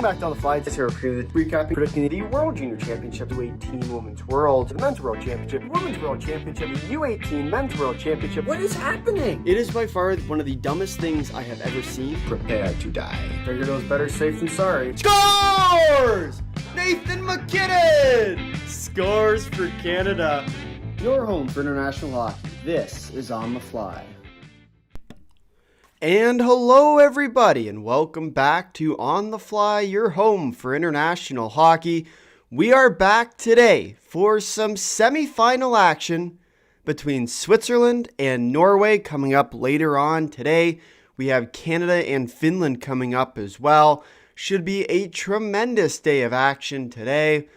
back to On the Fly. It's here recapping, predicting the World Junior Championship, U18 Women's World, the Men's World Championship, Women's World Championship, the U18 Men's World Championship. What is happening? It is by far one of the dumbest things I have ever seen. Prepare to die. Figured it was better safe than sorry. Scores! Nathan McKinnon scores for Canada. Your home for international hockey. This is On the Fly. And hello everybody, and welcome back to On the Fly, your home for international hockey. We are back today for some semifinal action between Switzerland and Norway coming up later on today. We have Canada and Finland coming up as well. Should be a tremendous day of action today,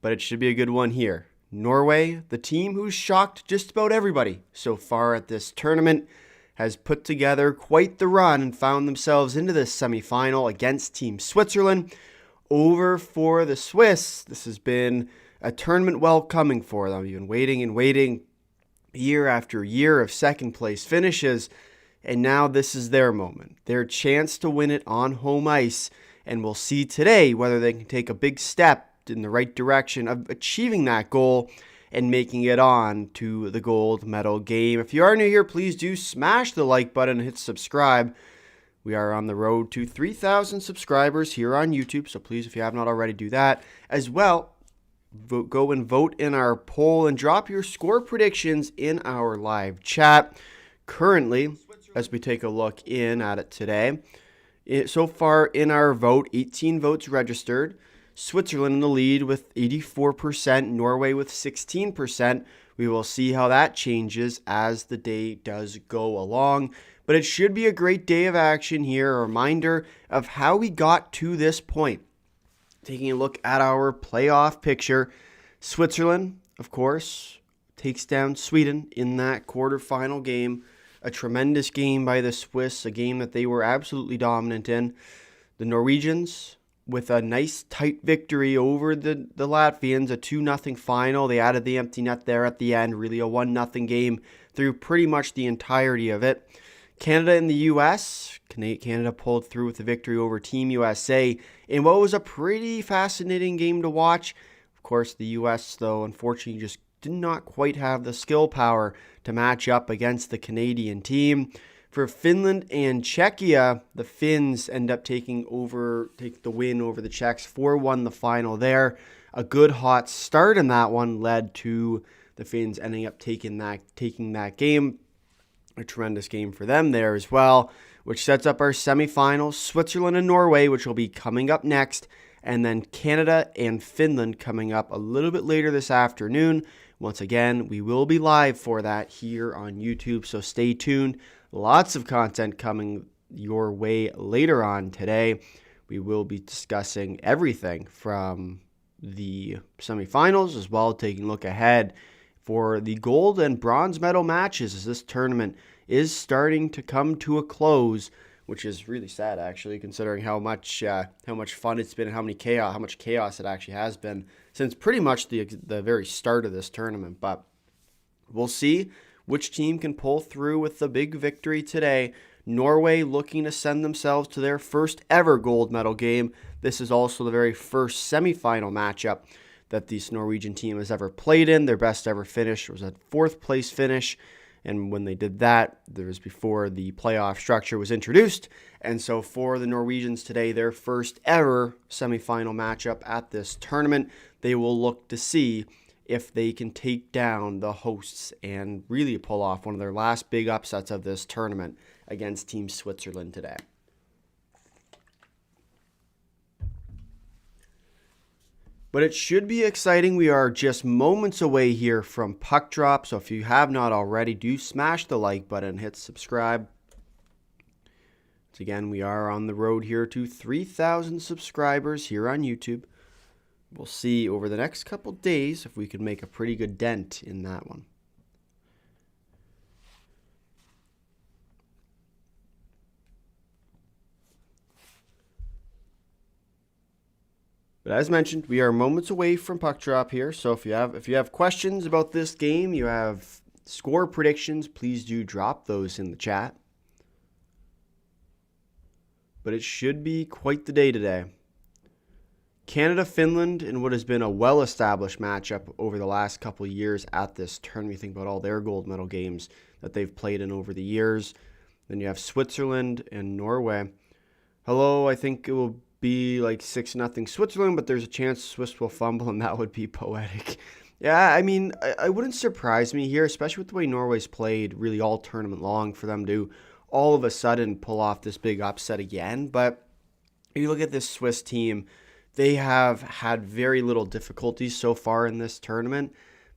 but it should be a good one here. Norway, the team who's shocked just about everybody so far at this tournament, has put together quite the run and found themselves into this semifinal against Team Switzerland. Over for the Swiss, this has been a tournament well coming for them. You've been waiting and waiting year after year of second place finishes, and now this is their moment, their chance to win it on home ice, and we'll see today whether they can take a big step in the right direction of achieving that goal and making it on to the gold medal game. If you are new here, please do smash the like button and hit subscribe. We are on the road to 3,000 subscribers here on YouTube, so please, if you have not already, do that. As well, go and vote in our poll and drop your score predictions in our live chat. Currently, as we take a look in at it today, so far in our vote, 18 votes registered. Switzerland in the lead with 84%, Norway with 16%. We will see how that changes as the day does go along. But it should be a great day of action here. A reminder of how we got to this point. Taking a look at our playoff picture. Switzerland, of course, takes down Sweden in that quarterfinal game. A tremendous game by the Swiss, a game that they were absolutely dominant in. The Norwegians, with a nice tight victory over the Latvians, a 2-0 final. They added the empty net there at the end, really a 1-0 game through pretty much the entirety of it. Canada and the U.S., Canada pulled through with a victory over Team USA in what was a pretty fascinating game to watch. Of course, the U.S., though, unfortunately just did not quite have the skill power to match up against the Canadian team. For Finland and Czechia, the Finns end up take the win over the Czechs, 4-1 the final there. A good hot start in that one led to the Finns ending up taking that game. A tremendous game for them there as well, which sets up our semifinals, Switzerland and Norway, which will be coming up next, and then Canada and Finland coming up a little bit later this afternoon. Once again, we will be live for that here on YouTube, so stay tuned. Lots of content coming your way later on today. We will be discussing everything from the semifinals as well, taking a look ahead for the gold and bronze medal matches as this tournament is starting to come to a close, which is really sad actually, considering how much fun it's been and how much chaos it actually has been since pretty much the very start of this tournament. But we'll see which team can pull through with the big victory today. Norway looking to send themselves to their first ever gold medal game. This is also the very first semifinal matchup that this Norwegian team has ever played in. Their best ever finish was a 4th place finish. And when they did that, there was before the playoff structure was introduced. And so for the Norwegians today, their first ever semifinal matchup at this tournament, they will look to see if they can take down the hosts and really pull off one of their last big upsets of this tournament against Team Switzerland today. But it should be exciting. We are just moments away here from puck drop, so if you have not already, do smash the like button and hit subscribe. Once again, we are on the road here to 3,000 subscribers here on YouTube. We'll see over the next couple days if we can make a pretty good dent in that one. But as mentioned, we are moments away from puck drop here. So if you have questions about this game, you have score predictions, please do drop those in the chat. But it should be quite the day today. Canada-Finland in what has been a well-established matchup over the last couple of years at this tournament. You think about all their gold medal games that they've played in over the years. Then you have Switzerland and Norway. Hello, I think it will be like 6-0 Switzerland, but there's a chance Swiss will fumble, and that would be poetic. Yeah, I mean, I wouldn't surprise me here, especially with the way Norway's played really all tournament long, for them to all of a sudden pull off this big upset again. But if you look at this Swiss team, they have had very little difficulties so far in this tournament,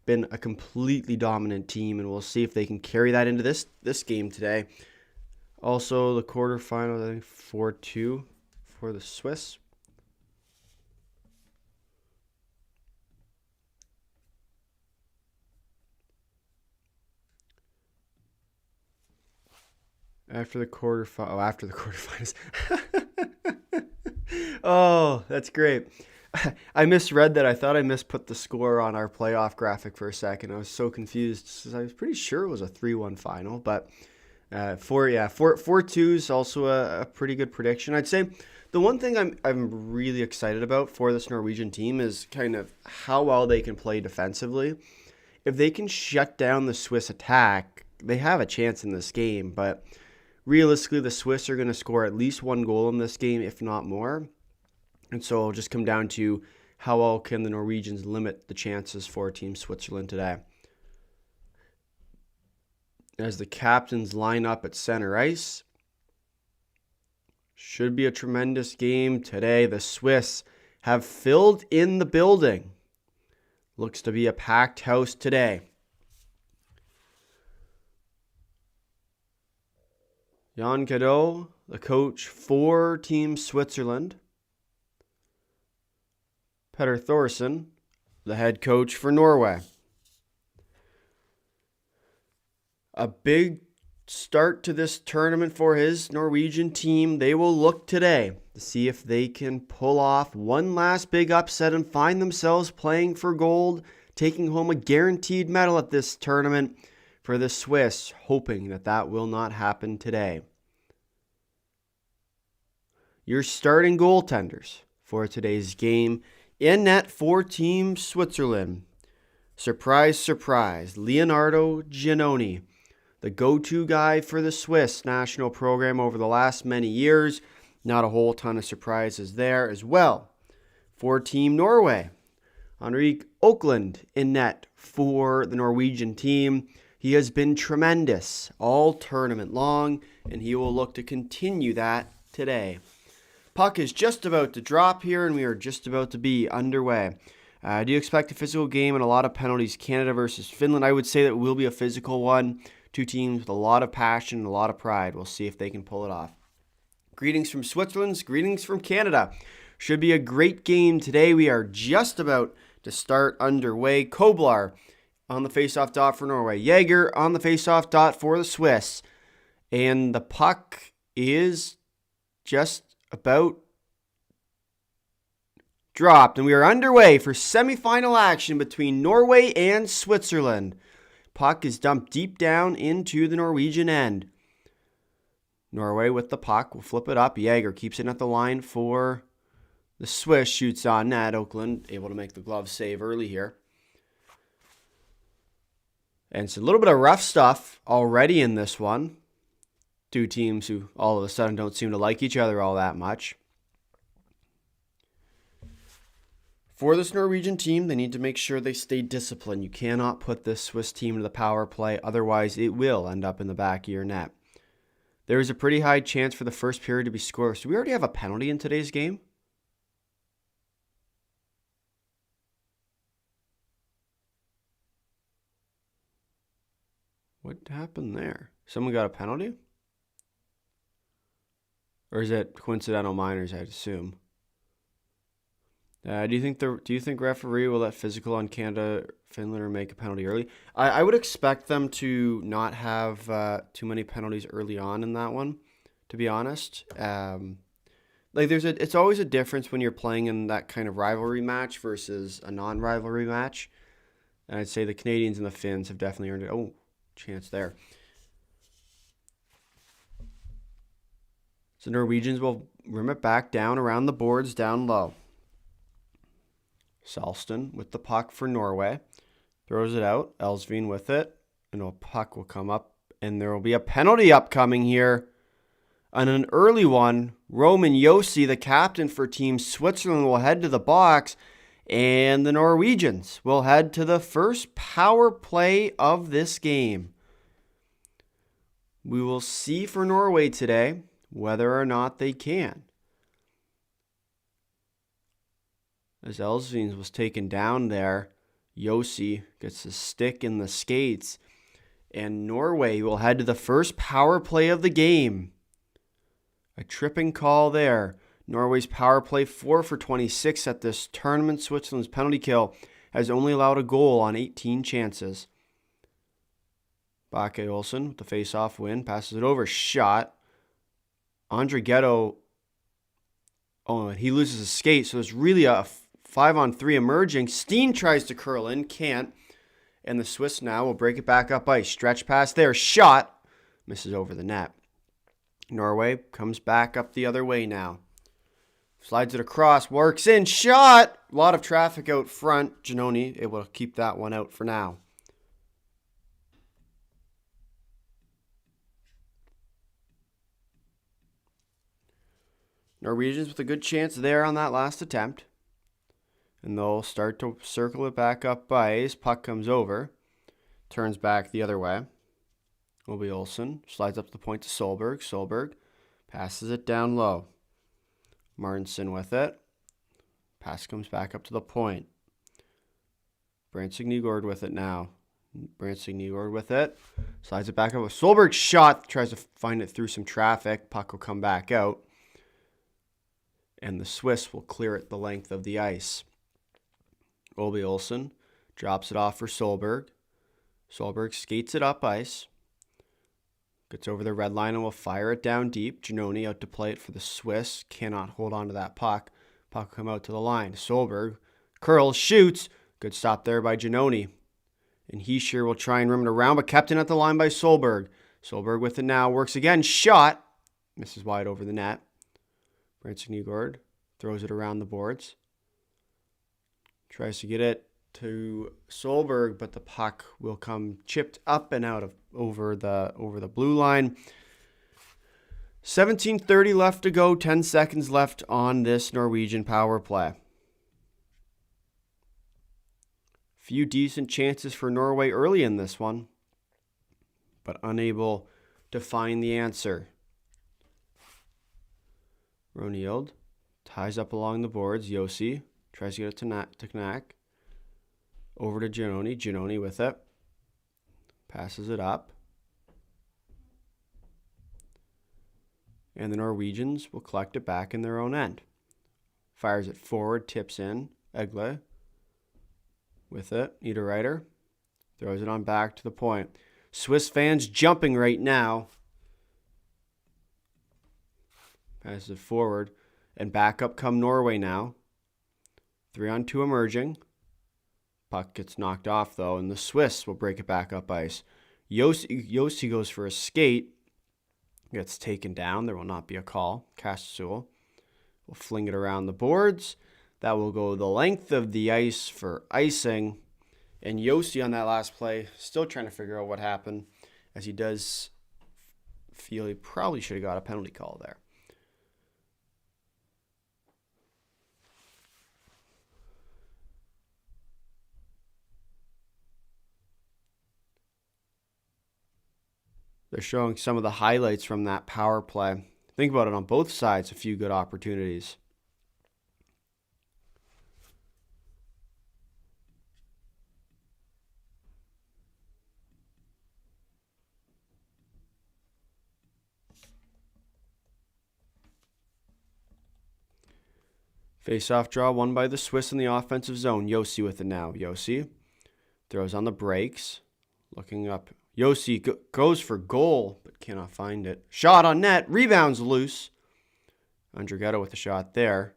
been a completely dominant team, and we'll see if they can carry that into this game today. Also, the quarterfinals, I think 4-2 for the Swiss. After the quarterfinals. Oh, that's great. I misread that. I thought I misput the score on our playoff graphic for a second. I was so confused. I was pretty sure it was a 3-1 final, but 4-2 is also a pretty good prediction. I'd say the one thing I'm really excited about for this Norwegian team is kind of how well they can play defensively. If they can shut down the Swiss attack, they have a chance in this game, but realistically, the Swiss are going to score at least one goal in this game, if not more. And so it'll just come down to how well can the Norwegians limit the chances for Team Switzerland today. As the captains line up at center ice, should be a tremendous game today. The Swiss have filled in the building. Looks to be a packed house today. Jan Cadeau, the coach for Team Switzerland. Petter Thorsen, the head coach for Norway. A big start to this tournament for his Norwegian team. They will look today to see if they can pull off one last big upset and find themselves playing for gold, taking home a guaranteed medal at this tournament for the Swiss, hoping that that will not happen today. Your starting goaltenders for today's game. In net for Team Switzerland. Surprise, surprise, Leonardo Giannoni, the go-to guy for the Swiss national program over the last many years. Not a whole ton of surprises there as well. For Team Norway, Henrik Oakland in net for the Norwegian team. He has been tremendous all tournament long, and he will look to continue that today. Puck is just about to drop here, and we are just about to be underway. Do you expect a physical game and a lot of penalties? Canada versus Finland. I would say that it will be a physical one. Two teams with a lot of passion and a lot of pride. We'll see if they can pull it off. Greetings from Switzerland. Greetings from Canada. Should be a great game today. We are just about to start underway. Koblar on the faceoff dot for Norway. Jäger on the faceoff dot for the Swiss. And the puck is just about dropped, and we are underway for semifinal action between Norway and Switzerland. Puck is dumped deep down into the Norwegian end. Norway with the puck will flip it up. Jäger keeps it at the line for the Swiss. Shoots on net. Oakland able to make the glove save early here. And it's a little bit of rough stuff already in this one. Two teams who all of a sudden don't seem to like each other all that much. For this Norwegian team, they need to make sure they stay disciplined. You cannot put this Swiss team to the power play, otherwise it will end up in the back of your net. There is a pretty high chance for the first period to be scoreless. Do we already have a penalty in today's game? What happened there? Someone got a penalty? Or is it coincidental minors, I'd assume? Do you think referee will let physical on Canada, Finland, or make a penalty early? I would expect them to not have too many penalties early on in that one, to be honest. It's always a difference when you're playing in that kind of rivalry match versus a non-rivalry match. And I'd say the Canadians and the Finns have definitely earned it. Oh, chance there. So Norwegians will rim it back down around the boards down low. Salston with the puck for Norway. Throws it out. Elsveen with it. And a puck will come up. And there will be a penalty upcoming here. On an early one, Roman Josi, the captain for Team Switzerland, will head to the box. And the Norwegians will head to the first power play of this game. We will see for Norway today whether or not they can. As Elsveen was taken down there, Josi gets a stick in the skates. And Norway will head to the first power play of the game. A tripping call there. Norway's power play 4 for 26 at this tournament. Switzerland's penalty kill has only allowed a goal on 18 chances. Bakke Olsen with the face-off win. Passes it over. Shot. Andrighetto. Oh, he loses his skate. So there's really a 5-on-3 emerging. Steen tries to curl in. Can't. And the Swiss now will break it back up ice. Stretch pass there. Shot. Misses over the net. Norway comes back up the other way now. Slides it across. Works in. Shot. A lot of traffic out front. Giannoni able to keep that one out for now. Norwegians with a good chance there on that last attempt. And they'll start to circle it back up ice. Puck comes over. Turns back the other way. Will be Olsen. Slides up the point to Solberg. Solberg passes it down low. Martinson with it. Pass comes back up to the point. Branson-Nygård with it now. Branson-Nygård with it. Slides it back up. Solberg shot. Tries to find it through some traffic. Puck will come back out. And the Swiss will clear it the length of the ice. Olby Olsen drops it off for Solberg. Solberg skates it up ice. Gets over the red line and will fire it down deep. Giannoni out to play it for the Swiss. Cannot hold on to that puck. Puck will come out to the line. Solberg curls, shoots. Good stop there by Giannoni. And Hischier will try and rim it around, but kept in at the line by Solberg. Solberg with it now. Works again. Shot. Misses wide over the net. Branson-Nygård throws it around the boards. Tries to get it to Solberg, but the puck will come chipped up and out of over the blue line. 17:30 left to go. 10 seconds left on this Norwegian power play. Few decent chances for Norway early in this one, but unable to find the answer. Ronield ties up along the boards. Josi tries to get it to Knack. Over to Giannoni. Giannoni with it. Passes it up. And the Norwegians will collect it back in their own end. Fires it forward. Tips in. Egle with it. Niederreiter throws it on back to the point. Swiss fans jumping right now. Passes it forward. And back up come Norway now. 3-on-2 emerging. Puck gets knocked off, though, and the Swiss will break it back up ice. Josi goes for a skate. Gets taken down. There will not be a call. Castusul will fling it around the boards. That will go the length of the ice for icing. And Josi on that last play, still trying to figure out what happened, as he does feel he probably should have got a penalty call there. They're showing some of the highlights from that power play. Think about it, on both sides, a few good opportunities. Face-off draw won by the Swiss in the offensive zone. Josi with it now. Josi throws on the brakes. Looking up. Josi goes for goal, but cannot find it. Shot on net. Rebounds loose. Andrighetto with the shot there.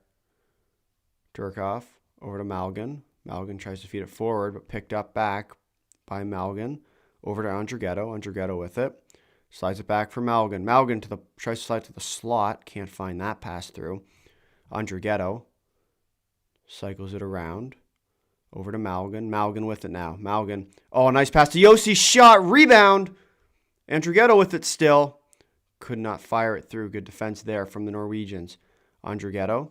Turkov over to Malgin. Malgin tries to feed it forward, but picked up back by Malgin. Over to Andrighetto. Andrighetto with it. Slides it back for Malgin. Malgin tries to slide to the slot. Can't find that pass through. Andrighetto cycles it around. Over to Malgin. Malgin with it now. Malgin. Oh, nice pass to Josi. Shot. Rebound. Andrighetto with it still. Could not fire it through. Good defense there from the Norwegians. Andrighetto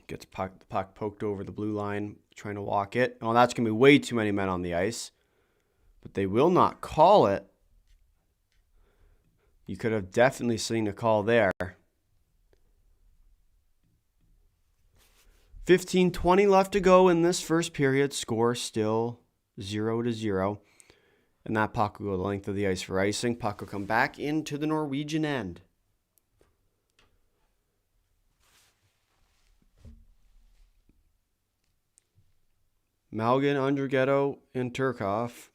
gets the puck poked over the blue line, trying to walk it. Oh, that's going to be way too many men on the ice. But they will not call it. You could have definitely seen a call there. 15:20 left to go in this first period. Score still 0-0. And that puck will go the length of the ice for icing. Puck will come back into the Norwegian end. Malgin, Andrighetto, and Turkov.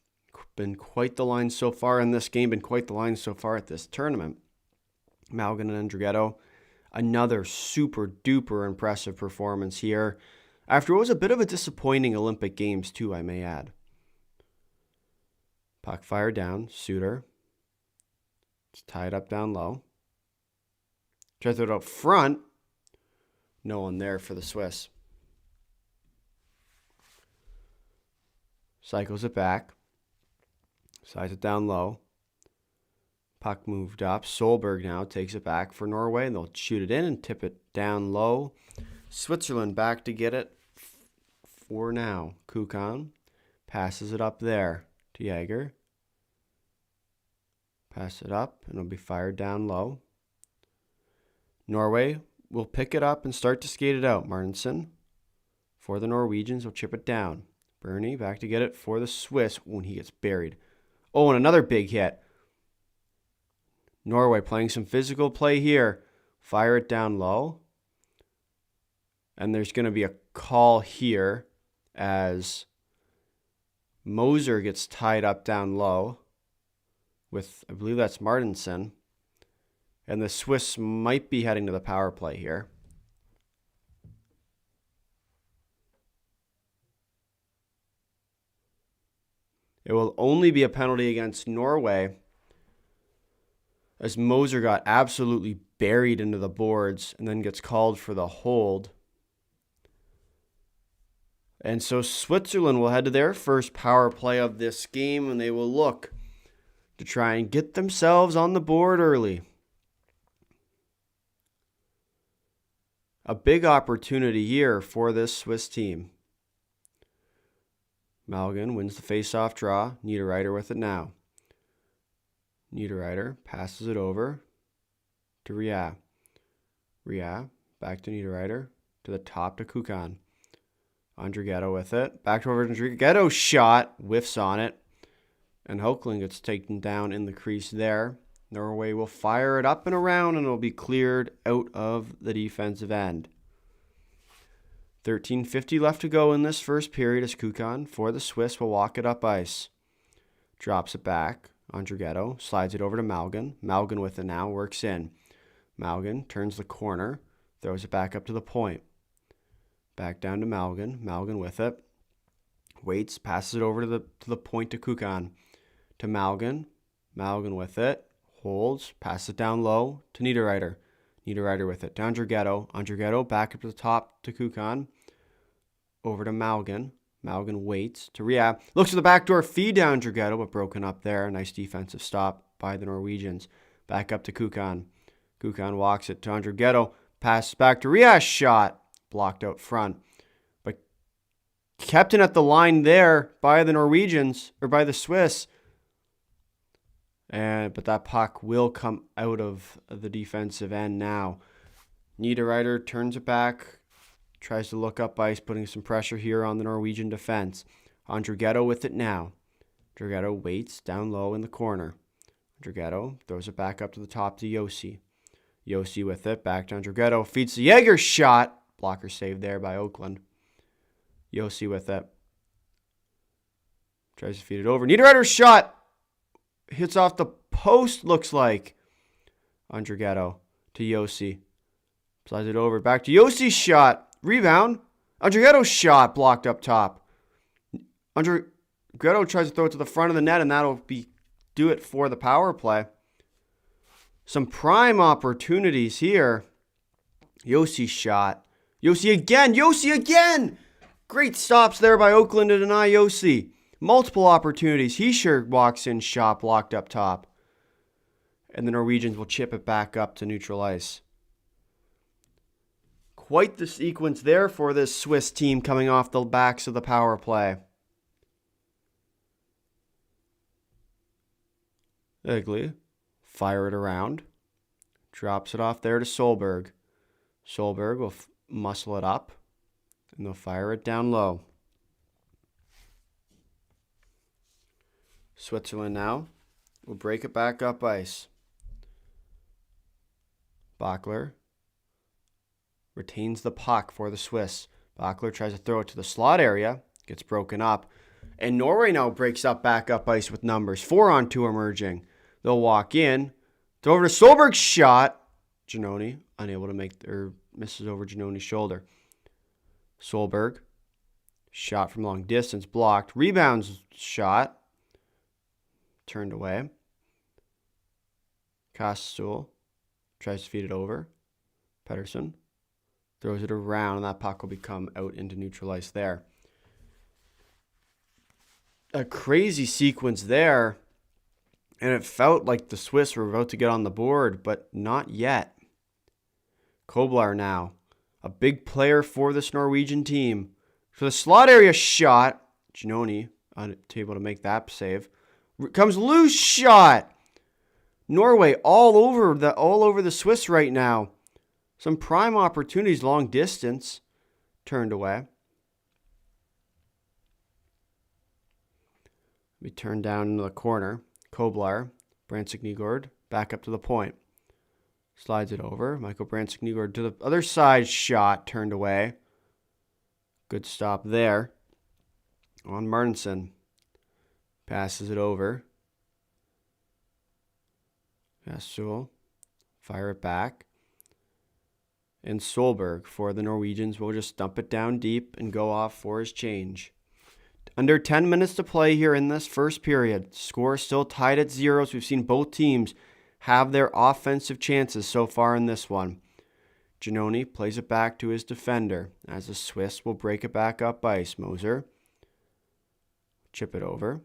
Been quite the line so far in this game. Been quite the line so far at this tournament. Malgin and Andrighetto. Another super duper impressive performance here. After what was a bit of a disappointing Olympic Games too, I may add. Puck fired down. Suter. It's tied up down low. Tries to throw it up front. No one there for the Swiss. Cycles it back. Slides it down low. Puck moved up. Solberg now takes it back for Norway, and they'll shoot it in and tip it down low. Switzerland back to get it for now. Kukan passes it up there to Jäger. Pass it up, and it'll be fired down low. Norway will pick it up and start to skate it out. Martinsen for the Norwegians will chip it down. Bernie back to get it for the Swiss when he gets buried. Oh, and another big hit. Norway playing some physical play here. Fire it down low. And there's going to be a call here as Moser gets tied up down low with, I believe that's Martinsen. And the Swiss might be heading to the power play here. It will only be a penalty against Norway as Moser got absolutely buried into the boards and then gets called for the hold. And so Switzerland will head to their first power play of this game, and they will look to try and get themselves on the board early. A big opportunity here for this Swiss team. Malgin wins the face-off draw. Niederreiter with it now. Niederreiter passes it over to Ria. Ria back to Niederreiter. To the top to Kukan. Andrighetto with it. Back to over to Andrighetto. Shot. Whiffs on it. And Hoekling gets taken down in the crease there. Norway will fire it up and around, and it'll be cleared out of the defensive end. 13:50 left to go in this first period as Kukan for the Swiss will walk it up ice. Drops it back. Andrighetto slides it over to Malgin. Malgin with it now, works in. Malgin turns the corner, throws it back up to the point. Back down to Malgin. Malgin with it. Waits, passes it over to the point to Kukan. To Malgin. Malgin with it. Holds, passes it down low to Niederreiter. Niederreiter with it. To Andrighetto. Andrighetto back up to the top to Kukan. Over to Malgin. Malgin waits to Ria. Looks for the backdoor feed down Andrighetto, but broken up there. Nice defensive stop by the Norwegians. Back up to Kukan. Kukan walks it to Andrighetto. Passes back to Ria. Shot. Blocked out front. But kept in at the line there by the Norwegians, or by the Swiss. But that puck will come out of the defensive end now. Niederreiter turns it back. Tries to look up ice, putting some pressure here on the Norwegian defense. Andrighetto with it now. Andrighetto waits down low in the corner. Andrighetto throws it back up to the top to Josi. Josi with it, back to Andrighetto. Feeds the Jäger. Shot. Blocker saved there by Oakland. Josi with it. Tries to feed it over. Niederreiter shot. Hits off the post, looks like. Andrighetto to Josi. Slides it over. Back to Josi's shot. Rebound. Andrighetto's shot blocked up top. Andrighetto tries to throw it to the front of the net, and that'll do it for the power play. Some prime opportunities here. Josi's shot. Josi again. Josi again. Great stops there by Oakland to deny Josi. Multiple opportunities. He sure walks in, shot blocked up top. And the Norwegians will chip it back up to neutral ice. Quite the sequence there for this Swiss team coming off the backs of the power play. Egley, fire it around. Drops it off there to Solberg. Solberg will muscle it up. And they'll fire it down low. Switzerland now will break it back up ice. Bachler retains the puck for the Swiss. Bachler tries to throw it to the slot area. Gets broken up. And Norway now breaks up back up ice with numbers. 4-on-2 emerging. They'll walk in. Throw over to Solberg's shot. Giannoni unable to make, or misses over Giannoni's shoulder. Solberg. Shot from long distance. Blocked. Rebounds shot. Turned away. Kastul tries to feed it over. Pettersson throws it around, and that puck will become out into neutral ice there. A crazy sequence there, and it felt like the Swiss were about to get on the board, but not yet. Koblar now, a big player for this Norwegian team. For the slot area shot, Giannoni unable to make that save. Comes loose shot. Norway all over the Swiss right now. Some prime opportunities, long distance, turned away. We turn down into the corner. Koblar, Brandsik-Nygård, back up to the point. Slides it over. Michael Brandsik-Nygård to the other side, shot, turned away. Good stop there on Martinson. Passes it over. Kastul, fire it back. And Solberg for the Norwegians will just dump it down deep and go off for his change. Under 10 minutes to play here in this first period. Score still tied at 0. We've seen both teams have their offensive chances so far in this one. Giannoni plays it back to his defender as the Swiss will break it back up ice. Moser. Chip it over.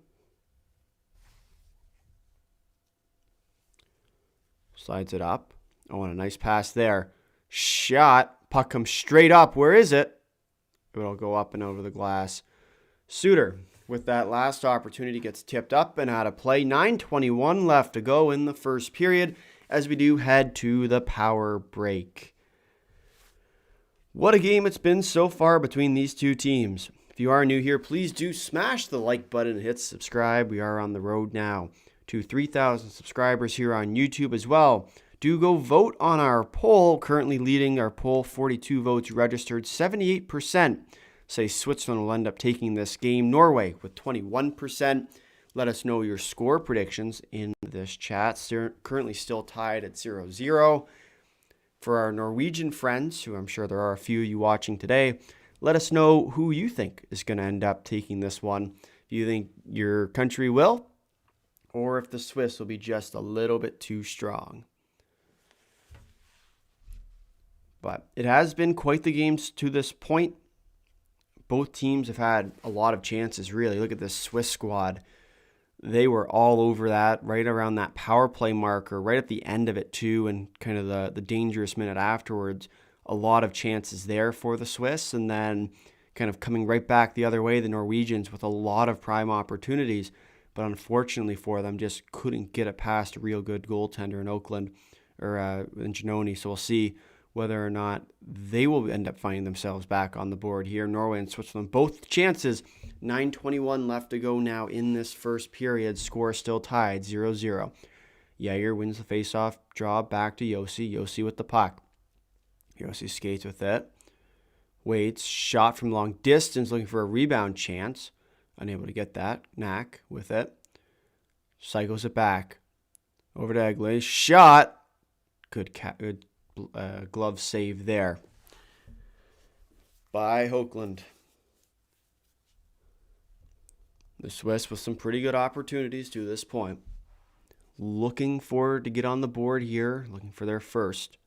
Slides it up. Oh, and a nice pass there. Shot. Puck comes straight up. Where is it? It'll go up and over the glass. Suter, with that last opportunity, gets tipped up and out of play. 9:21 left to go in the first period as we do head to the power break. What a game it's been so far between these two teams. If you are new here, please do smash the like button and hit subscribe. We are on the road now to 3,000 subscribers here on YouTube as well. Do go vote on our poll. Currently leading our poll, 42 votes registered, 78% say Switzerland will end up taking this game. Norway with 21%. Let us know your score predictions in this chat. Currently still tied at 0-0. For our Norwegian friends, who I'm sure there are a few of you watching today, let us know who you think is going to end up taking this one. If you think your country will, or if the Swiss will be just a little bit too strong. But it has been quite the games to this point. Both teams have had a lot of chances, really. Look at this Swiss squad. They were all over that, right around that power play marker, right at the end of it too, and kind of the dangerous minute afterwards. A lot of chances there for the Swiss, and then kind of coming right back the other way, the Norwegians with a lot of prime opportunities, but unfortunately for them, just couldn't get it past a real good goaltender in Oakland, or in Giannoni. So we'll see whether or not they will end up finding themselves back on the board here. Norway and Switzerland, both chances. 9:21 left to go now in this first period. Score still tied, 0-0. Jaeger wins the faceoff draw back to Josi. Josi with the puck. Josi skates with it. Waits, shot from long distance, looking for a rebound chance. Unable to get that. Knack with it. Cycles it back. Over to Egley. Shot. Good glove save there by Hoagland. The Swiss with some pretty good opportunities to this point. Looking forward to get on the board here. Looking for their first.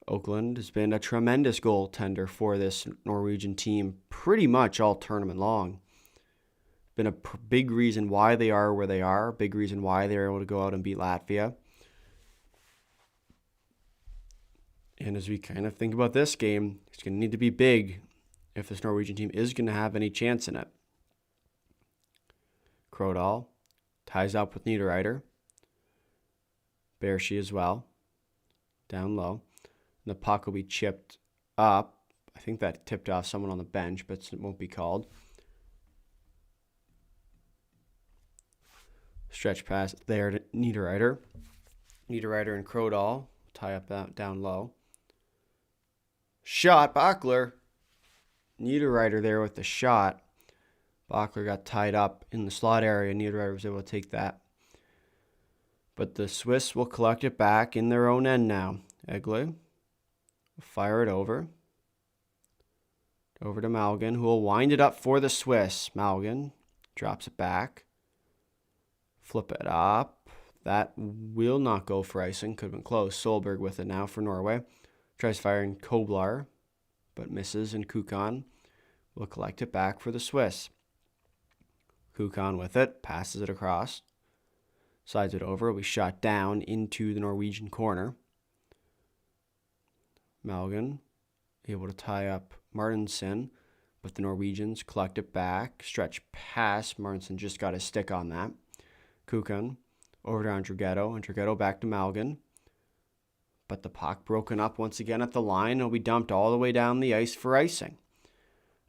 Oakland has been a tremendous goaltender for this Norwegian team pretty much all tournament long. Been a big reason why they are where they are, big reason why they're able to go out and beat Latvia. And as we kind of think about this game, it's going to need to be big if this Norwegian team is going to have any chance in it. Krodal ties up with Niederreiter. Bearshi as well. Down low. And the puck will be chipped up. I think that tipped off someone on the bench, but it won't be called. Stretch pass there to Niederreiter. Niederreiter and Krodal tie up down low. Shot, Bachler. Niederreiter there with the shot. Bachler got tied up in the slot area. Niederreiter was able to take that. But the Swiss will collect it back in their own end now. Egle will fire it over. Over to Malgin, who will wind it up for the Swiss. Malgin drops it back. Flip it up. That will not go for icing. Could have been close. Solberg with it now for Norway. Tries firing Koblar, but misses, and Kukan will collect it back for the Swiss. Kukan with it, passes it across, slides it over, will be shot down into the Norwegian corner. Malgin able to tie up Martinson, but the Norwegians collect it back. Stretch pass, Martinson just got his stick on that. Kukan over to Andrighetto, Andrighetto back to Malgin. But the puck broken up once again at the line and will be dumped all the way down the ice for icing.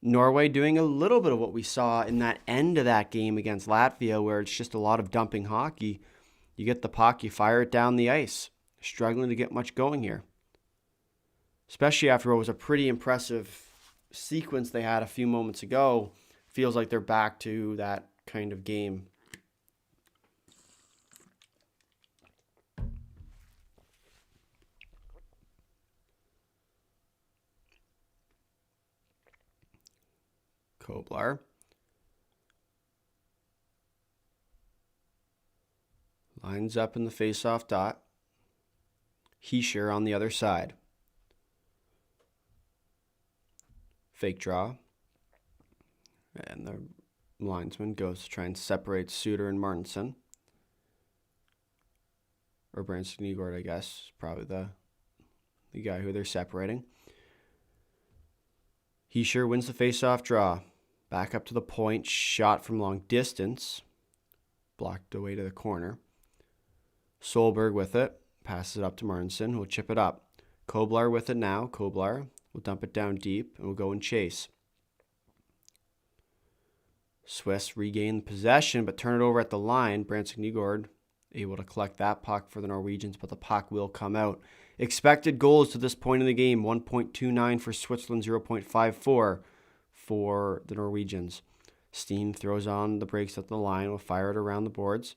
Norway doing a little bit of what we saw in that end of that game against Latvia, where it's just a lot of dumping hockey. You get the puck, you fire it down the ice. Struggling to get much going here. Especially after what was a pretty impressive sequence they had a few moments ago. Feels like they're back to that kind of game. Koblar. Lines up in the face-off dot. Hischier on the other side. Fake draw. And the linesman goes to try and separate Suter and Martinson. Or Branson Igor, I guess. Probably the guy who they're separating. Hischier wins the face-off draw. Back up to the point, shot from long distance. Blocked away to the corner. Solberg with it. Passes it up to Martinson, who will chip it up. Koblar with it now. Koblar will dump it down deep and will go and chase. Swiss regain possession, but turn it over at the line. Branson Nygård able to collect that puck for the Norwegians, but the puck will come out. Expected goals to this point in the game, 1.29 for Switzerland, 0.54 for the Norwegians. Steen throws on the brakes at the line, will fire it around the boards.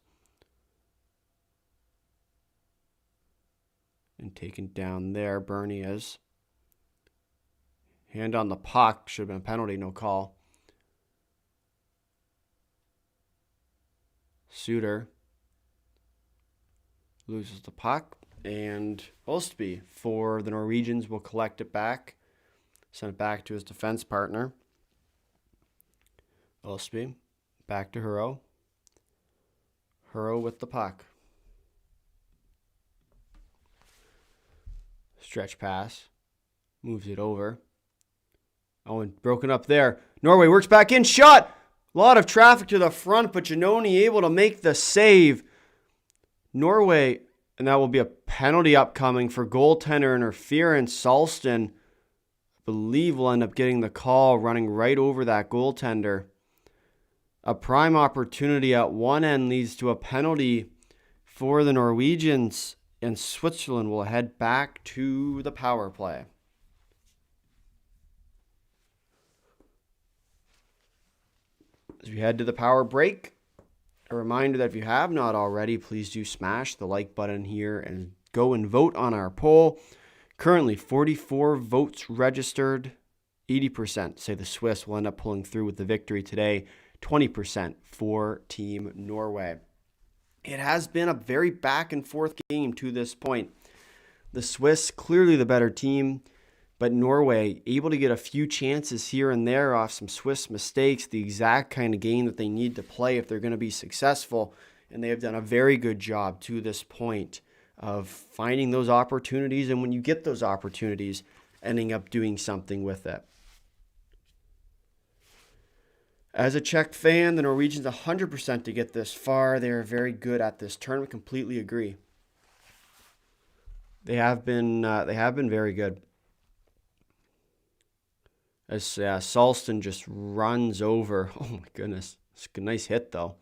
And taken down there, Bernie is. Hand on the puck, should have been a penalty, no call. Suter loses the puck, and Ostby for the Norwegians will collect it back, send it back to his defense partner. Ostby back to Huro. Huro with the puck. Stretch pass. Moves it over. Oh, and broken up there. Norway works back in. Shot! A lot of traffic to the front, but Janoni able to make the save. Norway, and that will be a penalty upcoming for goaltender interference. Salston, I believe, will end up getting the call, running right over that goaltender. A prime opportunity at one end leads to a penalty for the Norwegians, and Switzerland will head back to the power play. As we head to the power break, a reminder that if you have not already, please do smash the like button here and go and vote on our poll. Currently, 44 votes registered. 80% say the Swiss will end up pulling through with the victory today. 20% for Team Norway. It has been a very back and forth game to this point. The Swiss, clearly the better team, but Norway able to get a few chances here and there off some Swiss mistakes, the exact kind of game that they need to play if they're going to be successful. And they have done a very good job to this point of finding those opportunities, and when you get those opportunities, ending up doing something with it. As a Czech fan, the Norwegians 100% to get this far. They are very good at this tournament. Completely agree. They have been very good. As Salston just runs over. Oh my goodness, it's a nice hit though.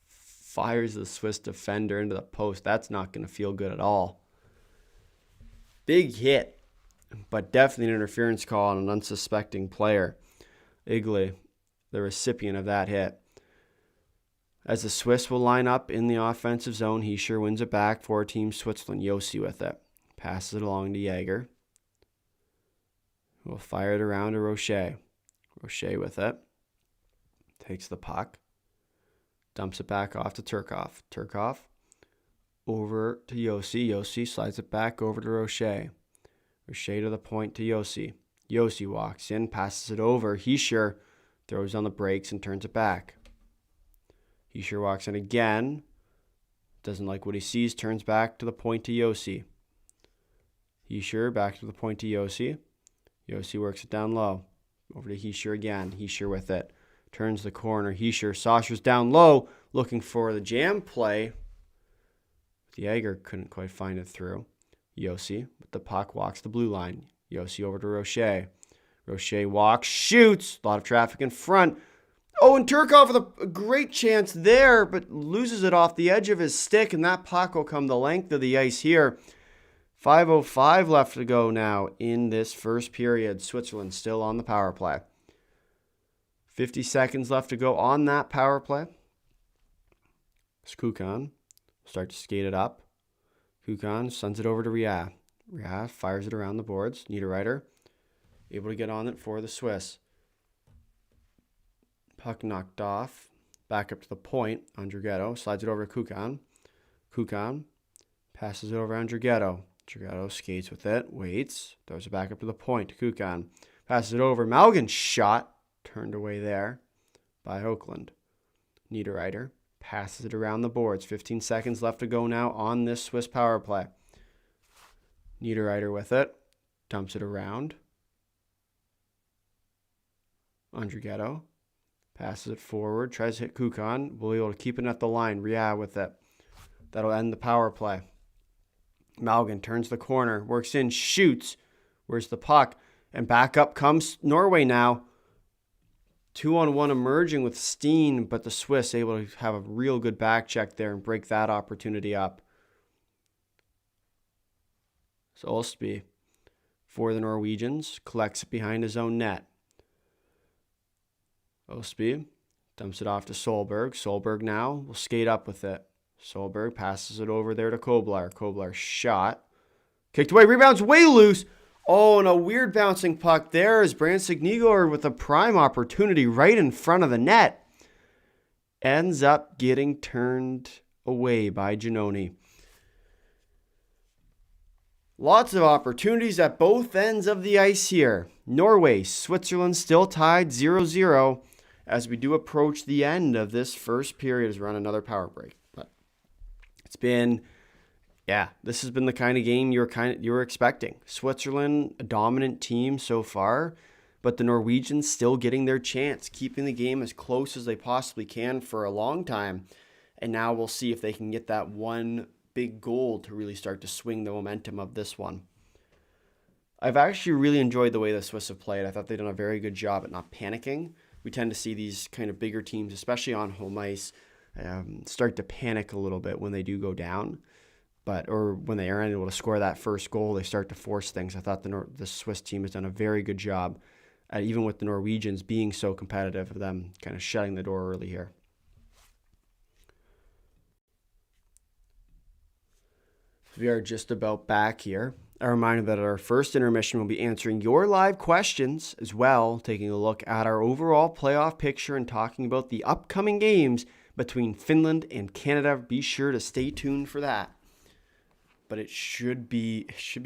Fires the Swiss defender into the post. That's not going to feel good at all. Big hit, but definitely an interference call on an unsuspecting player. Iihf, the recipient of that hit. As the Swiss will line up in the offensive zone, he sure wins it back for Team Switzerland. Josi with it. Passes it along to Jäger. We'll fire it around to Rocher. Rocher with it. Takes the puck. Dumps it back off to Turkov. Turkov over to Josi. Josi slides it back over to Rocher. Rocher to the point to Josi. Josi walks in, passes it over. He sure throws on the brakes and turns it back. He sure walks in again. Doesn't like what he sees. Turns back to the point to Josi. He sure back to the point to Josi. Josi works it down low. Over to He sure again. He sure with it. Turns the corner. He sure. Saucer's down low. Looking for the jam play. Jäger couldn't quite find it through. Josi with the puck walks the blue line. Josi over to Rocher. Rocher walks, shoots. A lot of traffic in front. Oh, and Turkov with a great chance there, but loses it off the edge of his stick, and that puck will come the length of the ice here. 5:05 left to go now in this first period. Switzerland still on the power play. 50 seconds left to go on that power play. Kukan start to skate it up. Kukan sends it over to Iihf. Iihf fires it around the boards. Niederreiter able to get on it for the Swiss. Puck knocked off. Back up to the point. Andrighetto slides it over to Kukan. Kukan passes it over to Andrighetto. Andrighetto skates with it. Waits. Throws it back up to the point to Kukan. Passes it over. Malgin's shot. Turned away there by Oakland. Niederreiter passes it around the boards. 15 seconds left to go now on this Swiss power play. Niederreiter with it. Dumps it around. Andrighetto passes it forward. Tries to hit Kukan. Will be able to keep it at the line. Iihf with it. That'll end the power play. Malgin turns the corner. Works in. Shoots. Where's the puck? And back up comes Norway now. 2-on-1 emerging with Steen, but the Swiss able to have a real good back check there and break that opportunity up. So Olsby for the Norwegians collects it behind his own net. Olsby dumps it off to Solberg. Solberg now will skate up with it. Solberg passes it over there to Koblar. Koblar shot. Kicked away. Rebounds way loose. Oh, and a weird bouncing puck there is Brandstad with a prime opportunity right in front of the net. Ends up getting turned away by Giannoni. Lots of opportunities at both ends of the ice here. Norway, Switzerland still tied 0-0 as we do approach the end of this first period as we're on another power break. But it's been... yeah, this has been the kind of game you were expecting. Switzerland, a dominant team so far, but the Norwegians still getting their chance, keeping the game as close as they possibly can for a long time. And now we'll see if they can get that one big goal to really start to swing the momentum of this one. I've actually really enjoyed the way the Swiss have played. I thought they've done a very good job at not panicking. We tend to see these kind of bigger teams, especially on home ice, start to panic a little bit when they do go down. Or when they are unable to score that first goal, they start to force things. I thought the Swiss team has done a very good job, even with the Norwegians being so competitive, of them kind of shutting the door early here. We are just about back here. A reminder that our first intermission will be answering your live questions as well, taking a look at our overall playoff picture and talking about the upcoming games between Finland and Canada. Be sure to stay tuned for that. But it should be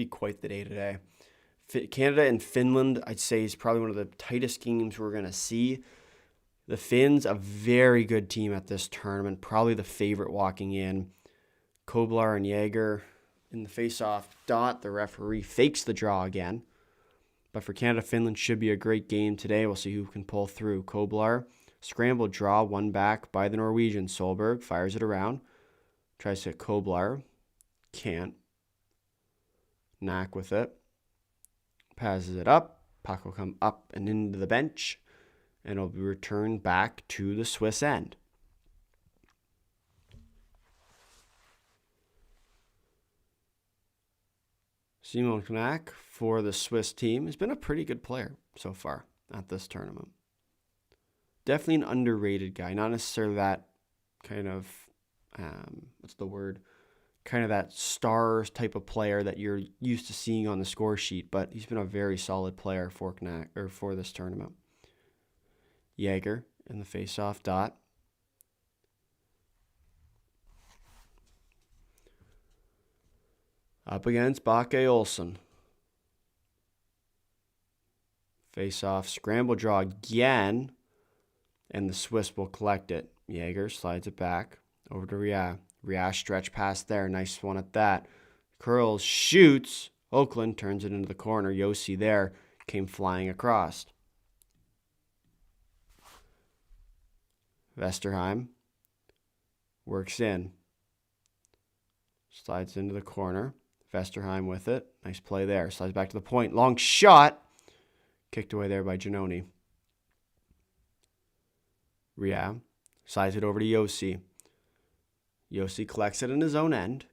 quite the day today. Canada and Finland, I'd say, is probably one of the tightest games we're going to see. The Finns, a very good team at this tournament, probably the favorite walking in. Koblar and Jäger in the face-off dot. The referee fakes the draw again. But for Canada, Finland should be a great game today. We'll see who can pull through. Koblar, scramble draw, one back by the Norwegian. Solberg fires it around. Tries to hit Koblar. Can't. Knack with it. Passes it up. Puck will come up and into the bench. And it'll be returned back to the Swiss end. Simon Knack for the Swiss team has been a pretty good player so far at this tournament. Definitely an underrated guy. Not necessarily that kind of, kind of that star type of player that you're used to seeing on the score sheet, but he's been a very solid player for Knack, or for this tournament. Jäger in the face-off dot. Up against Bakke Olsen. Face-off, scramble draw again, and the Swiss will collect it. Jäger slides it back over to Ria. Ria stretch pass there, nice one at that. Curls, shoots. Oakland turns it into the corner. Yossi there came flying across. Vesterheim works in. Slides into the corner. Vesterheim with it. Nice play there. Slides back to the point. Long shot. Kicked away there by Giannoni. Ria slides it over to Yossi. Yossi collects it in his own end.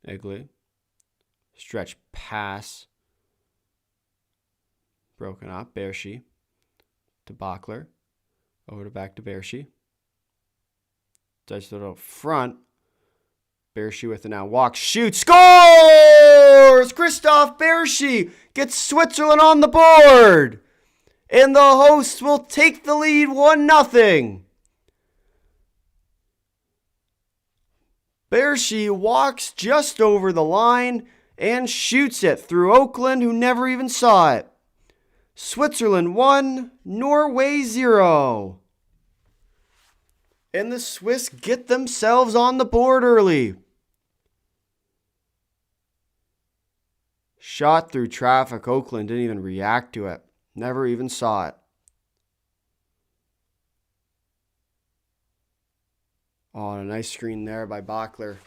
Egley. Stretch pass. Broken up. Bershi to Bachler. Over to back to Bershi. Dice it out front. Bershi with it now. Walks, shoots, scores! Christoph Bershi gets Switzerland on the board. And the hosts will take the lead 1-0. Bershi walks just over the line and shoots it through Oakland, who never even saw it. Switzerland 1, Norway 0. And the Swiss get themselves on the board early. Shot through traffic. Oakland didn't even react to it. Never even saw it. Oh, and a nice screen there by Bachler.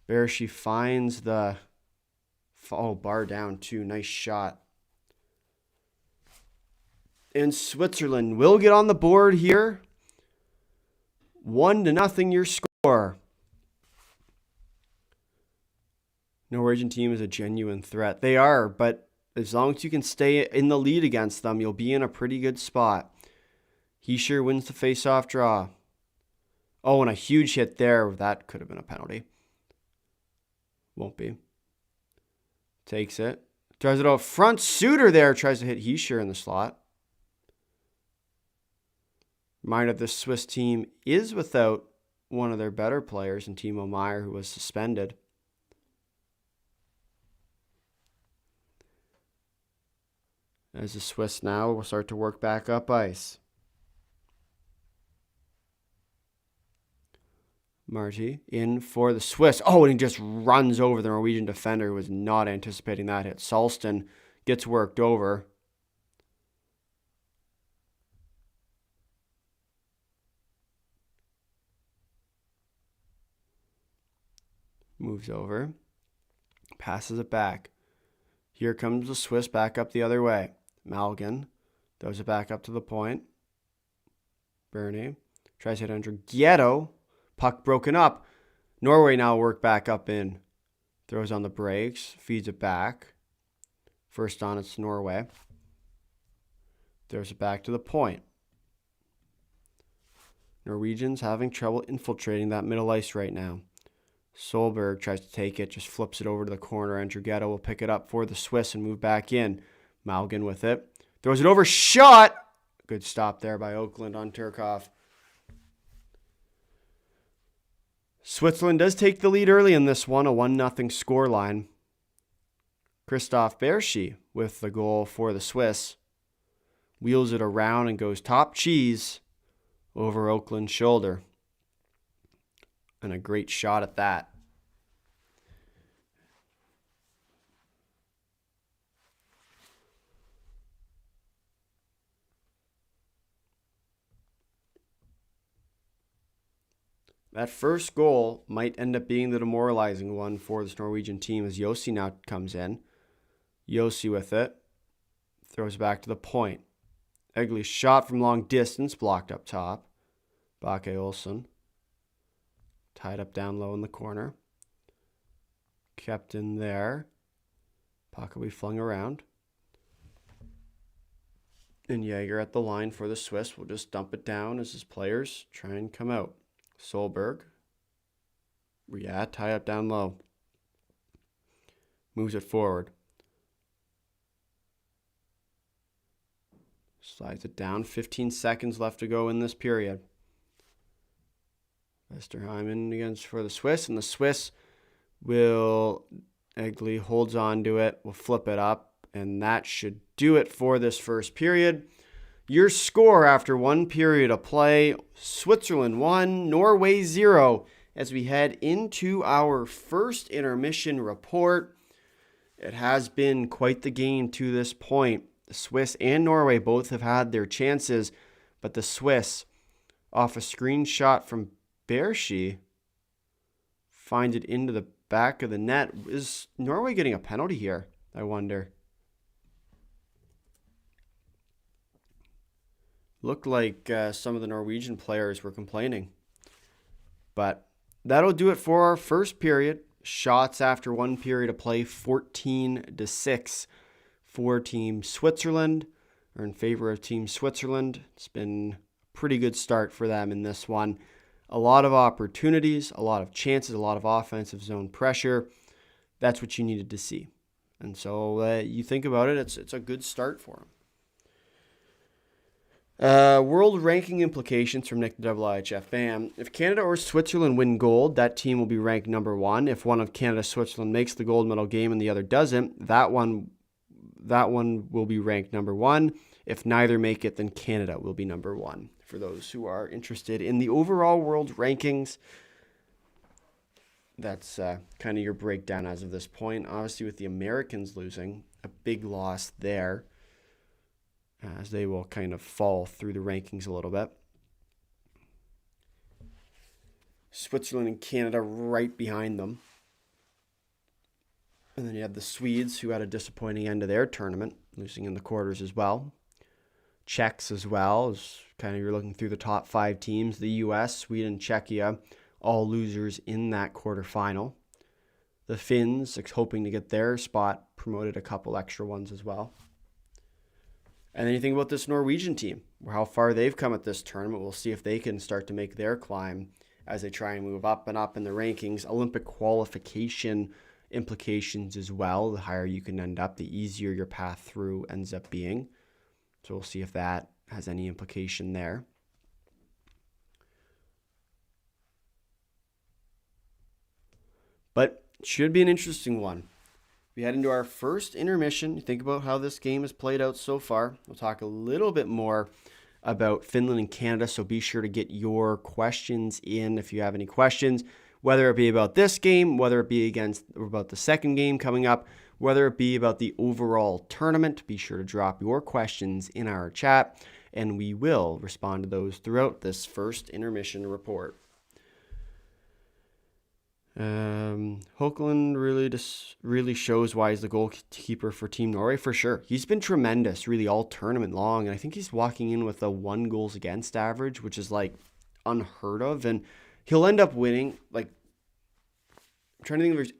Bershi finds the... Oh, bar down too. Nice shot. And Switzerland will get on the board here. 1-0 your score. Norwegian team is a genuine threat. They are, but as long as you can stay in the lead against them, you'll be in a pretty good spot. Hischier wins the face-off draw. Oh, and a huge hit there. That could have been a penalty. Won't be. Takes it. Throws it out front. Suter there tries to hit Hischier in the slot. Reminder, this Swiss team is without one of their better players in Timo Meier, who was suspended. As the Swiss now will start to work back up ice. Marty in for the Swiss. Oh, and he just runs over the Norwegian defender who was not anticipating that hit. Salston gets worked over. Moves over. Passes it back. Here comes the Swiss back up the other way. Malgin throws it back up to the point. Bernie tries to hit Andrighetto. Puck broken up. Norway now work back up in. Throws on the brakes. Feeds it back. First on, it's Norway. Throws it back to the point. Norwegians having trouble infiltrating that middle ice right now. Solberg tries to take it, just flips it over to the corner. Andrighetto will pick it up for the Swiss and move back in. Malgin with it. Throws it over. Shot. Good stop there by Oakland on Turkov. Switzerland does take the lead early in this one, a 1-0 scoreline. Christoph Berschi with the goal for the Swiss. Wheels it around and goes top cheese over Oakland's shoulder. And a great shot at that. That first goal might end up being the demoralizing one for this Norwegian team as Yossi now comes in. Yossi with it. Throws back to the point. Egli shot from long distance, blocked up top. Bake Olsen. Tied up down low in the corner. Kept in there. Puck will be flung around. And Jaeger at the line for the Swiss will just dump it down as his players try and come out. Solberg. Yeah, tie up down low. Moves it forward. Slides it down. 15 seconds left to go in this period. Westerheim against for the Swiss. And the Swiss will... Egli holds on to it. Will flip it up. And that should do it for this first period. Your score after one period of play, Switzerland 1, Norway 0, as we head into our first intermission report. It has been quite the game to this point. The Swiss and Norway both have had their chances, but the Swiss, off a screenshot from Berschi, finds it into the back of the net. Is Norway getting a penalty here, I wonder? Looked like some of the Norwegian players were complaining. But that'll do it for our first period. Shots after one period of play, 14-6 for Team Switzerland, or in favor of Team Switzerland. It's been a pretty good start for them in this one. A lot of opportunities, a lot of chances, a lot of offensive zone pressure. That's what you needed to see. And so you think about it, it's a good start for them. World ranking implications from Nick the IHF. Bam. If Canada or Switzerland win gold, that team will be ranked number 1. If one of Canada, Switzerland makes the gold medal game and the other doesn't, that one will be ranked number 1. If neither make it, then Canada will be number 1. For those who are interested in the overall world rankings, that's kind of your breakdown as of this point. Obviously, with the Americans losing, a big loss there, as they will kind of fall through the rankings a little bit. Switzerland and Canada right behind them. And then you have the Swedes, who had a disappointing end to their tournament, losing in the quarters as well. Czechs as well, as kind of you're looking through the top 5 teams. The U.S., Sweden, Czechia, all losers in that quarterfinal. The Finns, hoping to get their spot, promoted a couple extra ones as well. And then you think about this Norwegian team, how far they've come at this tournament. We'll see if they can start to make their climb as they try and move up and up in the rankings. Olympic qualification implications as well. The higher you can end up, the easier your path through ends up being. So we'll see if that has any implication there. But it should be an interesting one. We head into our first intermission. You think about how this game has played out so far. We'll talk a little bit more about Finland and Canada, so be sure to get your questions in if you have any questions, whether it be about this game, whether it be about the second game coming up, whether it be about the overall tournament. Be sure to drop your questions in our chat, and we will respond to those throughout this first intermission report. Hoekland really shows why he's the goalkeeper for Team Norway for sure. He's been tremendous really all tournament long, and I think he's walking in with a 1 goals against average, which is like unheard of, and he'll end up winning. Like, I'm trying to think of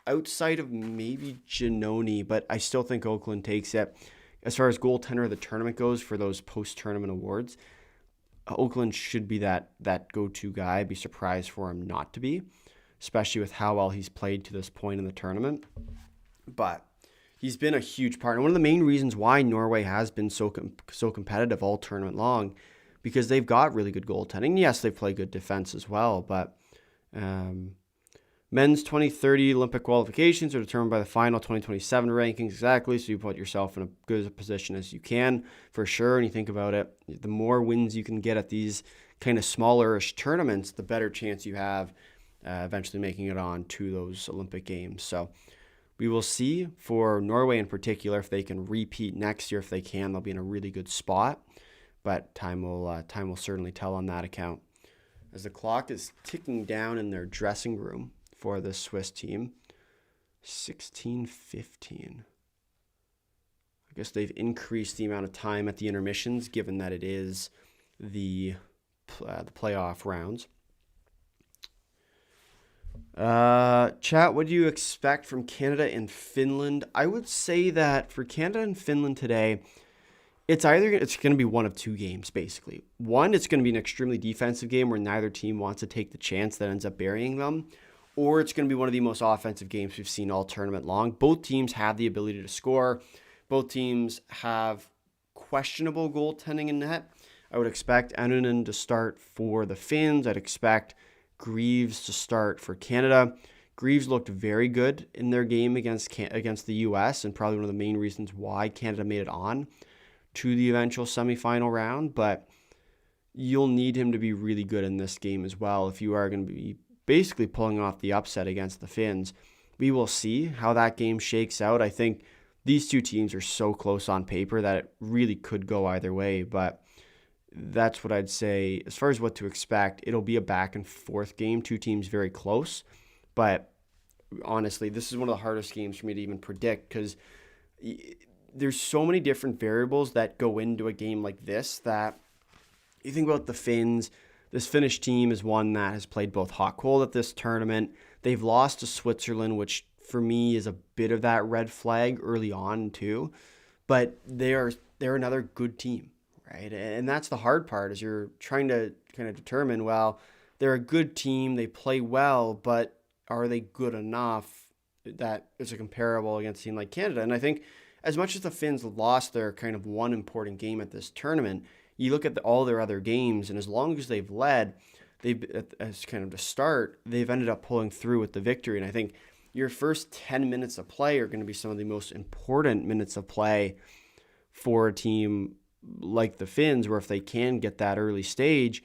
outside of maybe Giannoni, but I still think Oakland takes it. As far as goaltender of the tournament goes for those post-tournament awards, Oakland should be that go-to guy. I'd be surprised for him not to be, especially with how well he's played to this point in the tournament. But he's been a huge partner. One of the main reasons why Norway has been so competitive all tournament long, because they've got really good goaltending. Yes, they play good defense as well, but men's 2030 Olympic qualifications are determined by the final 2027 rankings exactly, so you put yourself in a good position as you can, for sure. And you think about it, the more wins you can get at these kind of smaller-ish tournaments, the better chance you have eventually making it on to those Olympic Games. So we will see for Norway in particular if they can repeat next year. If they can, they'll be in a really good spot. But time will certainly tell on that account. As the clock is ticking down in their dressing room for the Swiss team, 16:15. I guess they've increased the amount of time at the intermissions, given that it is the playoff rounds. Chat, what do you expect from Canada and Finland? I would say that for Canada and Finland today, it's going to be one of two games, basically. One, it's going to be an extremely defensive game where neither team wants to take the chance that ends up burying them, or it's going to be one of the most offensive games we've seen all tournament long. Both teams have the ability to score. Both teams have questionable goaltending in net. I would expect Annunen to start for the Finns. I'd expect Greaves to start for Canada. Greaves looked very good in their game against the U.S. and probably one of the main reasons why Canada made it on to the eventual semifinal round. But you'll need him to be really good in this game as well if you are going to be basically pulling off the upset against the Finns. We will see how that game shakes out. I think these two teams are so close on paper that it really could go either way, but that's what I'd say. As far as what to expect, it'll be a back and forth game, two teams very close, but honestly, this is one of the hardest games for me to even predict because there's so many different variables that go into a game like this that you think about the Finns. This Finnish team is one that has played both hot cold at this tournament. They've lost to Switzerland, which for me is a bit of that red flag early on too. But they're another good team, right? And that's the hard part is you're trying to kind of determine, well, they're a good team, they play well, but are they good enough that it's a comparable against a team like Canada? And I think as much as the Finns lost their kind of one important game at this tournament, you look at all their other games, and as long as they've led, as kind of to start, they've ended up pulling through with the victory. And I think your first 10 minutes of play are going to be some of the most important minutes of play for a team like the Finns, where if they can get that early stage,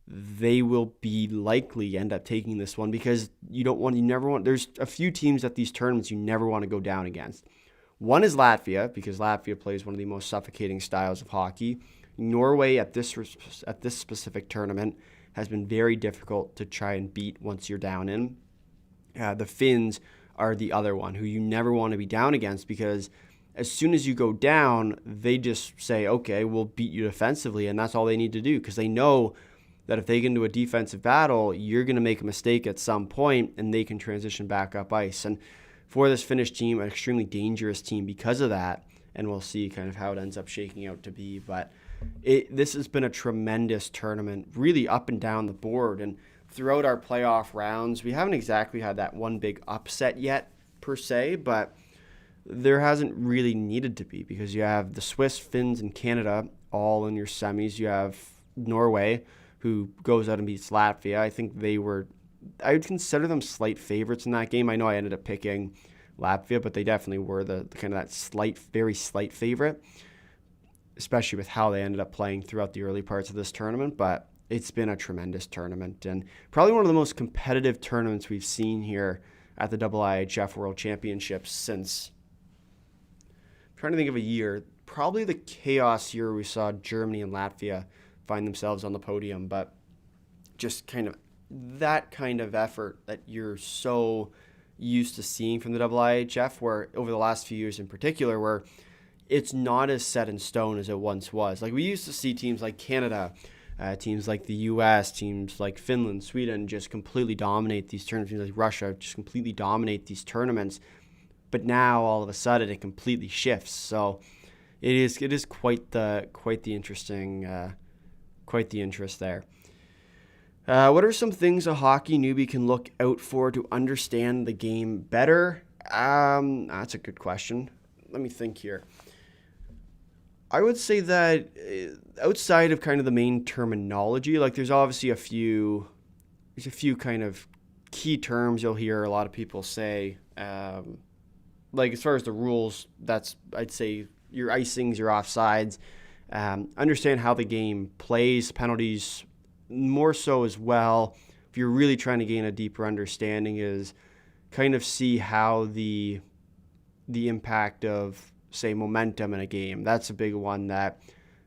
they will be likely end up taking this one because there's a few teams at these tournaments you never want to go down against. One is Latvia, because Latvia plays one of the most suffocating styles of hockey. Norway at this specific tournament has been very difficult to try and beat once you're down in. The Finns are the other one who you never want to be down against because as soon as you go down, they just say, okay, we'll beat you defensively, and that's all they need to do because they know that if they get into a defensive battle, you're going to make a mistake at some point and they can transition back up ice. And for this Finnish team, an extremely dangerous team because of that, and we'll see kind of how it ends up shaking out to be. But this has been a tremendous tournament, really up and down the board. And throughout our playoff rounds, we haven't exactly had that one big upset yet, per se, but there hasn't really needed to be because you have the Swiss, Finns, and Canada all in your semis. You have Norway, who goes out and beats Latvia. I think I would consider them slight favorites in that game. I know I ended up picking Latvia, but they definitely were the kind of that very slight favorite, especially with how they ended up playing throughout the early parts of this tournament. But it's been a tremendous tournament and probably one of the most competitive tournaments we've seen here at the IIHF World Championships since, I'm trying to think of a year, probably the chaos year we saw Germany and Latvia find themselves on the podium, but just kind of that kind of effort that you're so used to seeing from the IIHF, where over the last few years in particular, where it's not as set in stone as it once was. Like we used to see teams like Canada, teams like the US, teams like Finland, Sweden just completely dominate these tournaments, teams like Russia just completely dominate these tournaments. But now all of a sudden it completely shifts. So it is quite the interesting quite the interest there. What are some things a hockey newbie can look out for to understand the game better? That's a good question. let me think here. I would say that outside of kind of the main terminology, like there's obviously a few kind of key terms you'll hear a lot of people say. Like as far as the rules, that's, I'd say, your icings, your offsides. Understand how the game plays, penalties more so as well. If you're really trying to gain a deeper understanding, is kind of see how the impact of, say, momentum in a game. That's a big one that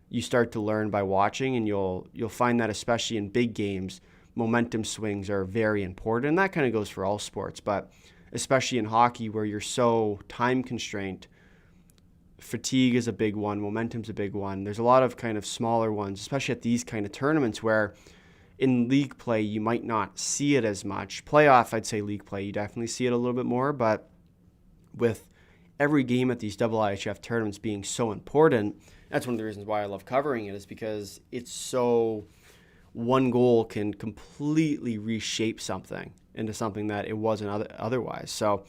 you start to learn by watching, and you'll find that especially in big games, momentum swings are very important. And that kind of goes for all sports, but especially in hockey where you're so time constrained, fatigue is a big one, momentum's a big one. There's a lot of kind of smaller ones, especially at these kind of tournaments where in league play you might not see it as much. Playoff, I'd say league play, you definitely see it a little bit more, but with every game at these IIHF tournaments being so important, that's one of the reasons why I love covering it, is because it's so, one goal can completely reshape something into something that it wasn't otherwise. So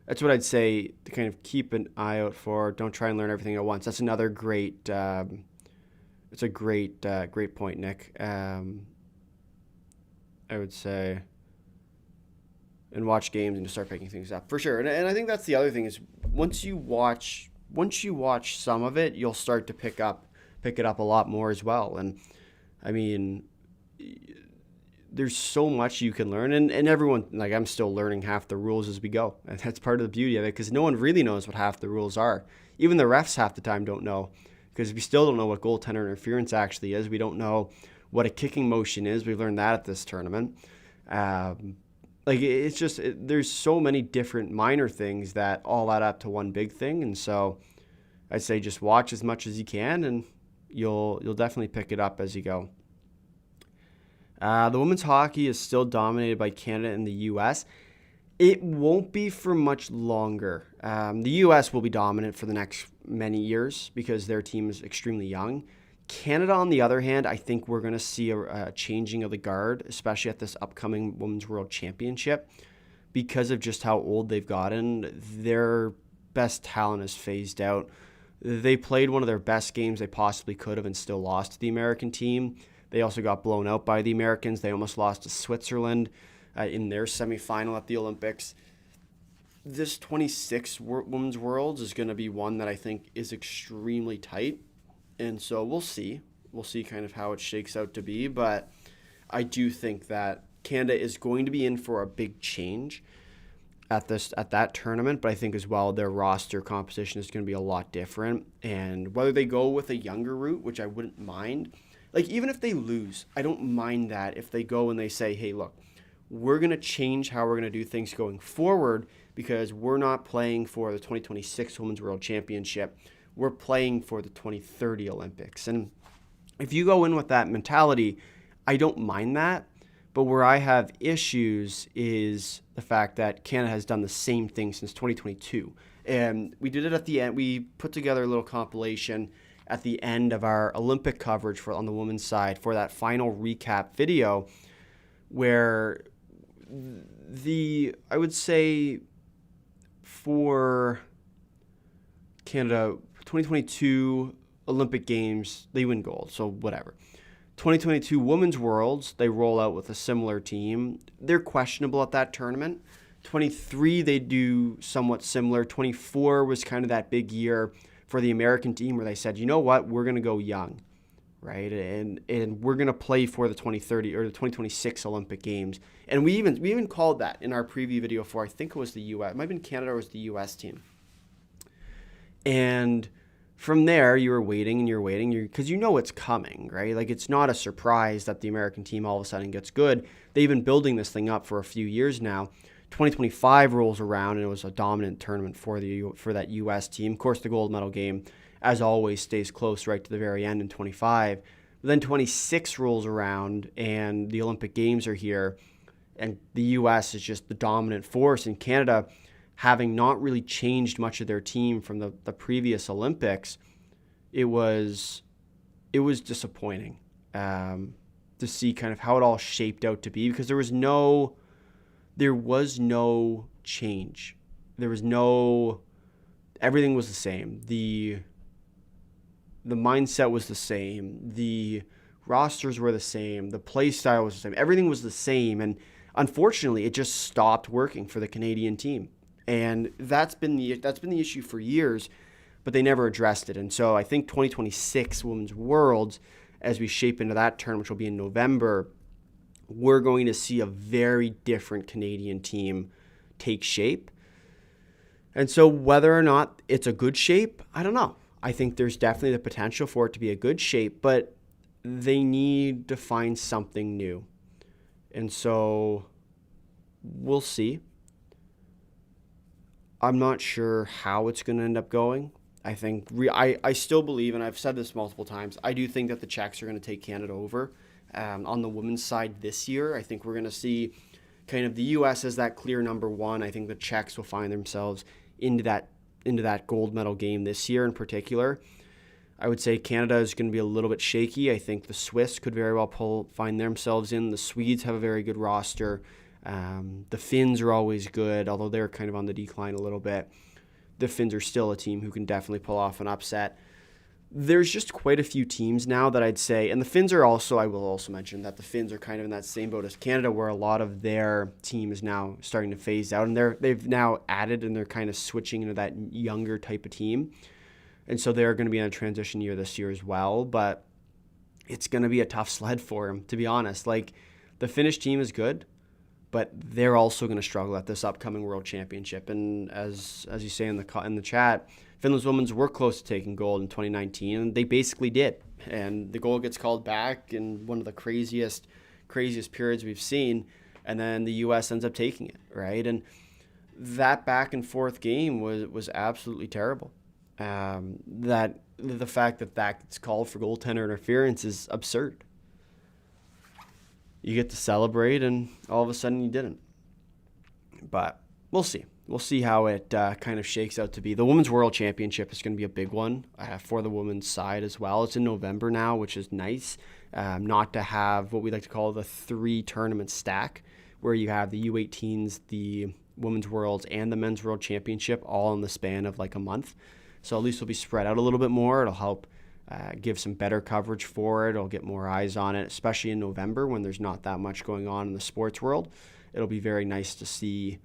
that's what I'd say to kind of keep an eye out for. Don't try and learn everything at once. That's another great, it's a great point, Nick. I would say, and watch games and just start picking things up for sure. And I think that's the other thing is once you watch some of it, you'll start to pick it up a lot more as well. And I mean, there's so much you can learn, and everyone, like, I'm still learning half the rules as we go, and that's part of the beauty of it, because no one really knows what half the rules are. Even the refs half the time don't know, because we still don't know what goaltender interference actually is. We don't know what a kicking motion is. We've learned that at this tournament. It's just, there's so many different minor things that all add up to one big thing. And so I'd say just watch as much as you can, and you'll definitely pick it up as you go. The women's hockey is still dominated by Canada and the U.S. It won't be for much longer. The U.S. will be dominant for the next many years because their team is extremely young. Canada, on the other hand, I think we're going to see a changing of the guard, especially at this upcoming Women's World Championship, because of just how old they've gotten. Their best talent is phased out. They played one of their best games they possibly could have and still lost to the American team. They also got blown out by the Americans. They almost lost to Switzerland in their semifinal at the Olympics. This 26 Women's Worlds is going to be one that I think is extremely tight. And so we'll see. We'll see kind of how it shakes out to be. But I do think that Canada is going to be in for a big change at that tournament. But I think as well their roster composition is going to be a lot different. And whether they go with a younger route, which I wouldn't mind, like even if they lose, I don't mind that if they go and they say, hey, look, we're going to change how we're going to do things going forward because we're not playing for the 2026 Women's World Championship. We're playing for the 2030 Olympics. And if you go in with that mentality, I don't mind that. But where I have issues is the fact that Canada has done the same thing since 2022. And we did it at the end. We put together a little compilation at the end of our Olympic coverage on the women's side for that final recap video where I would say for Canada, 2022 Olympic Games, they win gold, so whatever. 2022 Women's Worlds, they roll out with a similar team. They're questionable at that tournament. 23, they do somewhat similar. 24 was kind of that big year for the American team where they said, you know what, we're going to go young, right? And we're going to play for the 2030 or the 2026 Olympic Games. And we even called that in our preview video for, I think it was the U.S. It might have been Canada or it was the U.S. team. And from there, you're waiting because you know it's coming, right? Like it's not a surprise that the American team all of a sudden gets good. They've been building this thing up for a few years now. 2025 rolls around and it was a dominant tournament for that U.S. team. Of course, the gold medal game, as always, stays close right to the very end in 25. But then 26 rolls around and the Olympic Games are here, and the U.S. is just the dominant force. In Canada, having not really changed much of their team from the previous Olympics, it was disappointing to see kind of how it all shaped out to be, because there was no change. There was no everything was the same. The mindset was the same. The rosters were the same. The play style was the same. Everything was the same. And unfortunately, it just stopped working for the Canadian team. And that's been the issue for years, but they never addressed it. And so I think 2026 Women's Worlds, as we shape into that turn, which will be in November, we're going to see a very different Canadian team take shape. And so whether or not it's a good shape, I don't know. I think there's definitely the potential for it to be a good shape, but they need to find something new. And so we'll see. I'm not sure how it's going to end up going. I think I still believe, and I've said this multiple times, I do think that the Czechs are going to take Canada over on the women's side this year. I think we're going to see kind of the U.S. as that clear number one. I think the Czechs will find themselves into that gold medal game this year in particular. I would say Canada is going to be a little bit shaky. I think the Swiss could very well find themselves in. The Swedes have a very good roster. The Finns are always good, although they're kind of on the decline a little bit. The Finns are still a team who can definitely pull off an upset. There's just quite a few teams now that I'd say, and the Finns are also, I will also mention that the Finns are kind of in that same boat as Canada, where a lot of their team is now starting to phase out, and they've now added and they're kind of switching into that younger type of team. And so they're going to be in a transition year this year as well, but it's going to be a tough sled for them, to be honest. Like, the Finnish team is good, but they're also going to struggle at this upcoming World Championship. And as you say in the chat, Finland's women's were close to taking gold in 2019, and they basically did. And the goal gets called back in one of the craziest periods we've seen, and then the U.S. ends up taking it, right? And that back and forth game was absolutely terrible. That the fact that gets called for goaltender interference is absurd. You get to celebrate, and all of a sudden you didn't. But we'll see. We'll see how it kind of shakes out to be. The Women's World Championship is going to be a big one for the women's side as well. It's in November now, which is nice. Not to have what we like to call the 3-tournament stack, where you have the U18s, the Women's Worlds, and the Men's World Championship all in the span of like a month. So at least it'll be spread out a little bit more. It'll help give some better coverage for it. It'll get more eyes on it, especially in November when there's not that much going on in the sports world. It'll be very nice to see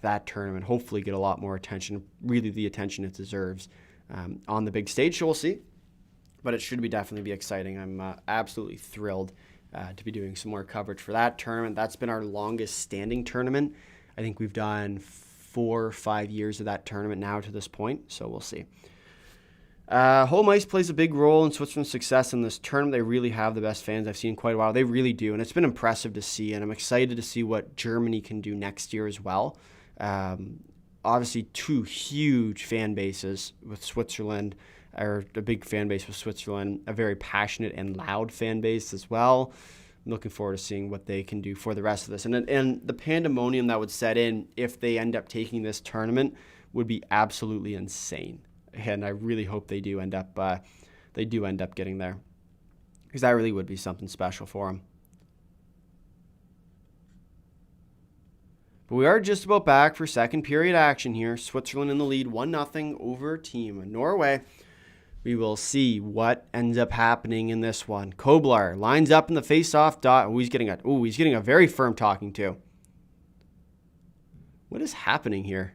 that tournament hopefully get a lot more attention, really the attention it deserves on the big stage. So we'll see. But it should definitely be exciting. I'm absolutely thrilled to be doing some more coverage for that tournament. That's been our longest standing tournament. I think we've done 4 or 5 years of that tournament now to this point, so we'll see. Home ice plays a big role in Switzerland's success in this tournament. They really have the best fans I've seen in quite a while. They really do, and it's been impressive to see, and I'm excited to see what Germany can do next year as well. Obviously, 2 huge fan bases with Switzerland, or a big fan base with Switzerland, a very passionate and loud fan base as well. I'm looking forward to seeing what they can do for the rest of this. And the pandemonium that would set in if they end up taking this tournament would be absolutely insane. And I really hope they do end up getting there, because that really would be something special for them. But we are just about back for second period action here. Switzerland in the lead, 1-0 over Team Norway. We will see what ends up happening in this one. Koblar lines up in the face-off dot. He's getting a very firm talking to. What is happening here?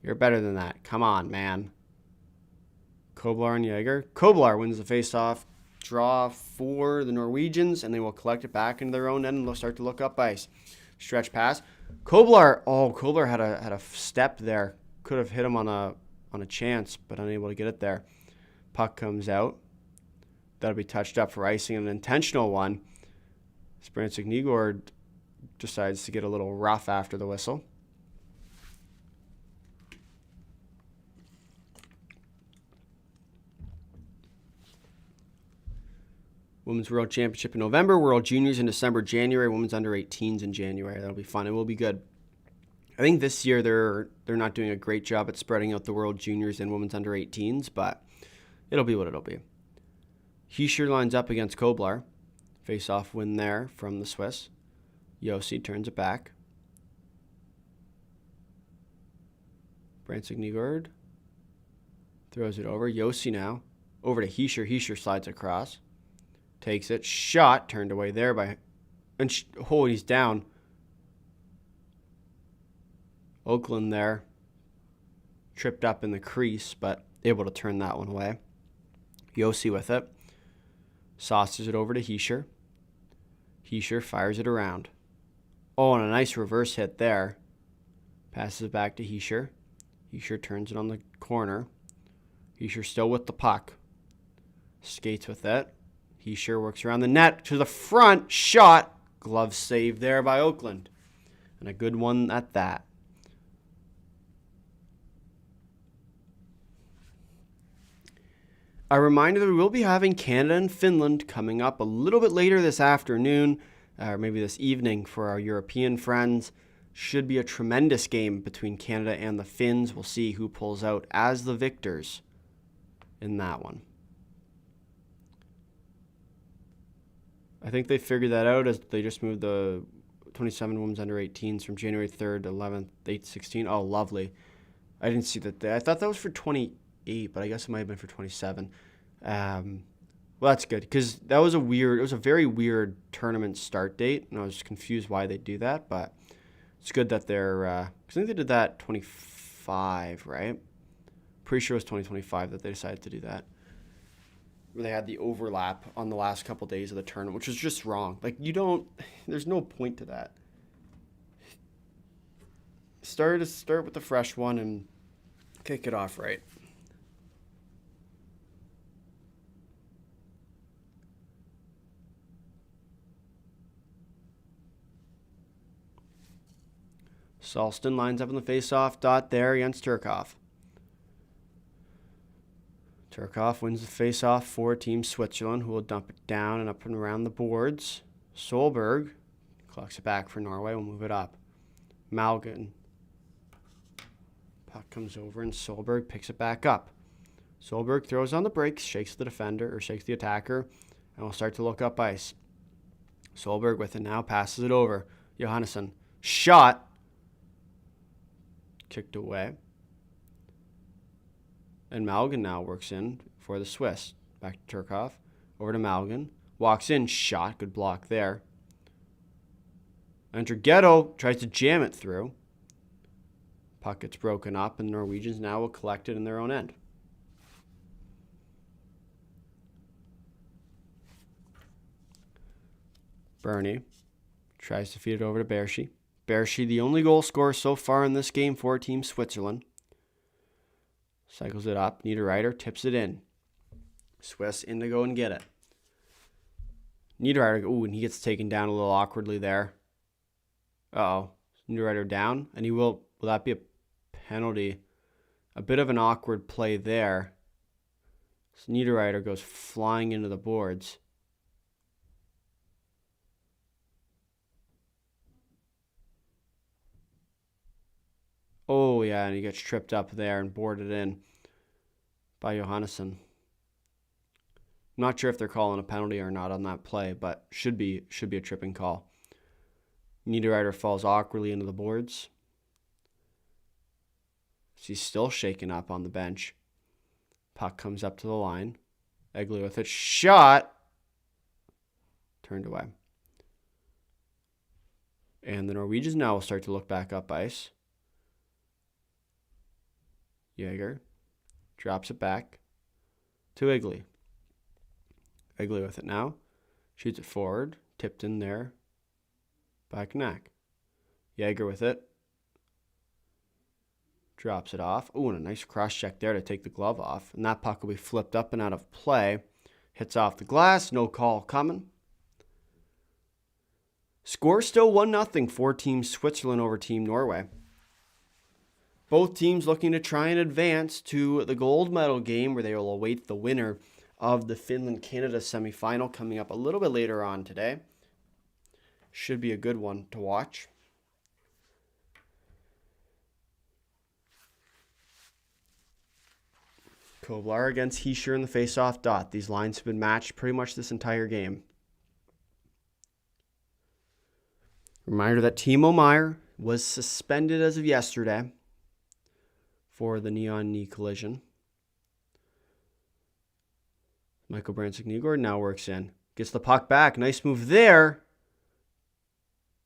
You're better than that. Come on, man. Koblar and Jaeger. Koblar wins the face-off draw for the Norwegians, and they will collect it back into their own end and they'll start to look up ice. Stretch pass. Koblar had a step there. Could have hit him on a chance, but unable to get it there. Puck comes out. That'll be touched up for icing, an intentional one. Sprancik Nygård decides to get a little rough after the whistle. Women's World Championship in November, World Juniors in December, January, Women's Under-18s in January. That'll be fun. It will be good. I think this year they're not doing a great job at spreading out the World Juniors and Women's Under-18s, but it'll be what it'll be. Hischier lines up against Koblar. Face-off win there from the Swiss. Yossi turns it back. Branson Nygård throws it over. Josi now. Over to Hischier. Hischier slides across. Takes it. Shot. Turned away there by... And he's down. Oakland there. Tripped up in the crease, but able to turn that one away. Josi with it. Sauces it over to Hischier. Hischier fires it around. Oh, and a nice reverse hit there. Passes it back to Hischier. Hischier turns it on the corner. Hischier still with the puck. Skates with it. Hischier works around the net to the front. Shot. Glove save there by Oakland. And a good one at that. A reminder that we will be having Canada and Finland coming up a little bit later this afternoon, or maybe this evening for our European friends. Should be a tremendous game between Canada and the Finns. We'll see who pulls out as the victors in that one. I think they figured that out as they just moved the 27 women's under 18s from January 3rd to 11th, 8th, 16. Oh, lovely. I didn't see that. I thought that was for 28, but I guess it might have been for 27. Well, that's good because it was a very weird tournament start date, and I was confused why they do that, but it's good that they're, I think they did that 25, right? Pretty sure it was 2025 that they decided to do that. Where they had the overlap on the last couple days of the tournament, which was just wrong. Like, there's no point to that. Start with the fresh one and kick it off right. Salston lines up in the face-off dot there against Turkov. Turkov wins the face-off for Team Switzerland, who will dump it down and up and around the boards. Solberg collects it back for Norway. We'll move it up. Malgin. Puck comes over and Solberg picks it back up. Solberg throws on the brakes, shakes the attacker, and will start to look up ice. Solberg with it now, passes it over. Johannesson. Shot. Kicked away. And Malgin now works in for the Swiss. Back to Turkov. Over to Malgin. Walks in. Shot. Good block there. Andrighetto tries to jam it through. Puck gets broken up, and the Norwegians now will collect it in their own end. Bernie tries to feed it over to Bershi. Bershi, the only goal scorer so far in this game for Team Switzerland. Cycles it up. Niederreiter tips it in. Swiss in to go and get it. Niederreiter, and he gets taken down a little awkwardly there. Uh-oh. Niederreiter down, and he will that be a penalty? A bit of an awkward play there. So Niederreiter goes flying into the boards. Oh, yeah, and he gets tripped up there and boarded in by Johannesson. I'm not sure if they're calling a penalty or not on that play, but should be a tripping call. Niederreiter falls awkwardly into the boards. He's still shaken up on the bench. Puck comes up to the line. Egley with it. Shot. Turned away. And the Norwegians now will start to look back up ice. Jaeger drops it back to Egley. Egley with it now. Shoots it forward. Tipped in there by Knack. Jaeger with it. Drops it off. Oh, and a nice cross check there to take the glove off. And that puck will be flipped up and out of play. Hits off the glass. No call coming. Score still 1-0 for Team Switzerland over Team Norway. Both teams looking to try and advance to the gold medal game where they will await the winner of the Finland-Canada semifinal coming up a little bit later on today. Should be a good one to watch. Kovlar against Hischier in the face-off dot. These lines have been matched pretty much this entire game. Reminder that Timo Meier was suspended as of yesterday for the neon knee collision. Michael Branson-Nygård now works in. Gets the puck back. Nice move there.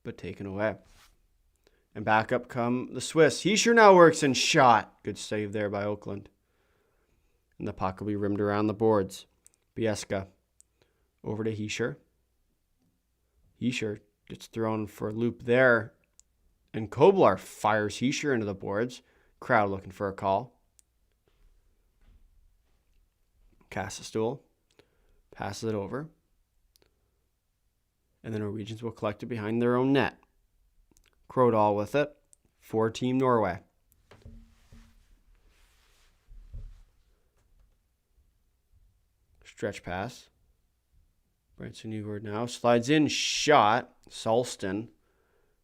But taken away. And back up come the Swiss. Hischier now works in. Shot. Good save there by Oakland. And the puck will be rimmed around the boards. Biesca over to Hischier. Hischier gets thrown for a loop there. And Koblar fires Hischier into the boards. Crowd looking for a call. Kassestool passes it over. And the Norwegians will collect it behind their own net. Krodal with it for Team Norway. Stretch pass. Branson-Nygård now slides in. Shot. Salston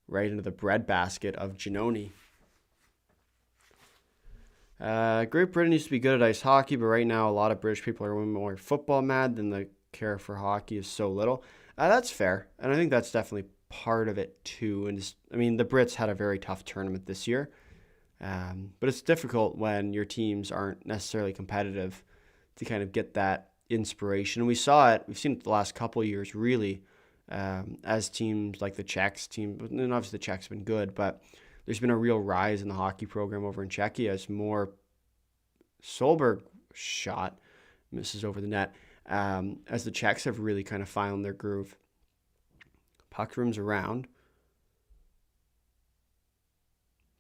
right into the breadbasket of Giannoni. Great Britain used to be good at ice hockey, but right now a lot of British people are more football mad than the care for hockey is so little. That's fair, and I think that's definitely part of it too. And the Brits had a very tough tournament this year, but it's difficult when your teams aren't necessarily competitive to kind of get that inspiration. And we saw it. We've seen it the last couple of years, really, as teams like the Czechs team. And obviously the Czechs have been good, but there's been a real rise in the hockey program over in Czechia as more Solberg shot misses over the net. As the Czechs have really kind of found their groove. Puck rims around.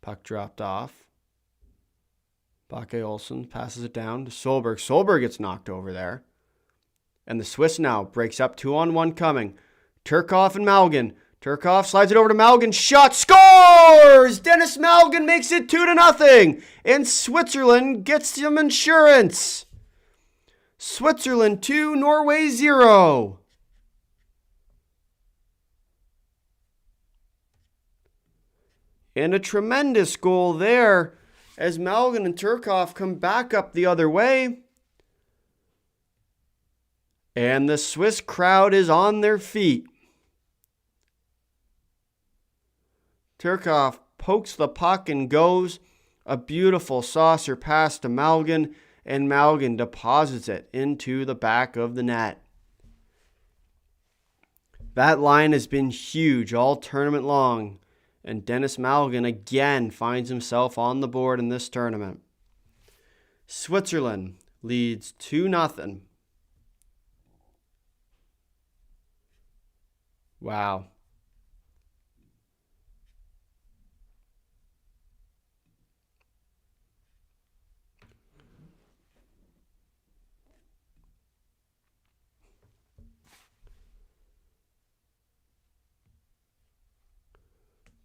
Puck dropped off. Bake Olsen passes it down to Solberg. Solberg gets knocked over there. And the Swiss now breaks up 2-on-1 coming. Turkov and Malgin. Turkov slides it over to Malgin. Shot. Scores! Dennis Malgin makes it 2-0. And Switzerland gets some insurance. Switzerland 2, Norway 0. And a tremendous goal there as Malgin and Turkov come back up the other way. And the Swiss crowd is on their feet. Turkov pokes the puck and goes. A beautiful saucer pass to Malgin. And Malgin deposits it into the back of the net. That line has been huge all tournament long. And Dennis Malgin again finds himself on the board in this tournament. Switzerland leads 2-0. Wow.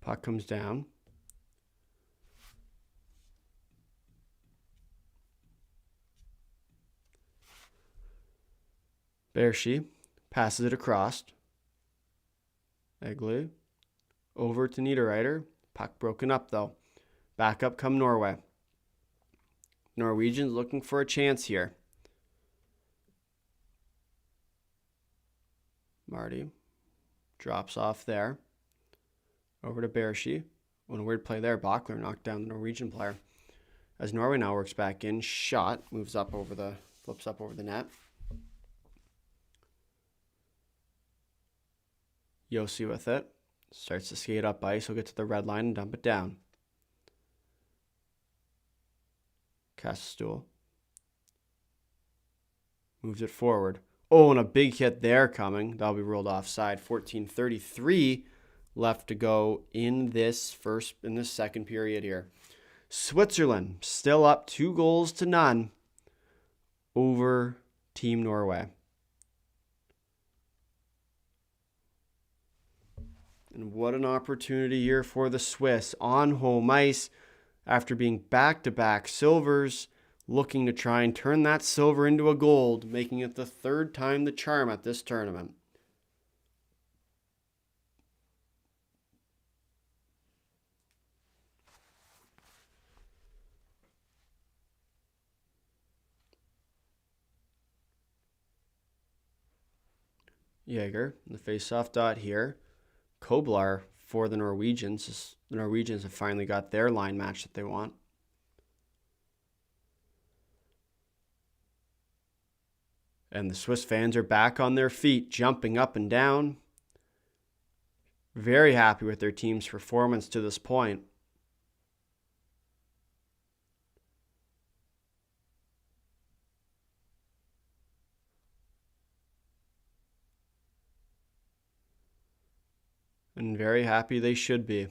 Puck comes down. Bershi passes it across. Egley over to Niederreiter. Puck broken up though. Back up come Norway. Norwegians looking for a chance here. Marty drops off there. Over to Bershi. What a weird play there. Bachler knocked down the Norwegian player. As Norway now works back in. Shot. Flips up over the net. Yossi with it. Starts to skate up ice. He'll get to the red line and dump it down. Kassestool. Moves it forward. Oh, and a big hit there coming. That'll be ruled offside. 14:33 left to go in this second period here. Switzerland still up 2-0 over Team Norway. And what an opportunity here for the Swiss on home ice after being back-to-back silvers, looking to try and turn that silver into a gold, making it the third time the charm at this tournament. Jaeger, the face-off dot here. Koblar for the Norwegians. The Norwegians have finally got their line match that they want. And the Swiss fans are back on their feet, jumping up and down. Very happy with their team's performance to this point. And very happy they should be.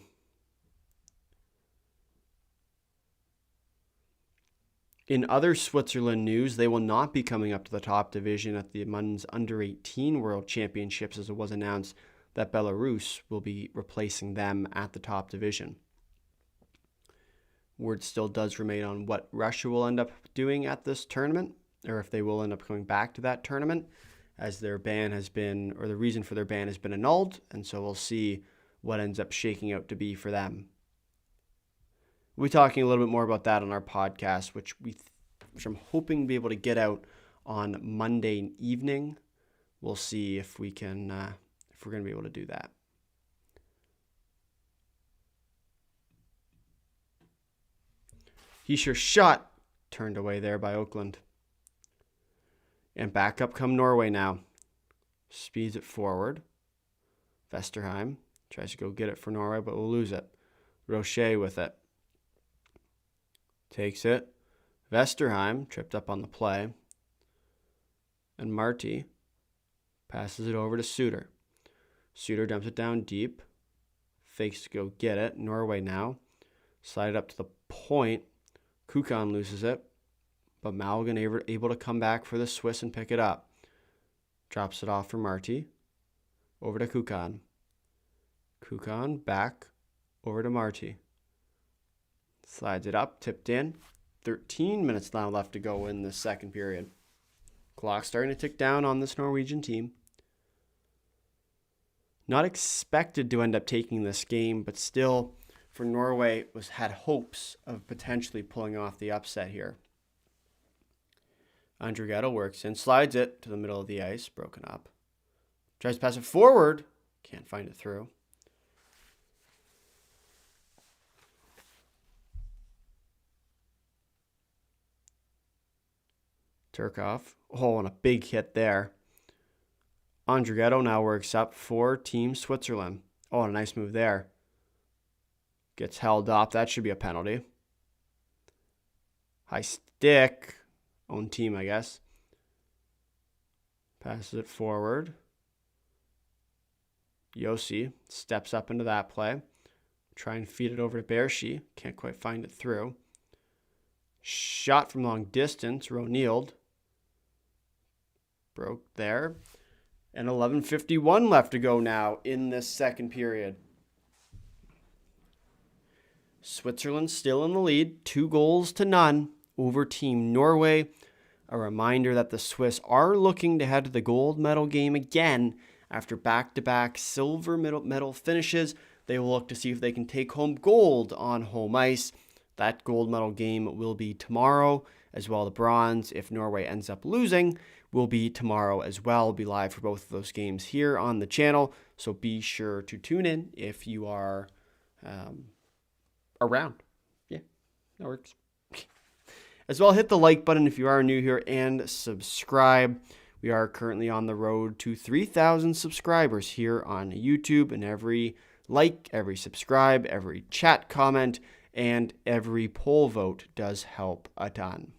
In other Switzerland news, they will not be coming up to the top division at the Men's Under-18 World Championships, as it was announced that Belarus will be replacing them at the top division. Word still does remain on what Russia will end up doing at this tournament, or if they will end up coming back to that tournament, as their ban has been, or the reason for their ban has been annulled, and so we'll see what ends up shaking out to be for them. We'll be talking a little bit more about that on our podcast, which I'm hoping to be able to get out on Monday evening. We'll see if we can, if we're going to be able to do that. Heischer shot turned away there by Oakland. And back up come Norway now. Speeds it forward. Vesterheim tries to go get it for Norway, but will lose it. Rocher with it. Takes it. Vesterheim tripped up on the play. And Marty passes it over to Suter. Suter dumps it down deep. Fakes to go get it. Norway now. Slide it up to the point. Kukan loses it. But Malgan able to come back for the Swiss and pick it up. Drops it off for Marty. Over to Kukan. Kukan back over to Marty. Slides it up, tipped in. 13 minutes now left to go in the second period. Clock starting to tick down on this Norwegian team. Not expected to end up taking this game, but still, for Norway, had hopes of potentially pulling off the upset here. Andrighetto works in, slides it to the middle of the ice, broken up. Tries to pass it forward, can't find it through. Turkov, and a big hit there. Andrighetto now works up for Team Switzerland. A nice move there. Gets held up. That should be a penalty. High stick. Own team, I guess. Passes it forward. Yossi steps up into that play. Try and feed it over to Bershi. Can't quite find it through. Shot from long distance. Ronilde. Broke there. And 11:51 left to go now in this second period. Switzerland still in the lead, 2-0 over Team Norway. A reminder that the Swiss are looking to head to the gold medal game again after back-to-back silver medal finishes. They will look to see if they can take home gold on home ice. That gold medal game will be tomorrow, as well. The bronze, if Norway ends up losing, will be tomorrow as well. We'll be live for both of those games here on the channel, so be sure to tune in if you are around. Yeah, that works. As well, hit the like button if you are new here and subscribe. We are currently on the road to 3,000 subscribers here on YouTube, and every like, every subscribe, every chat comment, and every poll vote does help a ton.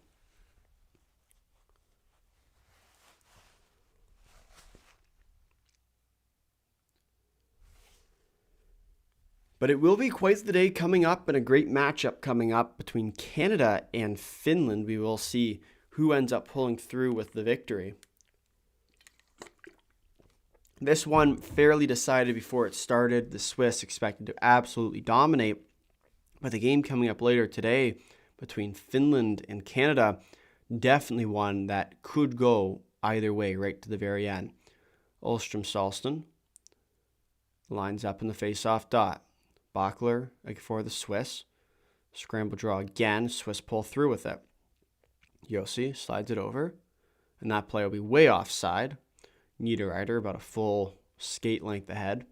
But it will be quite the day coming up and a great matchup coming up between Canada and Finland. We will see who ends up pulling through with the victory. This one fairly decided before it started. The Swiss expected to absolutely dominate. But the game coming up later today between Finland and Canada, definitely one that could go either way right to the very end. Ulstrom-Salston lines up in the face-off dot. Bachler for the Swiss. Scramble draw again. Swiss pull through with it. Yossi slides it over. And that play will be way offside. Niederreiter about a full skate length ahead.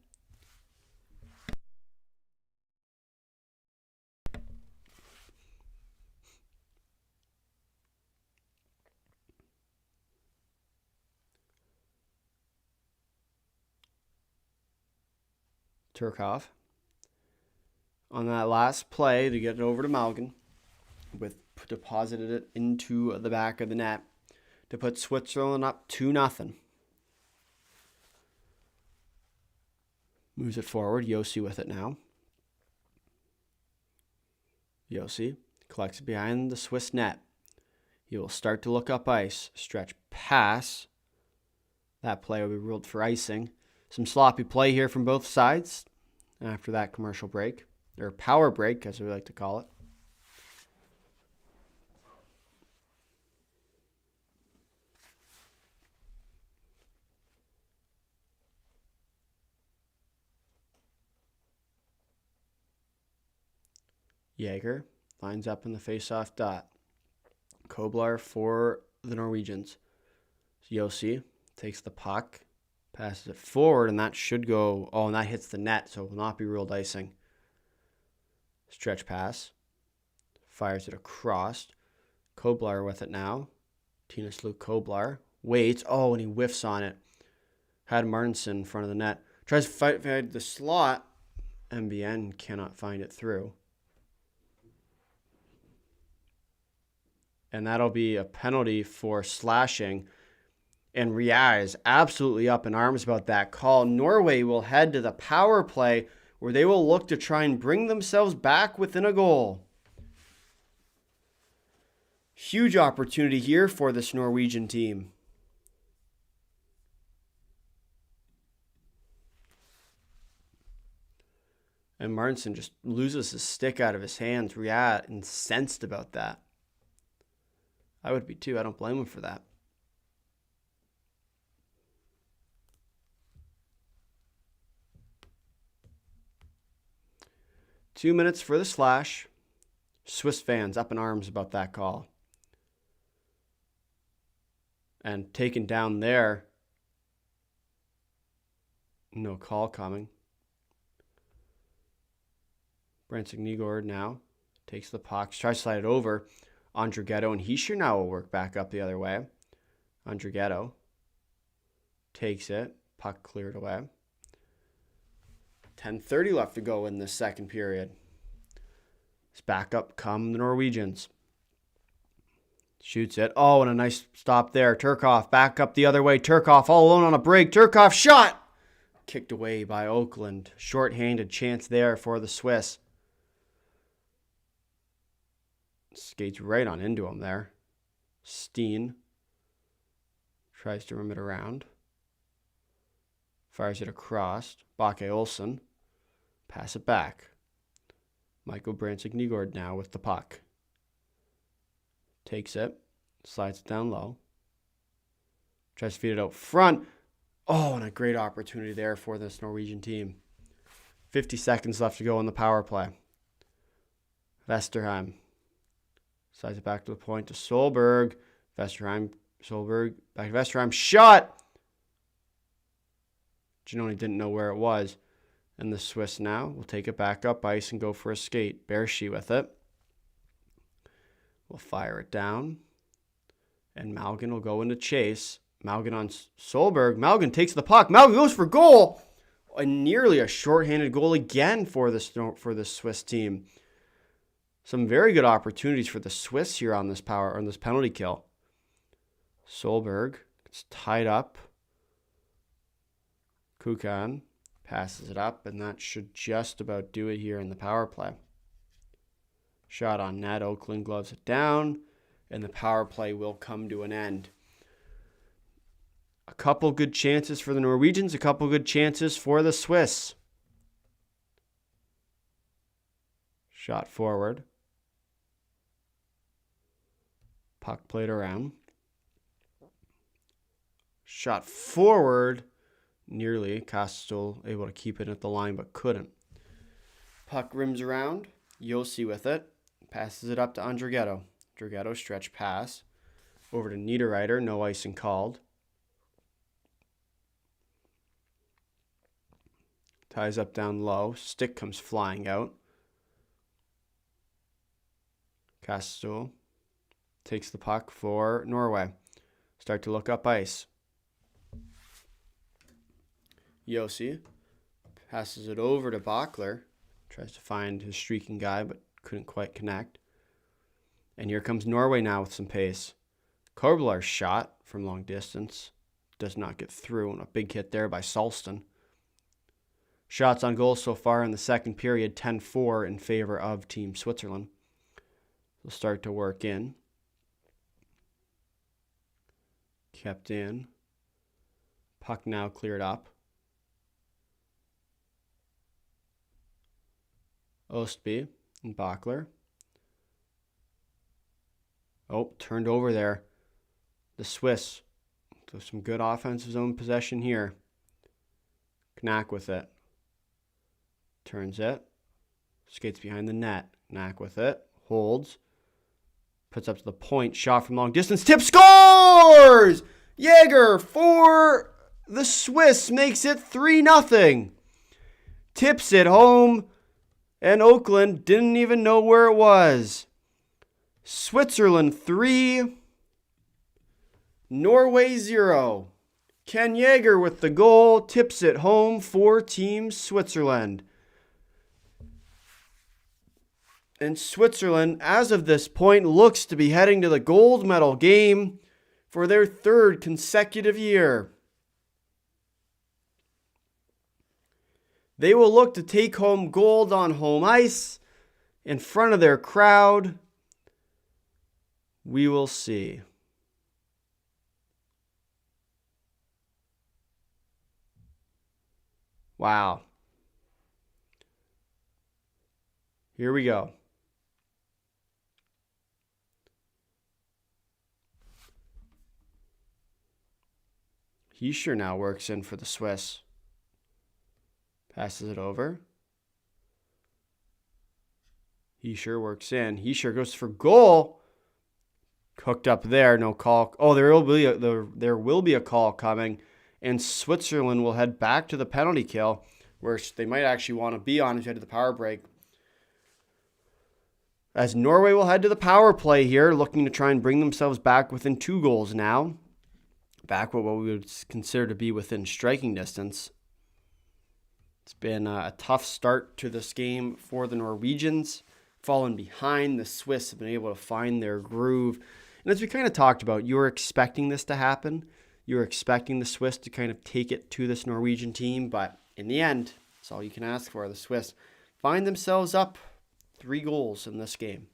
Turkov. On that last play to get it over to Malgin, deposited it into the back of the net to put Switzerland up 2-0. Moves it forward. Josi with it now. Josi collects it behind the Swiss net. He will start to look up ice. Stretch pass. That play will be ruled for icing. Some sloppy play here from both sides after that commercial break, or power break as we like to call it. Jaeger lines up in the face-off dot. Koblar for the Norwegians. Josi takes the puck, passes it forward, and that should go... Oh, and that hits the net, so it will not be ruled icing. Stretch pass. Fires it across. Koblar with it now. Tinus Luke Koblar. Waits. Oh, and he whiffs on it. Had Martinson in front of the net. Tries to fight the slot. MBN cannot find it through. And that'll be a penalty for slashing. And Ria is absolutely up in arms about that call. Norway will head to the power play where they will look to try and bring themselves back within a goal. Huge opportunity here for this Norwegian team. And Martinson just loses his stick out of his hands. Ria incensed about that. I would be too. I don't blame him for that. Two minutes for the slash. Swiss fans up in arms about that call. And taken down there. No call coming. Brandon Nygård now takes the puck. Tries to slide it over. Andrighetto, and he sure now will work back up the other way. Andrighetto takes it. Puck cleared away. 10:30 left to go in this second period. It's back up come the Norwegians. Shoots it. Oh, and a nice stop there. Turkov back up the other way. Turkov all alone on a break. Turkov shot! Kicked away by Oakland. Short-handed chance there for the Swiss. Skates right on into him there. Steen tries to rim it around. Fires it across. Bakke Olsen. Pass it back. Michael Brandon Nygård now with the puck. Takes it. Slides it down low. Tries to feed it out front. Oh, and a great opportunity there for this Norwegian team. 50 seconds left to go in the power play. Vesterheim. Slides it back to the point to Solberg. Solberg, back to Vesterheim. Shot! Giannoni didn't know where it was. And the Swiss now will take it back up ice and go for a skate. Bershi with it. Will fire it down. And Malgin will go into chase. Malgin on Solberg. Malgin takes the puck. Malgin goes for goal. And nearly a shorthanded goal again for the Swiss team. Some very good opportunities for the Swiss here on this penalty kill. Solberg gets tied up. Kukan passes it up, and that should just about do it here in the power play. Shot on net. Oakland gloves it down, and the power play will come to an end. A couple good chances for the Norwegians, a couple good chances for the Swiss. Shot forward. Puck played around. Shot forward. Nearly. Castle able to keep it at the line, but couldn't. Puck rims around. Josi with it. Passes it up to Andrighetto. Andrighetto stretch pass. Over to Niederreiter. No icing called. Ties up down low. Stick comes flying out. Castle takes the puck for Norway. Start to look up ice. Josi Passes it over to Bachler. Tries to find his streaking guy, but couldn't quite connect. And here comes Norway now with some pace. Koblar's shot from long distance does not get through, and a big hit there by Salston. Shots on goal so far in the second period, 10-4 in favor of Team Switzerland. They'll start to work in. Kept in. Puck now cleared up. Ostby and Bachler. Oh, turned over there. The Swiss. So some good offensive zone possession here. Knack with it. Turns it. Skates behind the net. Knack with it. Holds. Puts up to the point. Shot from long distance. Tip, scores! Jäger for the Swiss makes it 3-0. Tips it home. And Oakland didn't even know where it was. Switzerland 3. Norway 0. Ken Jäger with the goal. Tips it home for Team Switzerland. And Switzerland, as of this point, looks to be heading to the gold medal game for their third consecutive year. They will look to take home gold on home ice in front of their crowd. We will see. Wow. Here we go. He sure now works in for the Swiss. Passes it over. He sure works in. He sure goes for goal. Hooked up there. No call. Oh, there will be a call coming. And Switzerland will head back to the penalty kill, where they might actually want to be on to head to the power break. As Norway will head to the power play here, looking to try and bring themselves back within 2 goals now. Back what we would consider to be within striking distance. It's been a tough start to this game for the Norwegians. Fallen behind, the Swiss have been able to find their groove. And as we kind of talked about, you were expecting this to happen. You were expecting the Swiss to kind of take it to this Norwegian team. But in the end, that's all you can ask for. The Swiss find themselves up 3 goals in this game.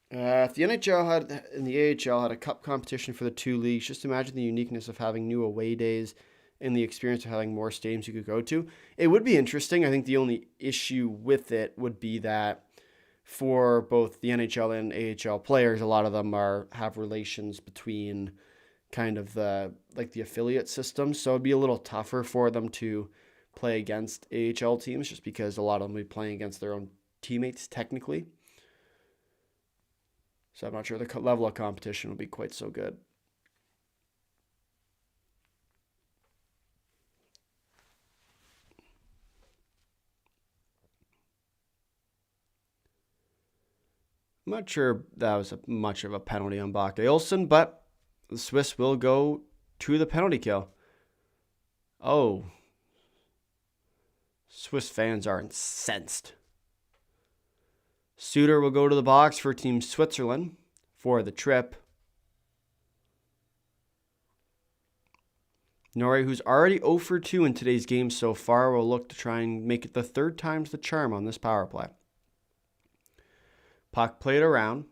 If the NHL and the AHL had a cup competition for the 2 leagues, just imagine the uniqueness of having new away days and the experience of having more stadiums you could go to. It would be interesting. I think the only issue with it would be that for both the NHL and AHL players, a lot of them have relations between kind of the affiliate system. So it'd be a little tougher for them to play against AHL teams just because a lot of them will be playing against their own teammates technically. So I'm not sure the level of competition will be quite so good. I'm not sure that was much of a penalty on Bach Olsen, but the Swiss will go to the penalty kill. Oh. Swiss fans are incensed. Suter will go to the box for Team Switzerland for the trip. Norway, who's already 0 for 2 in today's game so far, will look to try and make it the 3rd time's the charm on this power play. Puck played around,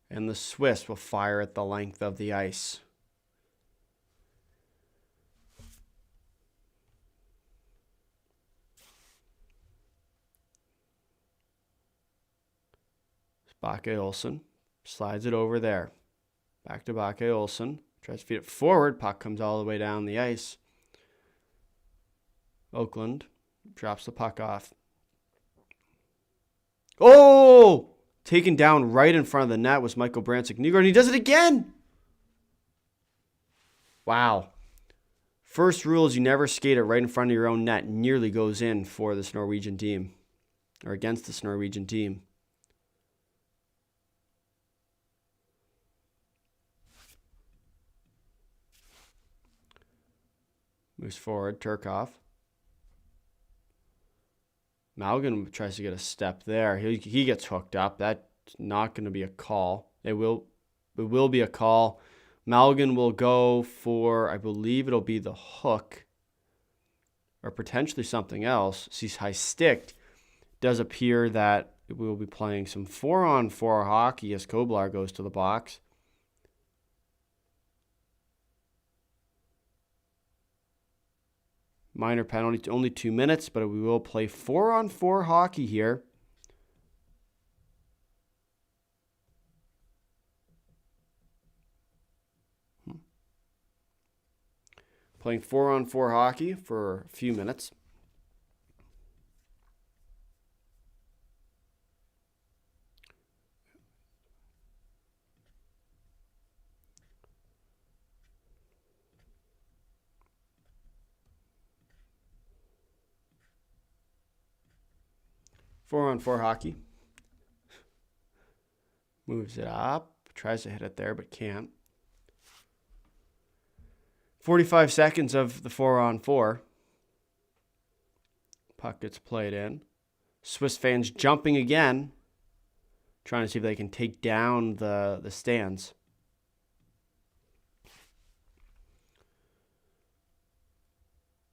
and the Swiss will fire at the length of the ice. Bake Olsen slides it over there. Back to Bake Olsen. Tries to feed it forward. Puck comes all the way down the ice. Oakland drops the puck off. Oh! Taken down right in front of the net was Michael Bransick-Nygård, and he does it again! Wow. First rule is you never skate it right in front of your own net. Nearly goes in for this Norwegian team. Or against this Norwegian team. Moves forward, Turkov. Malgin tries to get a step there. He gets hooked up. That's not going to be a call. It will be a call. Malgin will go for, I believe it'll be the hook or potentially something else. Sees high sticked. Does appear that we will be playing some 4-on-4 hockey as Koblar goes to the box. Minor penalty, only 2 minutes, but we will play 4-on-4 hockey here. Playing 4-on-4 hockey for a few minutes. Four-on-4 hockey. Moves it up. Tries to hit it there, but can't. 45 seconds of the 4-on-4. Puck gets played in. Swiss fans jumping again. Trying to see if they can take down the stands.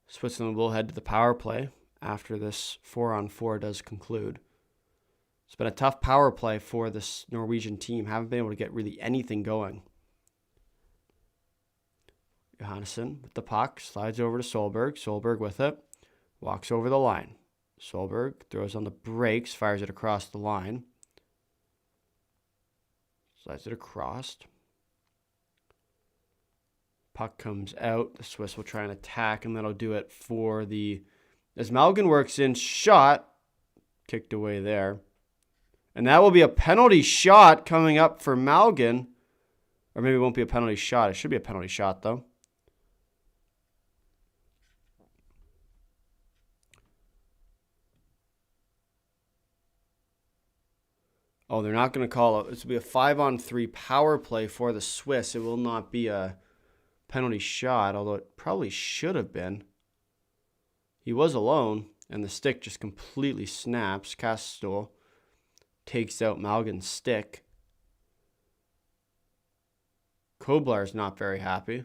Switzerland will head to the power play after this 4-on-4 does conclude. It's been a tough power play for this Norwegian team. Haven't been able to get really anything going. Johannesson with the puck, slides over to Solberg. Solberg with it, walks over the line. Solberg throws on the brakes, fires it across the line. Slides it across. Puck comes out. The Swiss will try and attack, and that'll do it for the... As Malgin works in, shot, kicked away there. And that will be a penalty shot coming up for Malgin. Or maybe it won't be a penalty shot. It should be a penalty shot, though. Oh, they're not going to call it. This will be a 5-on-3 power play for the Swiss. It will not be a penalty shot, although it probably should have been. He was alone, and the stick just completely snaps. Castol takes out Malgin's stick. Koblar's not very happy.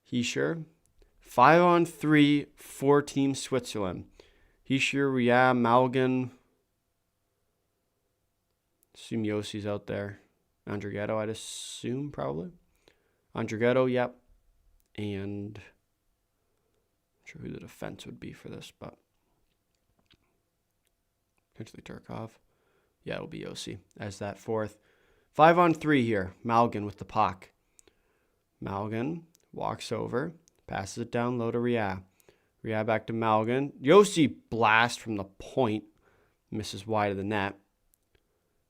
Heischer. 5-on-3 for Team Switzerland. Heischer, Ria, Malgin. Assume Yossi's out there. Andrighetto, I'd assume, probably. Andrighetto, yep. And I'm not sure who the defense would be for this, but potentially Turkov. Yeah, it'll be Yossi as that fourth. 5-on-3 here. Malgin with the puck. Malgin walks over, passes it down low to Ria. Ria back to Malgin. Yossi blast from the point. Misses wide of the net.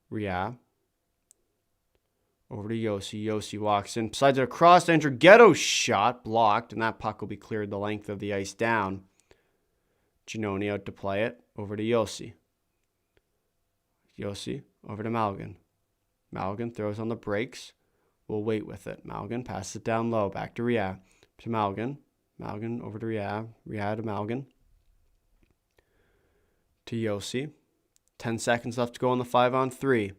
Ria. Over to Yossi. Yossi walks in. Slides it across. Andrighetto's shot. Blocked. And that puck will be cleared the length of the ice down. Giannoni out to play it. Over to Yossi. Yossi. Over to Malgin. Malgin throws on the brakes. We'll wait with it. Malgin passes it down low. Back to Ria. To Malgin. Malgin over to Ria. Ria to Malgin. To Yossi. 10 seconds left to go on the 5-on-3.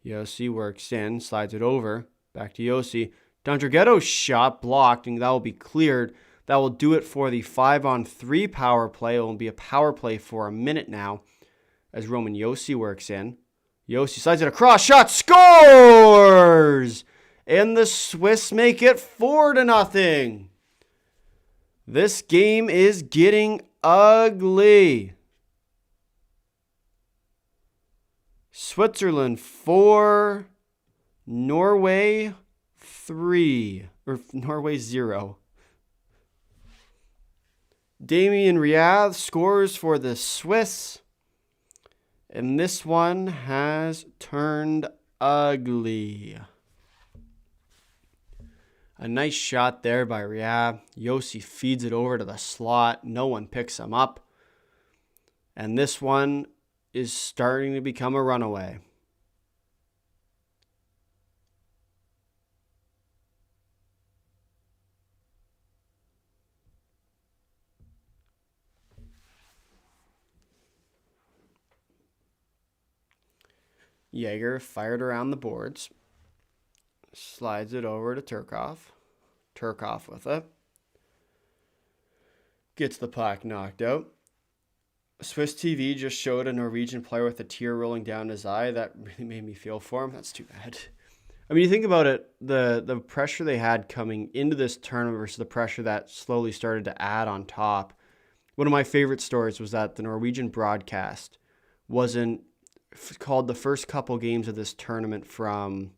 Yossi works in. Slides it over. Back to Yossi. Andrighetto's shot blocked, and that will be cleared. That will do it for the 5-on-3 power play. It will be a power play for a minute now as Roman Yossi works in. Yossi slides it across. Shot scores! And the Swiss make it 4-0. This game is getting ugly. Switzerland 4, Norway 3, or Norway 0. Damien Riad scores for the Swiss, and this one has turned ugly. A nice shot there by Iihf. Josi feeds it over to the slot. No one picks him up. And this one is starting to become a runaway. Jaeger fired around the boards. Slides it over to Turkov. Turkov with it. Gets the puck knocked out. Swiss TV just showed a Norwegian player with a tear rolling down his eye. That really made me feel for him. That's too bad. I mean, you think about it, the pressure they had coming into this tournament versus the pressure that slowly started to add on top. One of my favorite stories was that the Norwegian broadcast wasn't called the first couple games of this tournament from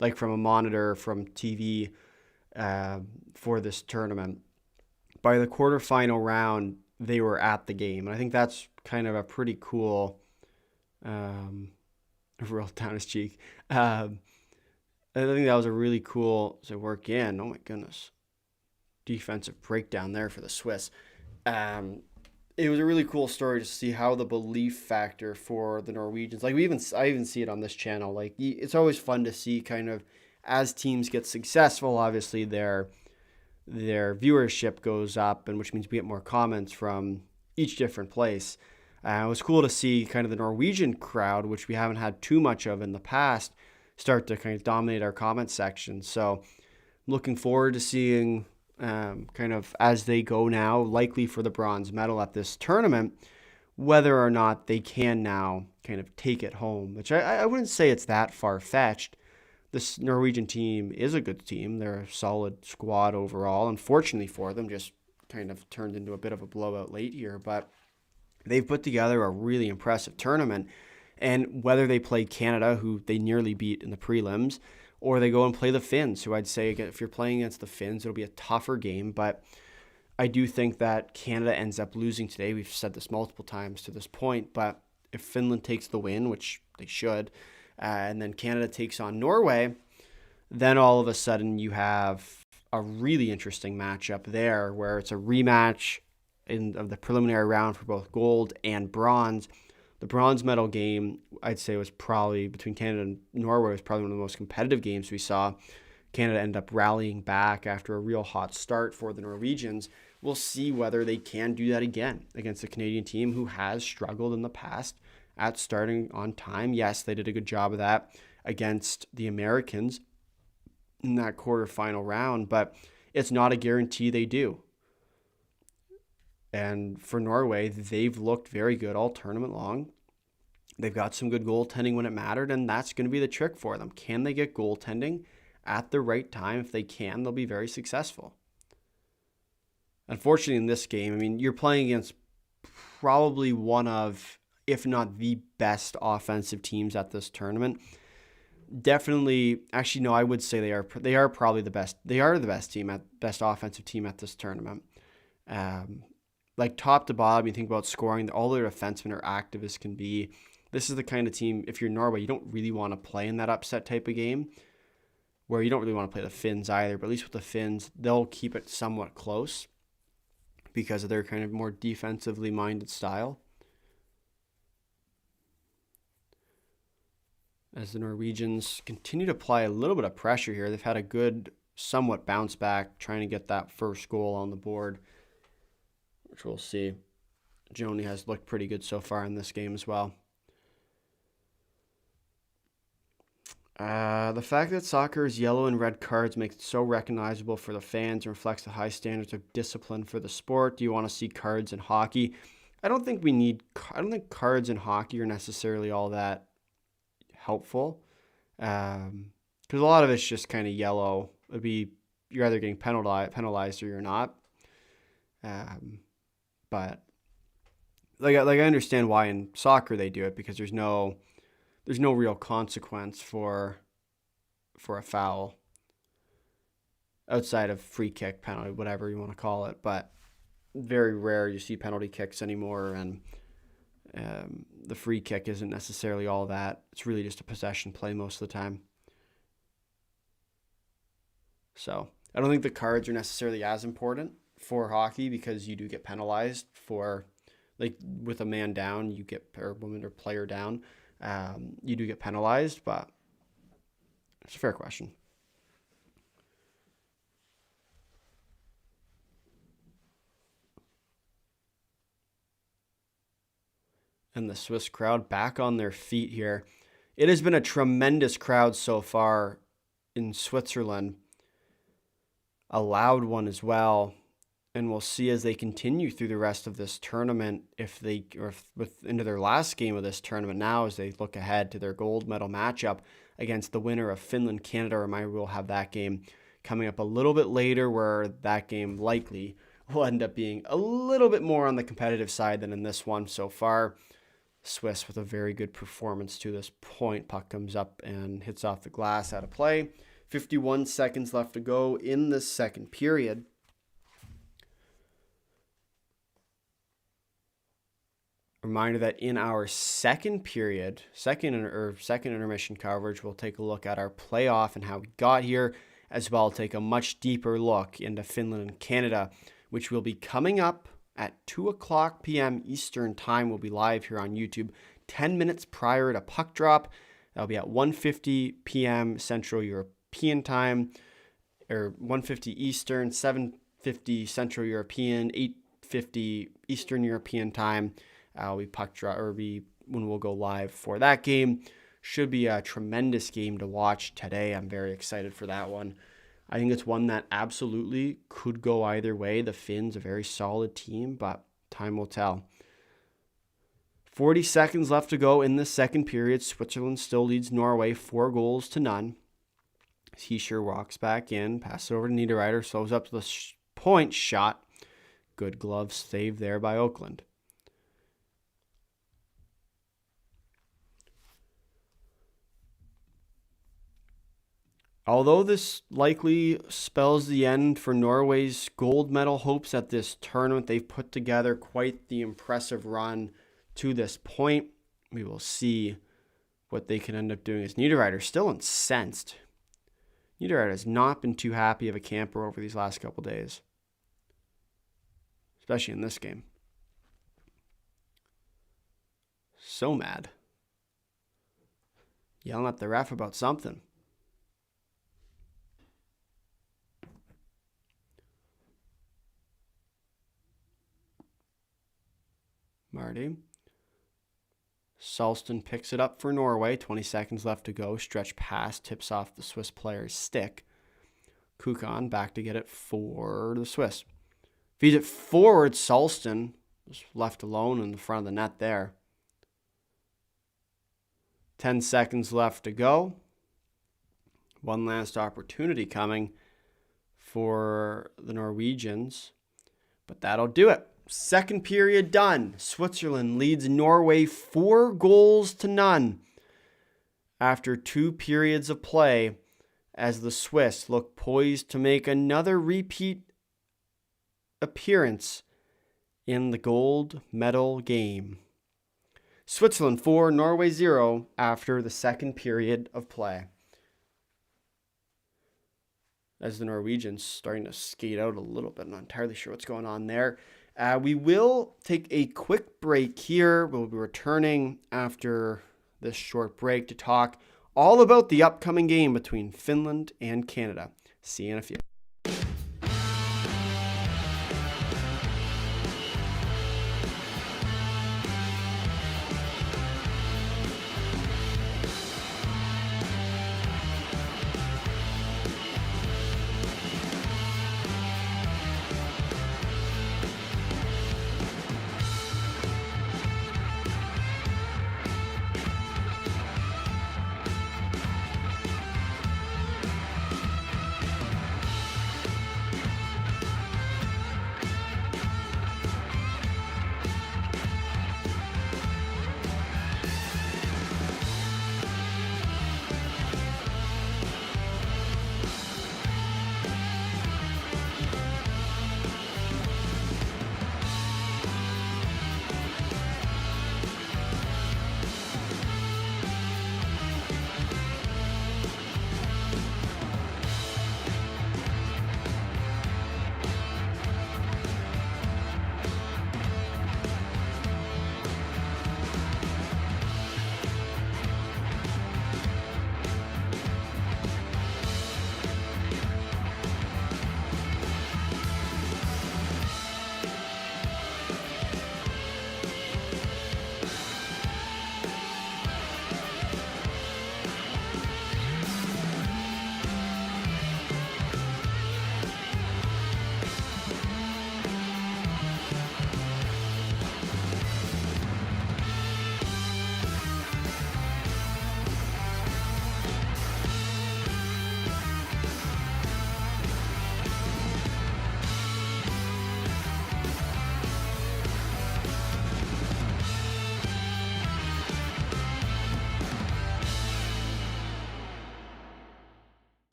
a monitor from TV for this tournament. By the quarterfinal round, they were at the game. And I think that's kind of a pretty cool, roll down his cheek. I think that was a really cool to work in. Oh my goodness. Defensive breakdown there for the Swiss. It was a really cool story to see how the belief factor for the Norwegians, I even see it on this channel. Like, it's always fun to see kind of as teams get successful, obviously their viewership goes up, and which means we get more comments from each different place. It was cool to see kind of the Norwegian crowd, which we haven't had too much of in the past, start to kind of dominate our comment section. So looking forward to seeing kind of as they go now, likely for the bronze medal at this tournament, whether or not they can now kind of take it home, which I wouldn't say it's that far-fetched. This Norwegian team is a good team. They're a solid squad overall. Unfortunately for them, just kind of turned into a bit of a blowout late here, but they've put together a really impressive tournament. And whether they play Canada, who they nearly beat in the prelims, or they go and play the Finns, who I'd say, if you're playing against the Finns, it'll be a tougher game. But I do think that Canada ends up losing today. We've said this multiple times to this point. But if Finland takes the win, which they should, and then Canada takes on Norway, then all of a sudden you have a really interesting matchup there where it's a rematch of the preliminary round for both gold and bronze. The bronze medal game, I'd say, was probably, between Canada and Norway, was probably one of the most competitive games we saw. Canada ended up rallying back after a real hot start for the Norwegians. We'll see whether they can do that again against a Canadian team who has struggled in the past at starting on time. Yes, they did a good job of that against the Americans in that quarterfinal round, but it's not a guarantee they do. And for Norway, they've looked very good all tournament long. They've got some good goaltending when it mattered, and that's going to be the trick for them. Can they get goaltending at the right time? If they can, they'll be very successful. Unfortunately, in this game, I mean, you're playing against probably one of, if not the best offensive teams at this tournament. Definitely, actually, no, I would say they are probably the best. They are the best offensive team at this tournament. Like top to bottom, you think about scoring, all their defensemen are active as can be. This is the kind of team, if you're Norway, you don't really want to play in that upset type of game, where you don't really want to play the Finns either, but at least with the Finns, they'll keep it somewhat close because of their kind of more defensively minded style. As the Norwegians continue to apply a little bit of pressure here, they've had a good, somewhat bounce back, trying to get that first goal on the board, which we'll see. Joni has looked pretty good so far in this game as well. The fact that soccer's yellow and red cards makes it so recognizable for the fans and reflects the high standards of discipline for the sport. Do you want to see cards in hockey? I don't think cards in hockey are necessarily all that helpful. Because a lot of it's just kind of yellow. It'd be, you're either getting penalized or you're not. But like I understand why in soccer they do it, because there's no real consequence for a foul outside of free kick, penalty, whatever you want to call it. But very rare you see penalty kicks anymore, and the free kick isn't necessarily all that. It's really just a possession play most of the time. So I don't think the cards are necessarily as important for hockey because you do get penalized for, like with a man down, you get, or woman or player down, you do get penalized, but it's a fair question. And the Swiss crowd back on their feet here. It has been a tremendous crowd so far in Switzerland. A loud one as well. And we'll see as they continue through the rest of this tournament into their last game of this tournament now as they look ahead to their gold medal matchup against the winner of Finland, Canada. Reminder, we'll have that game coming up a little bit later where that game likely will end up being a little bit more on the competitive side than in this one so far. Swiss with a very good performance to this point. Puck comes up and hits off the glass out of play. 51 seconds left to go in the second period. Reminder that in our second period, second intermission coverage, we'll take a look at our playoff and how we got here, as well as take a much deeper look into Finland and Canada, which will be coming up at 2:00 p.m. Eastern Time. We'll be live here on YouTube 10 minutes prior to puck drop. That'll be at 1:50 p.m. Central European Time, or 1:50 Eastern, 7:50 Central European, 8:50 Eastern When we'll go live for that game. Should be a tremendous game to watch today. I'm very excited for that one. I think it's one that absolutely could go either way. The Finns, a very solid team, but time will tell. 40 seconds left to go in the second period. Switzerland still leads Norway 4-0. Hischier walks back in, passes over to Niederreiter, slows up to the point shot. Good glove save there by Oakland. Although this likely spells the end for Norway's gold medal hopes at this tournament, they've put together quite the impressive run to this point. We will see what they can end up doing. As Niederreiter still incensed. Niederreiter has not been too happy of a camper over these last couple days, especially in this game. So mad. Yelling at the ref about something. Marty. Salston picks it up for Norway. 20 seconds left to go. Stretch pass tips off the Swiss player's stick. Kukan back to get it for the Swiss. Feeds it forward. Salston was left alone in the front of the net there. 10 seconds left to go. One last opportunity coming for the Norwegians. But that'll do it. Second period done. Switzerland leads Norway 4-0 after 2 periods of play as the Swiss look poised to make another repeat appearance in the gold medal game. Switzerland 4, Norway 0 after the second period of play. As the Norwegians starting to skate out a little bit. I'm not entirely sure what's going on there. We will take a quick break here. We'll be returning after this short break to talk all about the upcoming game between Finland and Canada. See you in a few.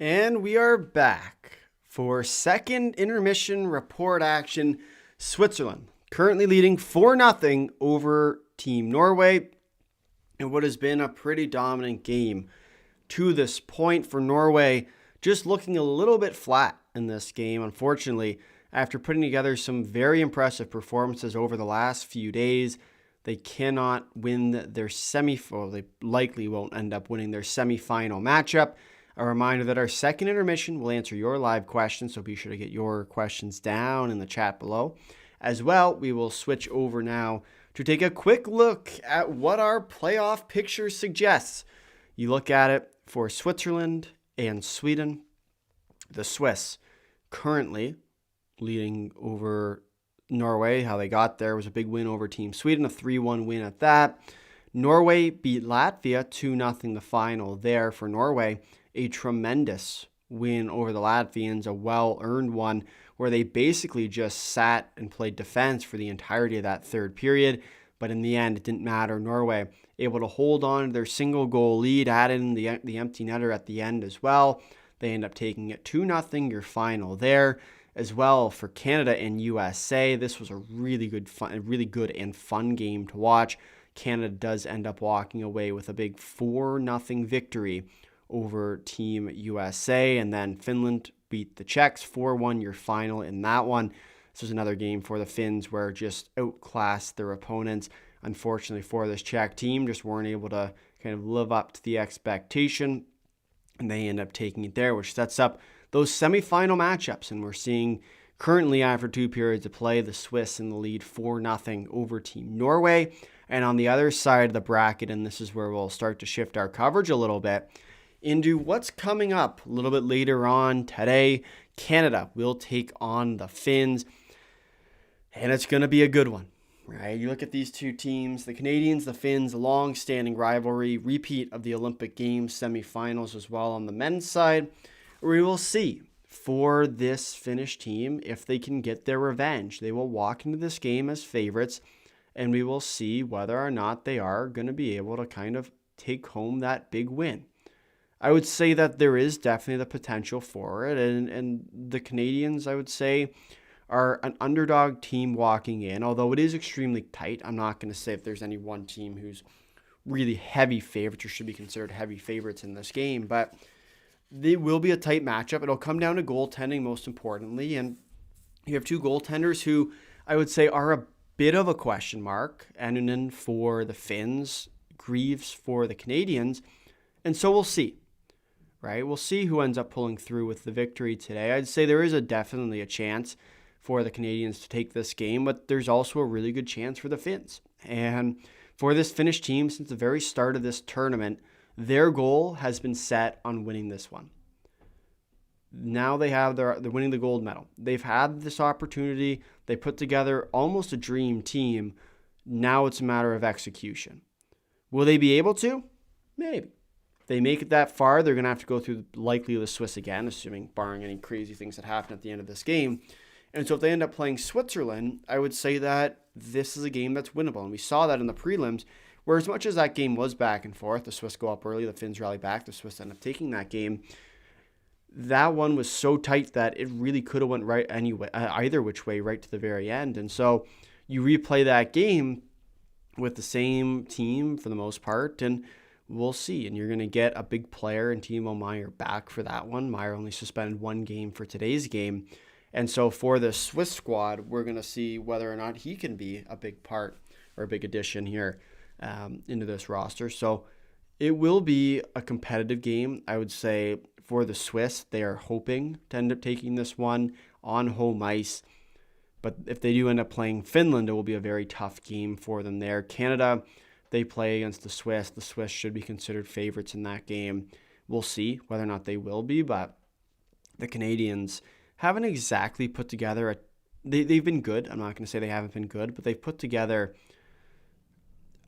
And we are back for second intermission report action. Switzerland currently leading 4-0 over Team Norway in what has been a pretty dominant game to this point for Norway, just looking a little bit flat in this game, unfortunately. After putting together some very impressive performances over the last few days, they cannot win their semifinal. They likely won't end up winning their semifinal matchup. A reminder that our second intermission will answer your live questions, so be sure to get your questions down in the chat below. As well, we will switch over now to take a quick look at what our playoff picture suggests. You look at it for Switzerland and Sweden. The Swiss currently leading over Norway. How they got there was a big win over Team Sweden, a 3-1 win at that. Norway beat Latvia 2-0 the final there for Norway. A tremendous win over the Latvians, a well-earned one where they basically just sat and played defense for the entirety of that third period. But in the end, it didn't matter. Norway able to hold on to their single goal lead, added in the empty netter at the end as well. They end up taking it 2-0, your final there. As well for Canada and USA, this was a really good and fun game to watch. Canada does end up walking away with a big 4-0 victory over Team USA, and then Finland beat the Czechs 4-1, your final in that one. This was another game for the Finns where just outclassed their opponents. Unfortunately for this Czech team, just weren't able to kind of live up to the expectation, and they end up taking it there, which sets up those semifinal matchups. And we're seeing currently, after 2 periods of play, the Swiss in the lead 4-0 over Team Norway. And on the other side of the bracket, and this is where we'll start to shift our coverage a little bit into what's coming up a little bit later on today. Canada will take on the Finns, and it's going to be a good one, right? You look at these two teams, the Canadians, the Finns, a long-standing rivalry, repeat of the Olympic Games semifinals as well on the men's side. We will see for this Finnish team if they can get their revenge. They will walk into this game as favorites, and we will see whether or not they are going to be able to kind of take home that big win. I would say that there is definitely the potential for it, and the Canadians, I would say, are an underdog team walking in, although it is extremely tight. I'm not going to say if there's any one team who's really heavy favorites or should be considered heavy favorites in this game, but they will be a tight matchup. It'll come down to goaltending most importantly, and you have two goaltenders who I would say are a bit of a question mark. Annunen for the Finns, Greaves for the Canadians, and so we'll see. Right, we'll see who ends up pulling through with the victory today. I'd say there is definitely a chance for the Canadians to take this game, but there's also a really good chance for the Finns. And for this Finnish team, since the very start of this tournament, their goal has been set on winning this one. Now they're winning the gold medal. They've had this opportunity. They put together almost a dream team. Now it's a matter of execution. Will they be able to? Maybe. If they make it that far, they're going to have to go through likely the Swiss again, assuming barring any crazy things that happen at the end of this game. And so if they end up playing Switzerland, I would say that this is a game that's winnable. And we saw that in the prelims, where as much as that game was back and forth, the Swiss go up early, the Finns rally back, the Swiss end up taking that game. That one was so tight that it really could have went right anyway, either which way, right to the very end. And so you replay that game with the same team for the most part, and we'll see. And you're going to get a big player in Timo Meier back for that one. Meier only suspended one game for today's game. And so for the Swiss squad, we're going to see whether or not he can be a big part or a big addition here into this roster. So it will be a competitive game. I would say for the Swiss, they are hoping to end up taking this one on home ice. But if they do end up playing Finland, it will be a very tough game for them there. Canada, they play against the Swiss. The Swiss should be considered favorites in that game. We'll see whether or not they will be, but the Canadians haven't exactly put together they've been good. I'm not going to say they haven't been good, but they've put together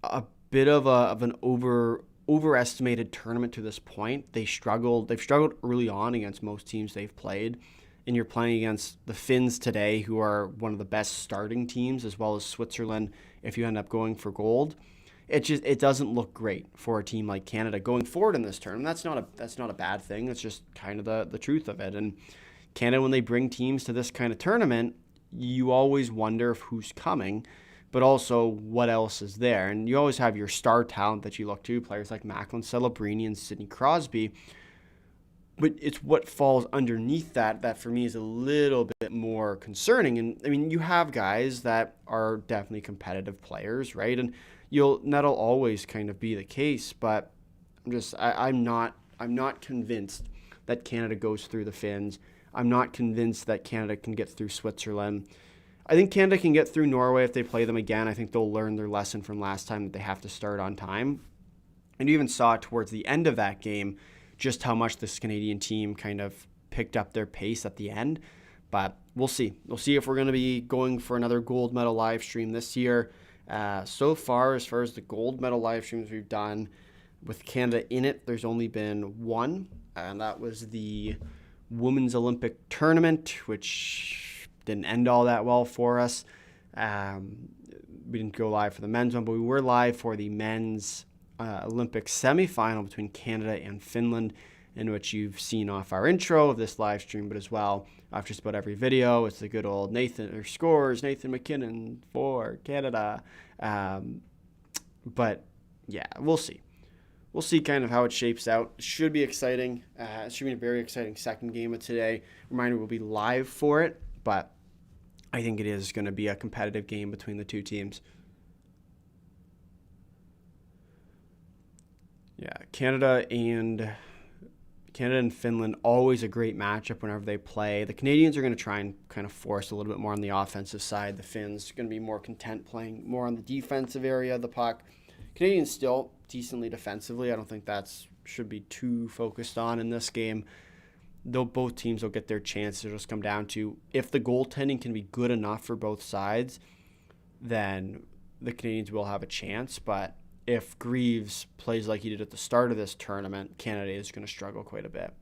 a bit of an overestimated tournament to this point. They've struggled early on against most teams they've played. And you're playing against the Finns today, who are one of the best starting teams, as well as Switzerland if you end up going for gold. it doesn't look great for a team like Canada going forward in this tournament. That's not a bad thing. That's just kind of the truth of it. And Canada, when they bring teams to this kind of tournament, you always wonder if who's coming, but also what else is there. And you always have your star talent that you look to, players like Macklin Celebrini and Sidney Crosby. But it's what falls underneath that for me is a little bit more concerning. And I mean, you have guys that are definitely competitive players, right? And that'll always kind of be the case. But I'm not convinced that Canada goes through the Finns. I'm not convinced that Canada can get through Switzerland. I think Canada can get through Norway if they play them again. I think they'll learn their lesson from last time that they have to start on time. And you even saw towards the end of that game just how much this Canadian team kind of picked up their pace at the end. But we'll see. We'll see if we're going to be going for another gold medal live stream this year. So far, as the gold medal live streams we've done with Canada in it, there's only been one, and that was the Women's Olympic Tournament, which didn't end all that well for us. We didn't go live for the men's one, but we were live for the men's Olympic semifinal between Canada and Finland, in which you've seen off our intro of this live stream, but as well off just about every video. It's the good old Nathan McKinnon for Canada. But yeah, we'll see. We'll see kind of how it shapes out. It should be exciting. It should be a very exciting second game of today. Reminder, we'll be live for it, but I think it is going to be a competitive game between the two teams. Yeah, Canada and Finland, always a great matchup whenever they play. The Canadians are going to try and kind of force a little bit more on the offensive side. The Finns are going to be more content playing more on the defensive area of the puck. Canadians still decently defensively. I don't think that's should be too focused on in this game. Though both teams will get their chance. It'll just come down to if the goaltending can be good enough for both sides, then the Canadians will have a chance. But if Greaves plays like he did at the start of this tournament, Canada is going to struggle quite a bit.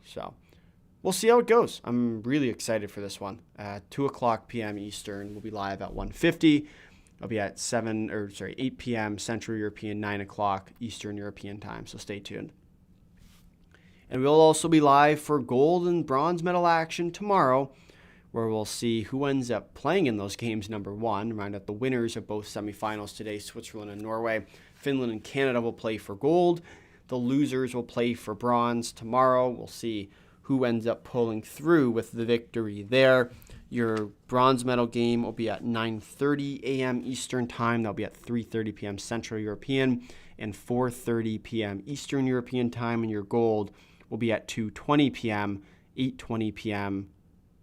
So we'll see how it goes. I'm really excited for this one. 2 o'clock p.m. Eastern. We'll be live at 1:50. I'll be at 8 p.m. Central European, 9 o'clock Eastern European time. So stay tuned. And we'll also be live for gold and bronze medal action tomorrow, where we'll see who ends up playing in those games, number one. Remind that the winners of both semifinals today, Switzerland and Norway. Finland and Canada will play for gold. The losers will play for bronze tomorrow. We'll see who ends up pulling through with the victory there. Your bronze medal game will be at 9:30 a.m. Eastern time. That'll be at 3:30 p.m. Central European and 4:30 p.m. Eastern European time. And your gold will be at 2:20 p.m., 8:20 p.m.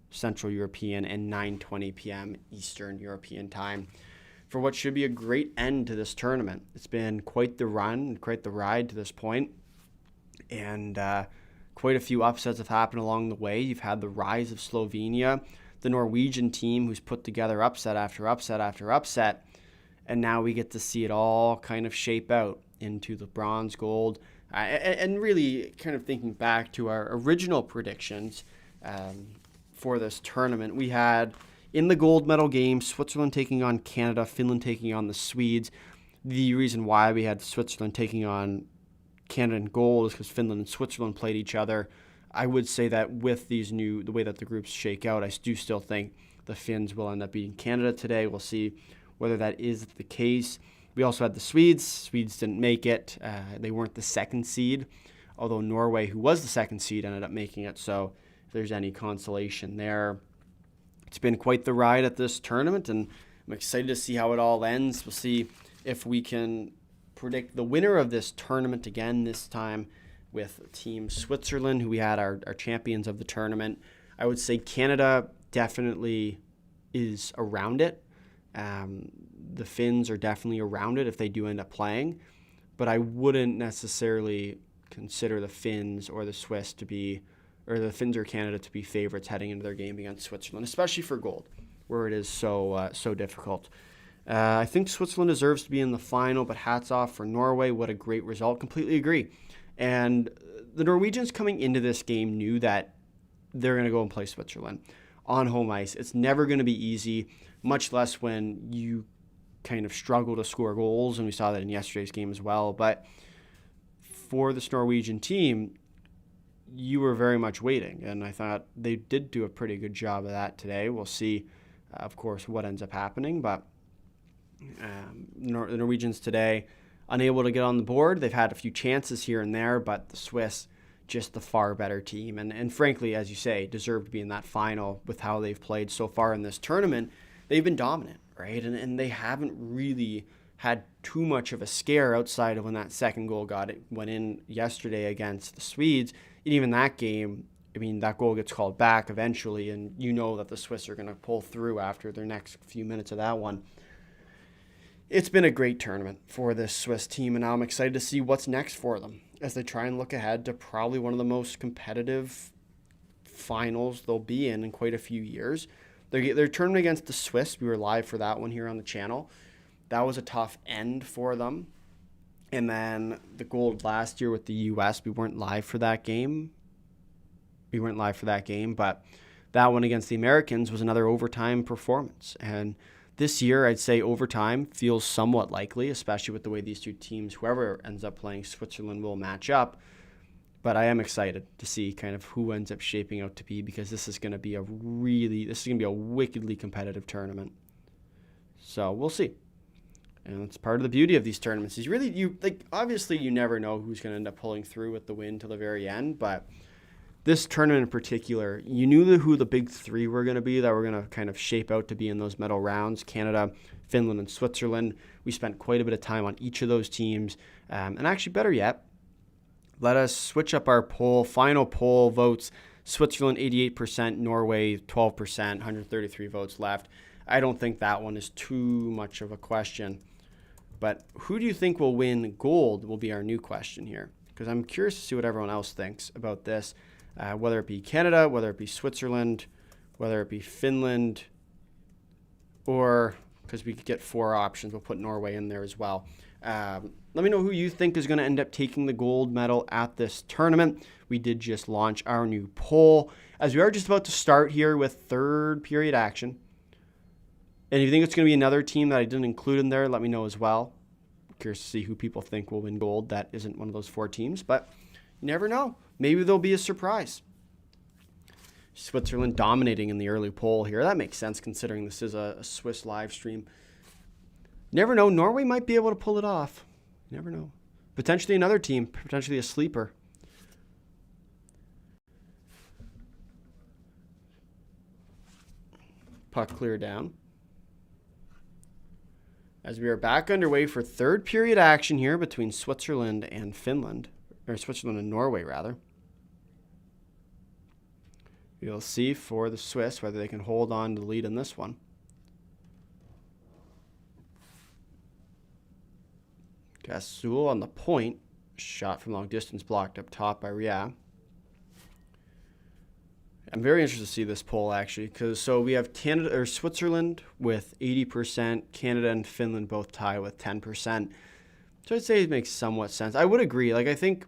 Central European, and 9:20 p.m. Eastern European time for what should be a great end to this tournament. It's been quite the run, quite the ride to this point, and quite a few upsets have happened along the way. You've had the rise of Slovenia, the Norwegian team who's put together upset after upset after upset, and now we get to see it all kind of shape out into the bronze, gold, and really kind of thinking back to our original predictions for this tournament. We had in the gold medal game, Switzerland taking on Canada, Finland taking on the Swedes. The reason why we had Switzerland taking on Canada in gold is because Finland and Switzerland played each other. I would say that with the way that the groups shake out, I do still think the Finns will end up beating Canada today. We'll see whether that is the case. We also had the Swedes. Swedes didn't make it. They weren't the second seed, although Norway, who was the second seed, ended up making it. So if there's any consolation there, it's been quite the ride at this tournament, and I'm excited to see how it all ends. We'll see if we can predict the winner of this tournament again, this time with Team Switzerland, who we had our champions of the tournament. I would say Canada definitely is around it. The Finns are definitely around it if they do end up playing, but I wouldn't necessarily consider the Finns or the Swiss to be, or the Finns or Canada to be favorites heading into their game against Switzerland, especially for gold, where it is so difficult. I think Switzerland deserves to be in the final, but hats off for Norway. What a great result. Completely agree. And the Norwegians coming into this game knew that they're going to go and play Switzerland on home ice. It's never going to be easy, much less when you kind of struggle to score goals, and we saw that in yesterday's game as well. But for this Norwegian team, you were very much waiting, and I thought they did do a pretty good job of that today. We'll see, of course, what ends up happening, but the Norwegians today unable to get on the board. They've had a few chances here and there, but the Swiss, just the far better team, and frankly, as you say, deserve to be in that final with how they've played so far in this tournament. They've been dominant, right? And they haven't really had too much of a scare outside of when that second goal went in yesterday against the Swedes. And even that game, I mean, that goal gets called back eventually, and you know that the Swiss are going to pull through after their next few minutes of that one. It's been a great tournament for this Swiss team, and now I'm excited to see what's next for them as they try and look ahead to probably one of the most competitive finals they'll be in quite a few years. Their tournament against the Swiss, we were live for that one here on the channel. That was a tough end for them. And then the gold last year with the U.S., we weren't live for that game. But that one against the Americans was another overtime performance. And this year, I'd say overtime feels somewhat likely, especially with the way these two teams, whoever ends up playing Switzerland, will match up. But I am excited to see kind of who ends up shaping out to be, because this is going to be a wickedly competitive tournament. So we'll see. And it's part of the beauty of these tournaments. Obviously you never know who's going to end up pulling through with the win till the very end, but this tournament in particular, you knew who the big three were going to be that were going to kind of shape out to be in those medal rounds: Canada, Finland, and Switzerland. We spent quite a bit of time on each of those teams. And actually, better yet, let us switch up our poll. Final poll votes: Switzerland 88%, Norway 12%, 133 votes left. I don't think that one is too much of a question. But who do you think will win gold will be our new question here, because I'm curious to see what everyone else thinks about this, whether it be Canada, whether it be Switzerland, whether it be Finland, or, because we could get 4 options, we'll put Norway in there as well. Let me know who you think is going to end up taking the gold medal at this tournament. We did just launch our new poll, as we are just about to start here with third period action. And if you think it's going to be another team that I didn't include in there, let me know as well. I'm curious to see who people think will win gold. That isn't one of those 4 teams, but you never know. Maybe there'll be a surprise. Switzerland dominating in the early poll here. That makes sense considering this is a Swiss live stream. Never know. Norway might be able to pull it off. You never know. Potentially another team, potentially a sleeper. Puck clear down. As we are back underway for third period action here between Switzerland and Finland, or Switzerland and Norway, rather. We'll see for the Swiss whether they can hold on to the lead in this one. Gassul on the point. Shot from long distance blocked up top by Ria. I'm very interested to see this poll, actually, because so we have Canada or Switzerland with 80%, Canada and Finland both tie with 10%. So I'd say it makes somewhat sense. I would agree. I think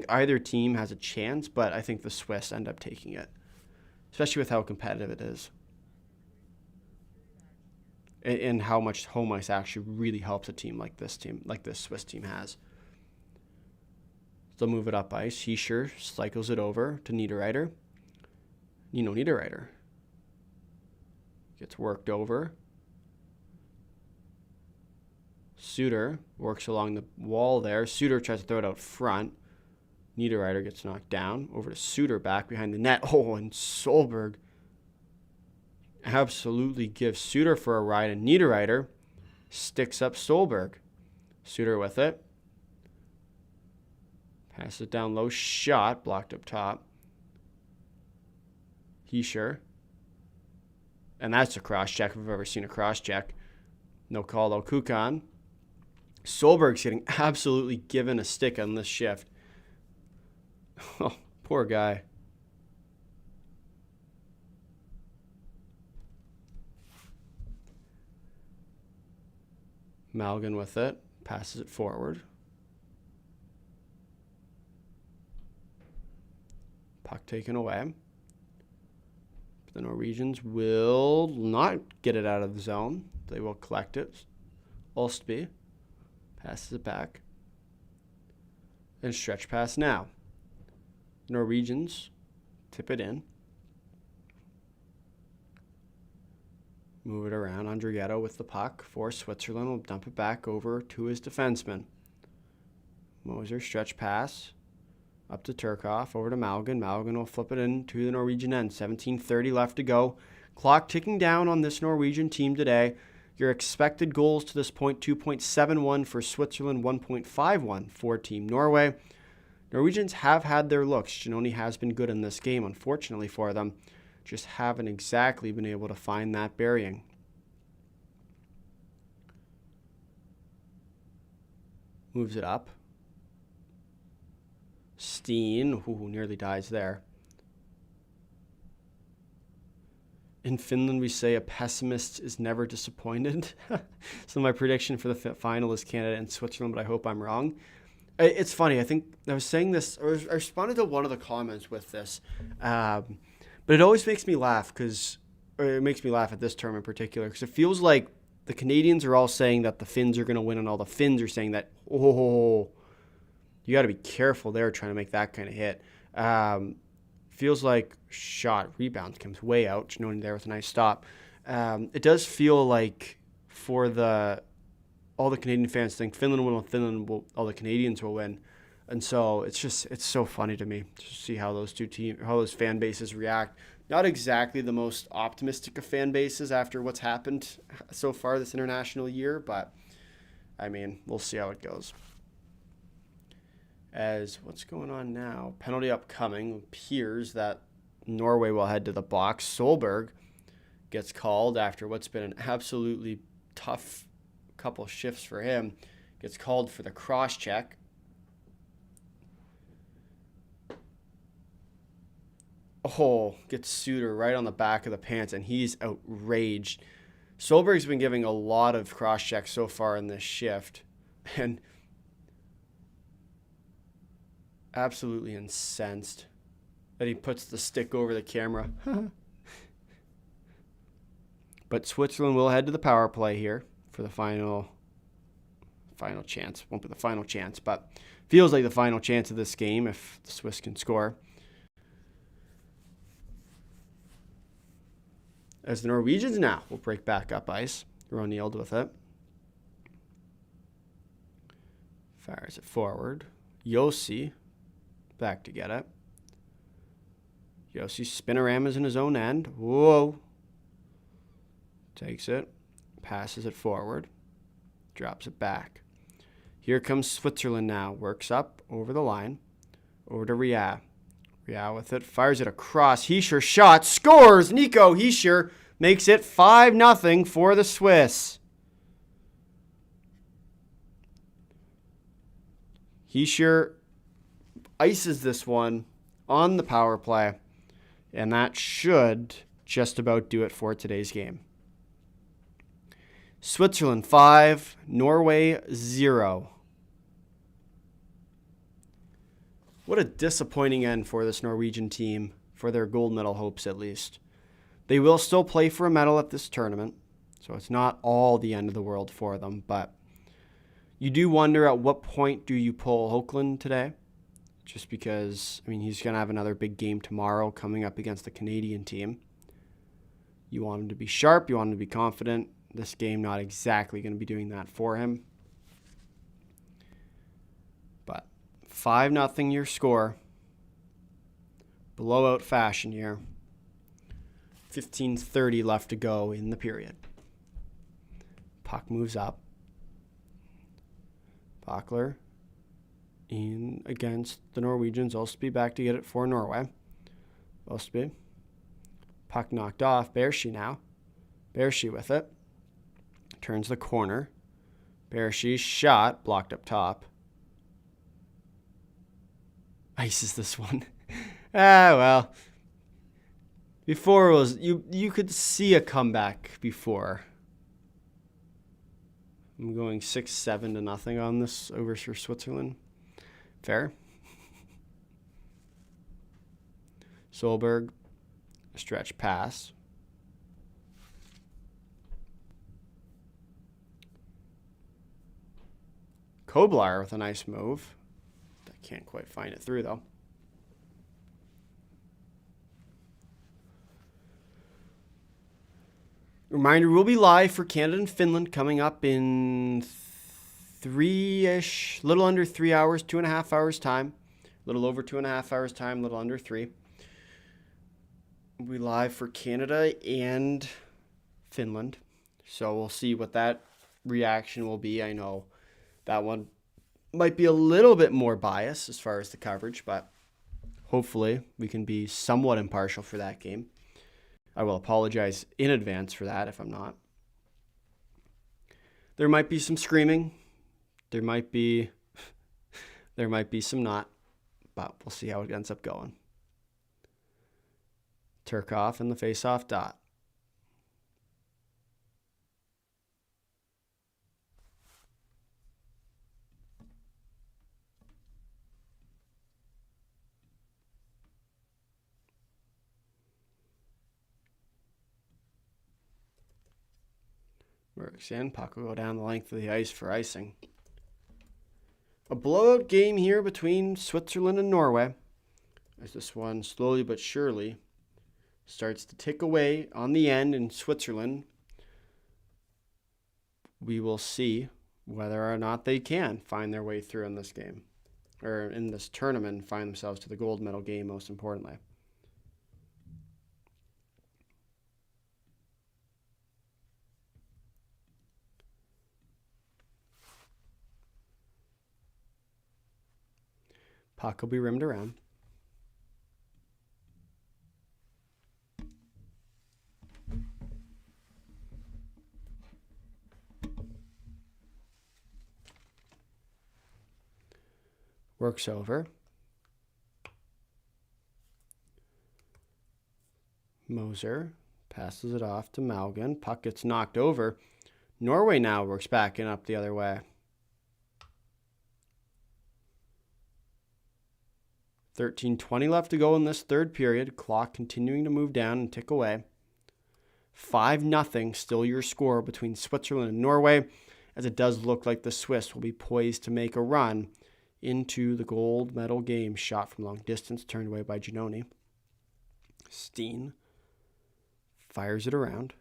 either team has a chance, but I think the Swiss end up taking it, especially with how competitive it is, and how much home ice actually really helps a team like this Swiss team has. They'll move it up ice. He sure cycles it over to Niederreiter. Niederreiter gets worked over. Suter works along the wall there. Suter tries to throw it out front. Niederreiter gets knocked down. Over to Suter, back behind the net. Oh, and Solberg absolutely gives Suter for a ride, and Niederreiter sticks up Solberg. Suter with it. Passes it down low. Shot blocked up top. Sure. And that's a cross-check if I've ever seen a cross-check. No call, though. Kukan. Solberg's getting absolutely given a stick on this shift. Oh, poor guy. Malgin with it. Passes it forward. Puck taken away. The Norwegians will not get it out of the zone. They will collect it. Ostby passes it back. And stretch pass now. Norwegians tip it in. Move it around. Andrighetto with the puck for Switzerland. Will dump it back over to his defenseman. Moser stretch pass. Up to Turkov. Over to Malgin. Malgin will flip it in to the Norwegian end. 17:30 left to go. Clock ticking down on this Norwegian team today. Your expected goals to this point, 2.71 for Switzerland, 1.51 for Team Norway. Norwegians have had their looks. Giannoni has been good in this game, unfortunately for them. Just haven't exactly been able to find that bearing. Moves it up. Steen, who nearly dies there. In Finland, we say a pessimist is never disappointed. So my prediction for the final is Canada and Switzerland, but I hope I'm wrong. It's funny. I think I was saying this, or I responded to one of the comments with this, but it always makes me laugh it makes me laugh at this term in particular, because it feels like the Canadians are all saying that the Finns are going to win, and all the Finns are saying that, oh, you got to be careful there trying to make that kind of hit. Feels like shot, rebound comes way out. Giannoni there with a nice stop. It does feel like for all the Canadian fans think Finland will, all the Canadians will win. And so it's so funny to me to see how those how those fan bases react. Not exactly the most optimistic of fan bases after what's happened so far this international year, but I mean, we'll see how it goes. As what's going on now? Penalty upcoming. Appears that Norway will head to the box. Solberg gets called after what's been an absolutely tough couple shifts for him. Gets called for the cross check. Oh, gets Suter right on the back of the pants, and he's outraged. Solberg's been giving a lot of cross checks so far in this shift, and absolutely incensed that he puts the stick over the camera. But Switzerland will head to the power play here for the final chance. Won't be the final chance, but feels like the final chance of this game if the Swiss can score. As the Norwegians now will break back up ice. Ronald with it. Fires it forward. Josi back to get it. Josi spinorama's in his own end. Whoa. Takes it. Passes it forward. Drops it back. Here comes Switzerland now. Works up over the line. Over to Riah. Riah with it. Fires it across. Hischier shot. Scores! Nico Hischier makes it 5-0 for the Swiss. Hischier ices this one on the power play, and that should just about do it for today's game. Switzerland 5, Norway 0. What a disappointing end for this Norwegian team, for their gold medal hopes at least. They will still play for a medal at this tournament, so it's not all the end of the world for them, but you do wonder at what point do you pull Hoagland today? Just because, I mean, he's going to have another big game tomorrow coming up against the Canadian team. You want him to be sharp. You want him to be confident. This game not exactly going to be doing that for him. But 5-0 your score. Blowout fashion here. 15:30 left to go in the period. Puck moves up. Bachler in against the Norwegians. Ostby back to get it for Norway. Ostby. Puck knocked off. Bershi now. Bershi with it. Turns the corner. Bershi's shot. Blocked up top. Ices this one. Well. Before it was... You could see a comeback before. I'm going 6-7-0 on this over for Switzerland. Fair. Solberg, stretch pass. Koblar with a nice move. I can't quite find it through, though. Reminder, we'll be live for Canada and Finland coming up in little under 3 hours, 2.5 hours time. A little over 2.5 hours time, a little under 3. We'll be live for Canada and Finland. So we'll see what that reaction will be. I know that one might be a little bit more biased as far as the coverage, but hopefully we can be somewhat impartial for that game. I will apologize in advance for that if I'm not. There might be some screaming. There might be some not, but we'll see how it ends up going. Turkoff in the face-off dot. Works in. Puck will go down the length of the ice for icing. A blowout game here between Switzerland and Norway. As this one slowly but surely starts to tick away on the end in Switzerland. We will see whether or not they can find their way through in this game. Or in this tournament and find themselves to the gold medal game, most importantly. Puck will be rimmed around. Works over. Moser passes it off to Malgin. Puck gets knocked over. Norway now works back and up the other way. 13:20 left to go in this third period. Clock continuing to move down and tick away. 5-0 still your score between Switzerland and Norway, as it does look like the Swiss will be poised to make a run into the gold medal game. Shot from long distance, turned away by Giannoni. Steen fires it around.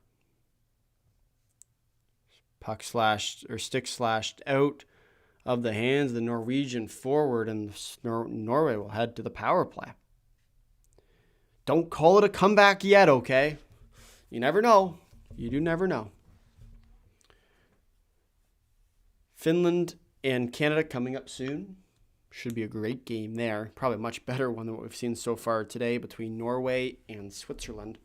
Puck stick slashed out of the hands of the Norwegian forward, and Norway will head to the power play. Don't call it a comeback yet, okay? You never know. You do never know. Finland and Canada coming up soon. Should be a great game there. Probably a much better one than what we've seen so far today between Norway and Switzerland.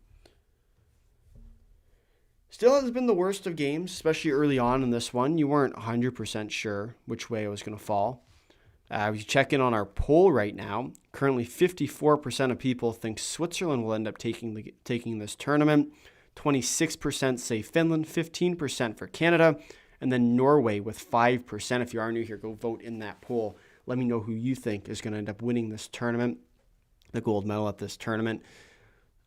Still has been the worst of games, especially early on in this one. You weren't 100% sure which way it was going to fall. We check in on our poll right now. Currently, 54% of people think Switzerland will end up taking this tournament. 26% say Finland, 15% for Canada, and then Norway with 5%. If you are new here, go vote in that poll. Let me know who you think is going to end up winning this tournament, the gold medal at this tournament.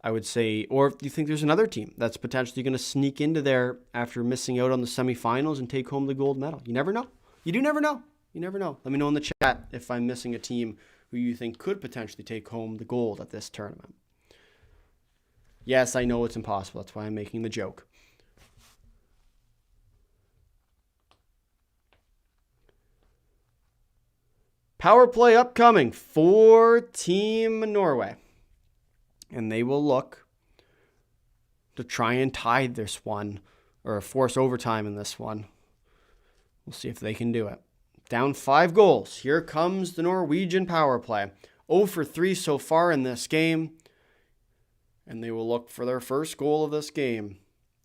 I would say, or if you think there's another team that's potentially going to sneak into there after missing out on the semifinals and take home the gold medal. You never know. You do never know. You never know. Let me know in the chat if I'm missing a team who you think could potentially take home the gold at this tournament. Yes, I know it's impossible. That's why I'm making the joke. Power play upcoming for Team Norway. And they will look to try and tie this one or force overtime in this one. We'll see if they can do it. Down 5 goals. Here comes the Norwegian power play. 0 for 3 so far in this game. And they will look for their first goal of this game.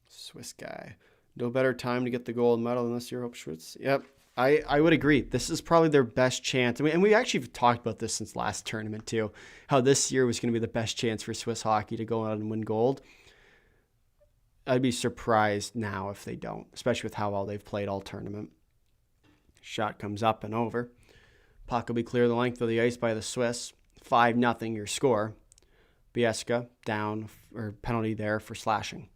Swiss guy. No better time to get the gold medal than this year, Hope Schwitz. Yep, I would agree. This is probably their best chance. And we actually have talked about this since last tournament too. How this year was going to be the best chance for Swiss hockey to go out and win gold. I'd be surprised now if they don't, especially with how well they've played all tournament. Shot comes up and over. Puck will be clear the length of the ice by the Swiss. 5-0 your score. Bieska down, or penalty there for slashing.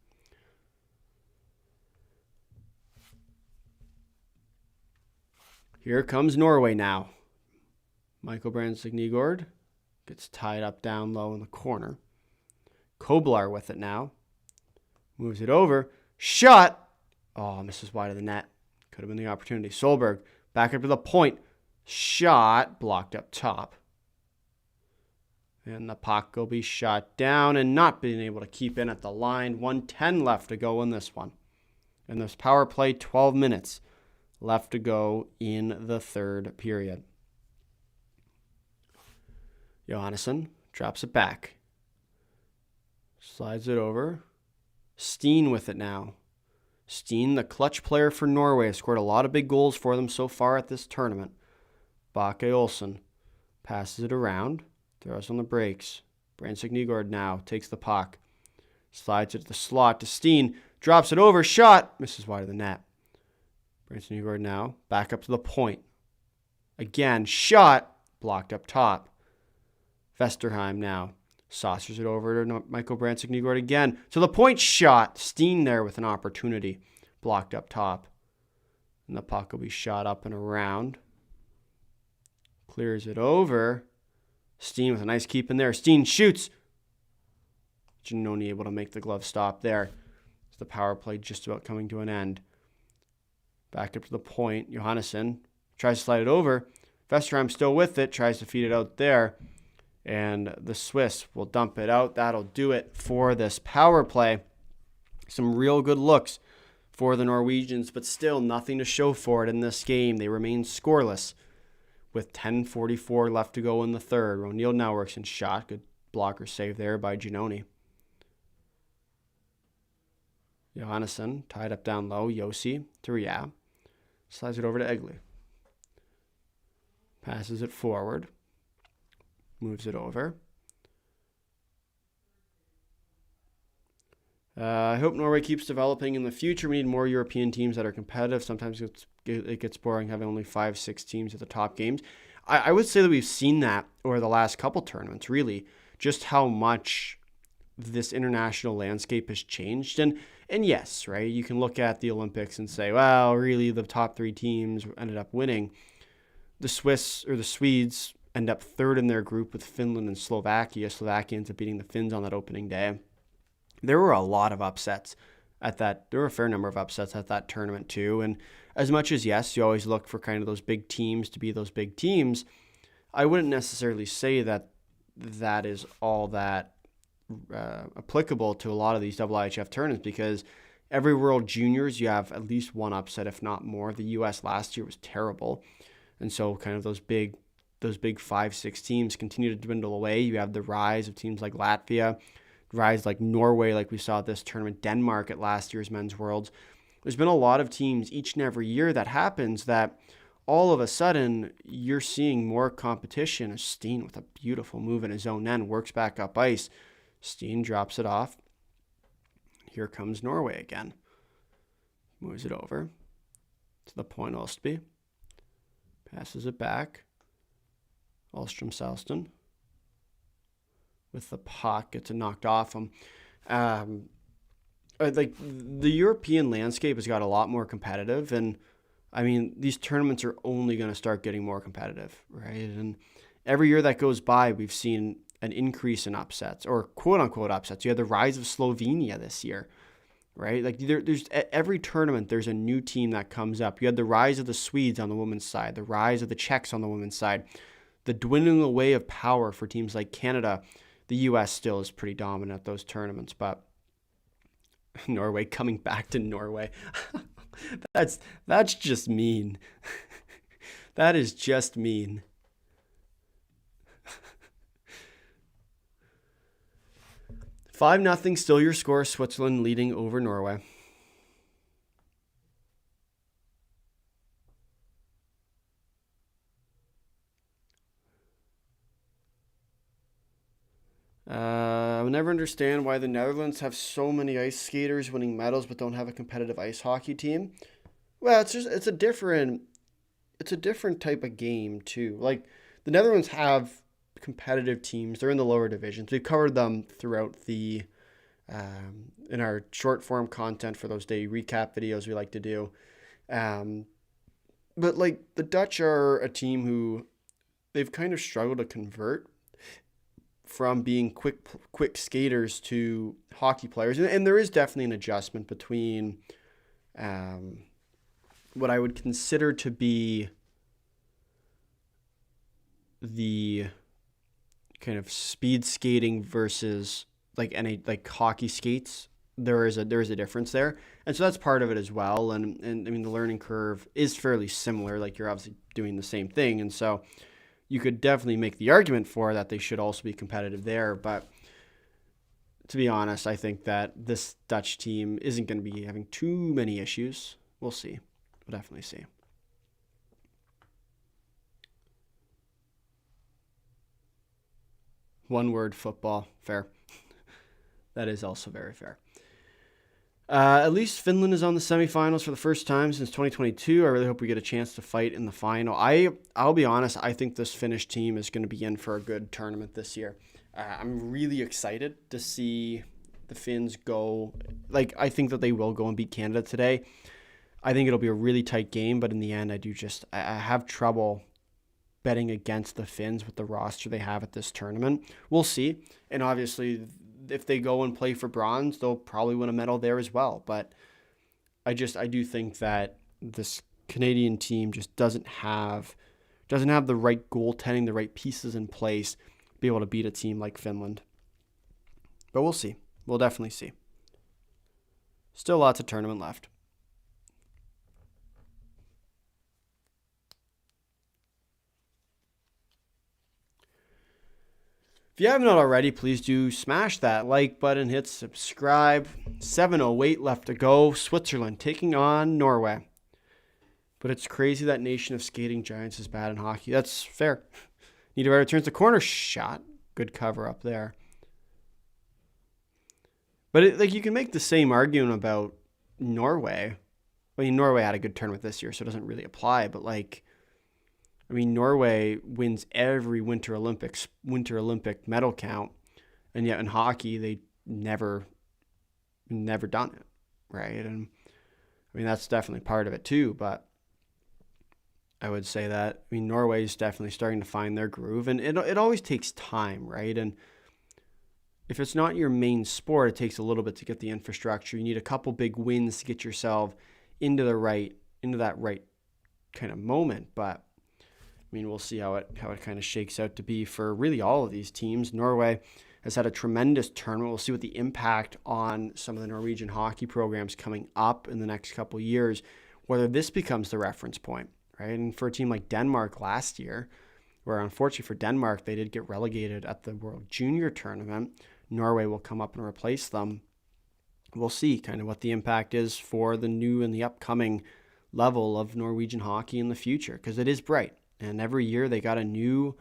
Here comes Norway now. Michael Brandsegård gets tied up down low in the corner. Koblar with it now. Moves it over. Shot. Oh, misses wide of the net. Could have been the opportunity. Solberg back up to the point. Shot. Blocked up top. And the puck will be shot down and not being able to keep in at the line. 1:10 left to go in this one. And this power play, 12 minutes left to go in the third period. Johannesson drops it back. Slides it over. Steen with it now. Steen, the clutch player for Norway, has scored a lot of big goals for them so far at this tournament. Bakke Olsen passes it around. Throws on the brakes. Brandsegård now takes the puck. Slides it to the slot to Steen. Drops it over. Shot. Misses wide of the net. Brandsegård now back up to the point. Again. Shot. Blocked up top. Vesterheim now saucers it over to Michael Brandsegård again. To the point. Shot. Steen there with an opportunity. Blocked up top. And the puck will be shot up and around. Clears it over. Steen with a nice keep in there. Steen shoots. Giannoni able to make the glove stop there. It's the power play just about coming to an end. Back up to the point. Johannesson tries to slide it over. Vesterheim still with it. Tries to feed it out there. And the Swiss will dump it out. That'll do it for this power play. Some real good looks for the Norwegians, but still nothing to show for it in this game. They remain scoreless. With 10:44 left to go in the third. O'Neill now works in shot. Good blocker save there by Giannoni. Johannesson tied up down low. Josi to Ria. Slides it over to Egli. Passes it forward. Moves it over. I hope Norway keeps developing in the future. We need more European teams that are competitive. Sometimes it gets boring having only 5-6 teams at the top games. I would say that we've seen that over the last couple tournaments, really, just how much this international landscape has changed. And yes, right, you can look at the Olympics and say, well, really, the top 3 teams ended up winning. The Swedes end up third in their group with Finland and Slovakia. Slovakia ends up beating the Finns on that opening day. There were a lot of upsets at that. There were a fair number of upsets at that tournament too. And as much as, yes, you always look for kind of those big teams to be those big teams, I wouldn't necessarily say that that is all that applicable to a lot of these IIHF tournaments, because every World Juniors, you have at least one upset, if not more. The U.S. last year was terrible. And so kind of those big 5-6 teams continue to dwindle away. You have the rise of teams like Latvia, rise like Norway, like we saw at this tournament, Denmark at last year's Men's Worlds. There's been a lot of teams each and every year that happens that all of a sudden you're seeing more competition. Steen with a beautiful move in his own end, works back up ice. Steen drops it off. Here comes Norway again. Moves it over to the point. Ostby passes it back. Alstrom-Salston with the puck, gets it knocked off him. Like the European landscape has got a lot more competitive, and I mean these tournaments are only going to start getting more competitive, right? And every year that goes by, we've seen an increase in upsets, or quote unquote upsets. You had the rise of Slovenia this year, right? Like there's every tournament, there's a new team that comes up. You had the rise of the Swedes on the women's side, the rise of the Czechs on the women's side, the dwindling away of power for teams like Canada. The U.S. still is pretty dominant at those tournaments, but Norway coming back to Norway. That's just mean. That is just mean. Five 5-0 still your score. Switzerland leading over Norway. I'll never understand why the Netherlands have so many ice skaters winning medals but don't have a competitive ice hockey team. Well, it's a different type of game too. Like the Netherlands have competitive teams. They're in the lower divisions. We've covered them throughout the in our short form content for those day recap videos we like to do. But like the Dutch are a team who they've kind of struggled to convert from being quick skaters to hockey players. And there is definitely an adjustment between what I would consider to be the kind of speed skating versus like hockey skates. There is a difference there, and so that's part of it as well. And I mean the learning curve is fairly similar. Like you're obviously doing the same thing, and so you could definitely make the argument for that they should also be competitive there. But to be honest, I think that this Dutch team isn't going to be having too many issues. We'll see. We'll definitely see. One word, football. Fair. That is also very fair. At least Finland is on the semifinals for the first time since 2022. I really hope we get a chance to fight in the final. I'll be honest, I think this Finnish team is going to be in for a good tournament this year. I'm really excited to see the Finns go. Like, I think that they will go and beat Canada today. I think it'll be a really tight game, but in the end, I have trouble betting against the Finns with the roster they have at this tournament. We'll see. And obviously, if they go and play for bronze, they'll probably win a medal there as well. But I do think that this Canadian team just doesn't have the right goaltending, the right pieces in place to be able to beat a team like Finland. But we'll see. We'll definitely see. Still lots of tournament left. If you have not already, please do smash that like button, hit subscribe. 7:08 left to go. Switzerland taking on Norway. But it's crazy that nation of skating giants is bad in hockey. That's fair. Niederreiter returns the corner shot. Good cover up there. But you can make the same argument about Norway. I mean, Norway had a good tournament this year, so it doesn't really apply. But Norway wins every Winter Olympic medal count, and yet in hockey they never done it, right? And I mean that's definitely part of it too. But I would say that Norway is definitely starting to find their groove, and it always takes time, right? And if it's not your main sport, it takes a little bit to get the infrastructure. You need a couple big wins to get yourself into that right kind of moment, but. We'll see how it kind of shakes out to be for really all of these teams. Norway has had a tremendous tournament. We'll see what the impact on some of the Norwegian hockey programs coming up in the next couple of years, whether this becomes the reference point, right? And for a team like Denmark last year, where unfortunately for Denmark, they did get relegated at the World Junior Tournament, Norway will come up and replace them. We'll see kind of what the impact is for the new and the upcoming level of Norwegian hockey in the future, because it is bright. And every year they got a new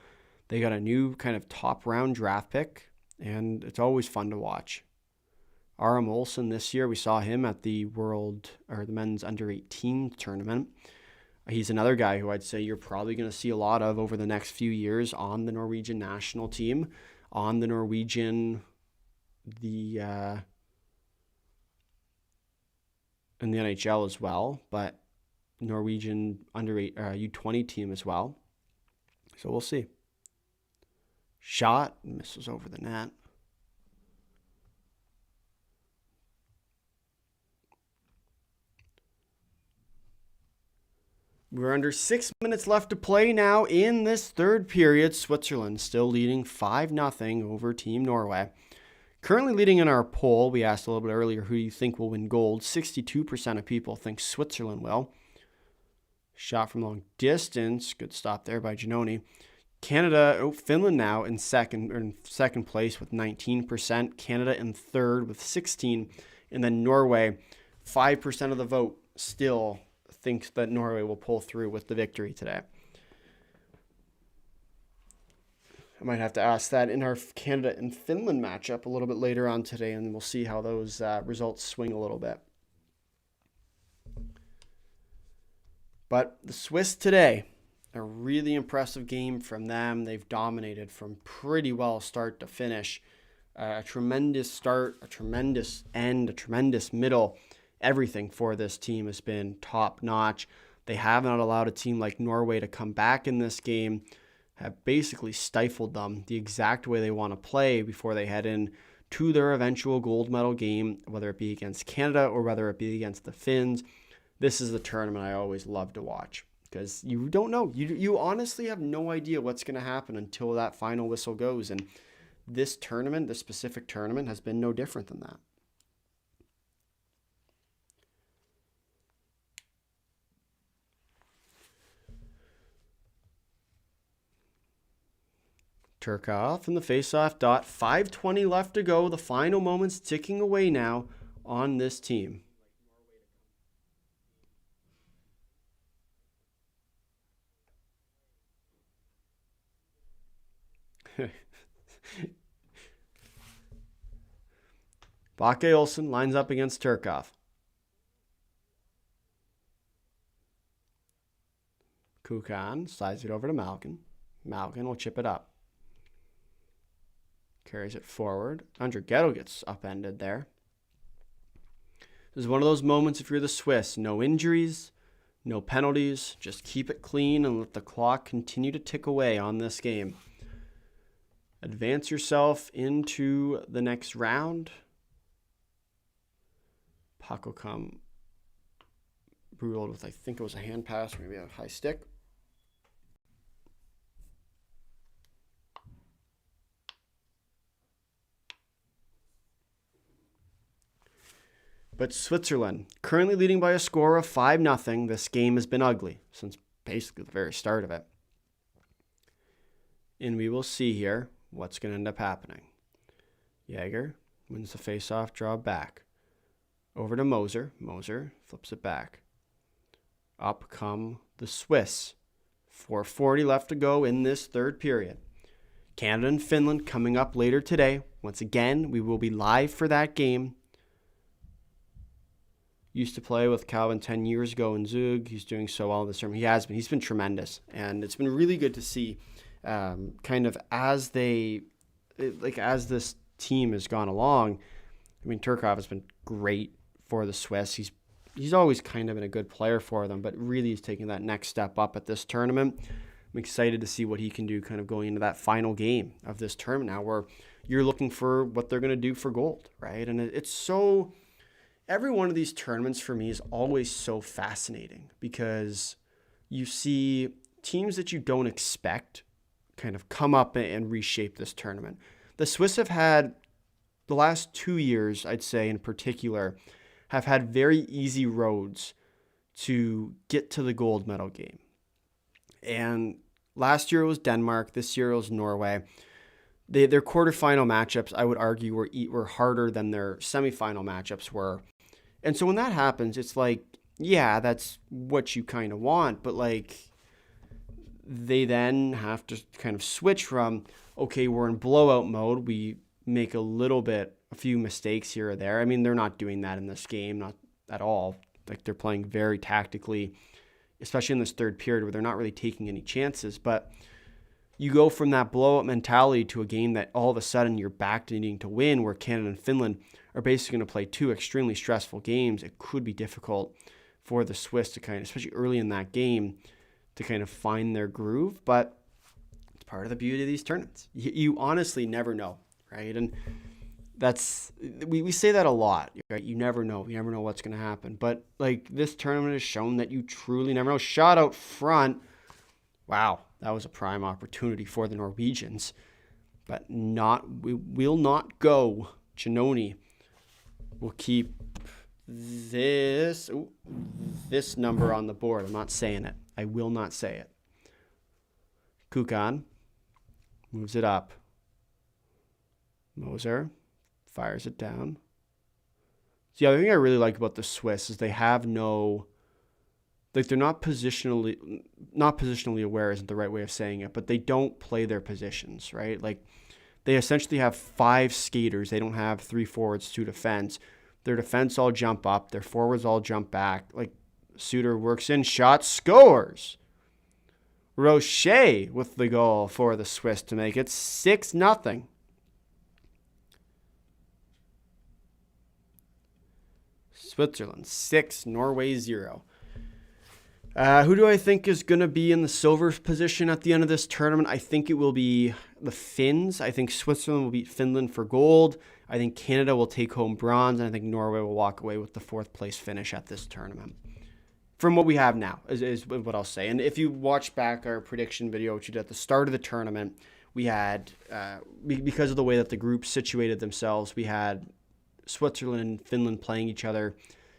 kind of top round draft pick, and it's always fun to watch. Aram Olsen this year, we saw him at the men's under 18 tournament. He's another guy who I'd say you're probably going to see a lot of over the next few years on the Norwegian national team, on the Norwegian in the NHL as well, but Norwegian under U20 team as well. So we'll see. Shot misses over the net. We're under 6 minutes left to play now in this third period. Switzerland still leading 5-0 over Team Norway. Currently leading in our poll, we asked a little bit earlier who you think will win gold. 62% of people think Switzerland will. Shot from long distance. Good stop there by Giannoni. Finland now in second place with 19%. Canada in third with 16%. And then Norway, 5% of the vote still thinks that Norway will pull through with the victory today. I might have to ask that in our Canada and Finland matchup a little bit later on today, and we'll see how those results swing a little bit. But the Swiss today, a really impressive game from them. They've dominated from pretty well start to finish. A tremendous start, a tremendous end, a tremendous middle. Everything for this team has been top notch. They have not allowed a team like Norway to come back in this game, have basically stifled them the exact way they want to play before they head in to their eventual gold medal game, whether it be against Canada or whether it be against the Finns. This is the tournament I always love to watch because you don't know. You honestly have no idea what's going to happen until that final whistle goes. And this tournament, this specific tournament, has been no different than that. Turkov in the faceoff dot. 5:20 left to go. The final moments ticking away now on this team. Bakke Olsen lines up against Turkov. Kukan slides it over to Malkin. Malkin will chip it up. Carries it forward. Andrighetto gets upended there. This is one of those moments if you're the Swiss. No injuries, no penalties. Just keep it clean and let the clock continue to tick away on this game. Advance yourself into the next round. Puck will come ruled with, I think it was a hand pass, maybe a high stick. But Switzerland, currently leading by a score of 5-0. This game has been ugly since basically the very start of it. And we will see here what's going to end up happening. Jäger wins the faceoff, draw back. Over to Moser. Moser flips it back. Up come the Swiss. 4:40 left to go in this third period. Canada and Finland coming up later today. Once again, we will be live for that game. Used to play with Calvin 10 years ago in Zug. He's doing so well this term. He's been tremendous. And it's been really good to see kind of as this team has gone along. I mean, Turkov has been great for the Swiss. He's always kind of been a good player for them, but really he's taking that next step up at this tournament. I'm excited to see what he can do kind of going into that final game of this tournament now where you're looking for what they're going to do for gold, right? And it's so... Every one of these tournaments for me is always so fascinating because you see teams that you don't expect kind of come up and reshape this tournament. The Swiss have had, the last 2 years, I'd say in particular, have had very easy roads to get to the gold medal game. And last year it was Denmark, this year it was Norway. Their quarterfinal matchups, I would argue, were harder than their semifinal matchups were. And so when that happens, it's like, yeah, that's what you kind of want. But like, they then have to kind of switch from, okay, we're in blowout mode. We make a few mistakes here or there. I mean, they're not doing that in this game, not at all. Like they're playing very tactically, especially in this third period where they're not really taking any chances. But you go from that blowout mentality to a game that all of a sudden you're back to needing to win, where Canada and Finland are basically going to play two extremely stressful games. It could be difficult for the Swiss to kind of, especially early in that game, to kind of find their groove. But it's part of the beauty of these tournaments. You honestly never know, right? And we say that a lot, right? You never know. You never know what's going to happen. But like this tournament has shown that you truly never know. Shot out front. Wow, that was a prime opportunity for the Norwegians. But we will not go. Giannoni will keep this number on the board. I'm not saying it. I will not say it. Kukan moves it up. Moser fires it down. The other thing I really like about the Swiss is they have no, like they're not positionally aware isn't the right way of saying it, but they don't play their positions, right? Like they essentially have 5 skaters. They don't have 3 forwards, 2 defense. Their defense all jump up. Their forwards all jump back. Like Suter works in, shot, scores. Rocher with the goal for the Swiss to make it 6-0. Switzerland 6, Norway 0. Who do I think is going to be in the silver position at the end of this tournament? I think it will be the Finns. I think Switzerland will beat Finland for gold. I think Canada will take home bronze, and I think Norway will walk away with the 4th place finish at this tournament. From what we have now is what I'll say. And if you watch back our prediction video, which we did at the start of the tournament, we had, because of the way that the groups situated themselves, we had Switzerland and Finland playing each other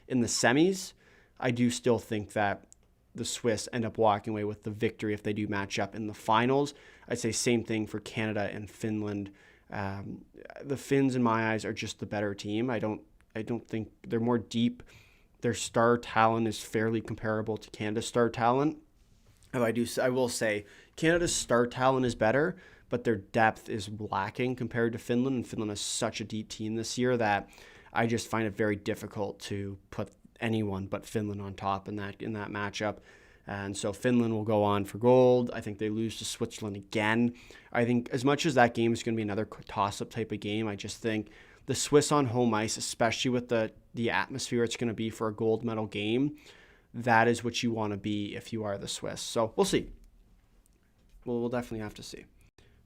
in the semis. I do still think that the Swiss end up walking away with the victory if they do match up in the finals. I'd say same thing for Canada and Finland. The Finns, in my eyes, are just the better team. I don't think they're more deep. Their star talent is fairly comparable to Canada's star talent. I will say Canada's star talent is better, but their depth is lacking compared to Finland. And Finland has such a deep team this year that I just find it very difficult to put anyone but Finland on top in that matchup. And so Finland will go on for gold. I think they lose to Switzerland again. I think as much as that game is going to be another toss-up type of game, I just think the Swiss on home ice, especially with the atmosphere it's going to be for a gold medal game, that is what you want to be if you are the Swiss. So we'll see. We'll definitely have to see.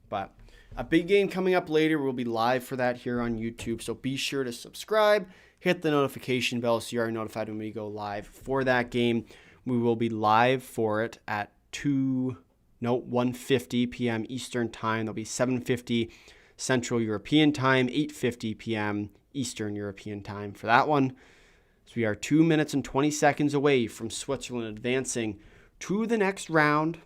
But a big game coming up later. We'll be live for that here on YouTube. So be sure to subscribe, hit the notification bell so you are notified when we go live for that game. We will be live for it at 1:50 p.m. Eastern Time. There'll be 7:50 Central European Time, 8:50 p.m. Eastern European Time for that one. So we are 2 minutes and 20 seconds away from Switzerland advancing to the next round.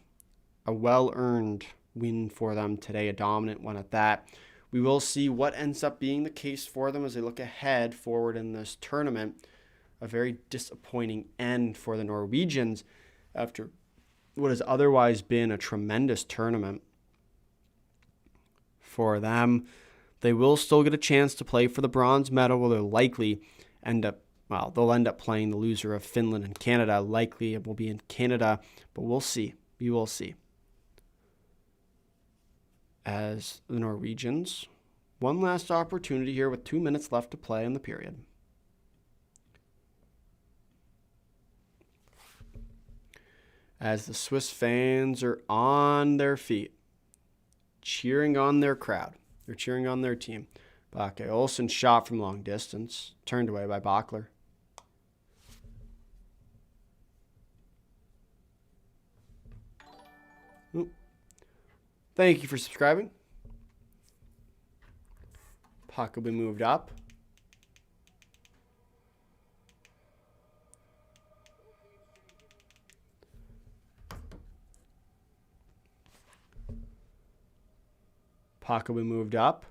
A well-earned win for them today, a dominant one at that. We will see what ends up being the case for them as they look ahead forward in this tournament. A very disappointing end for the Norwegians after what has otherwise been a tremendous tournament for them. They will still get a chance to play for the bronze medal, where they'll likely they'll end up playing the loser of Finland and Canada. Likely it will be in Canada, but we'll see. We will see. As the Norwegians, one last opportunity here with 2 minutes left to play in the period. As the Swiss fans are on their feet, cheering on their crowd. They're cheering on their team. Bakke Olsen shot from long distance, turned away by Bachler. Thank you for subscribing. Puck will be moved up. Puck will be moved up.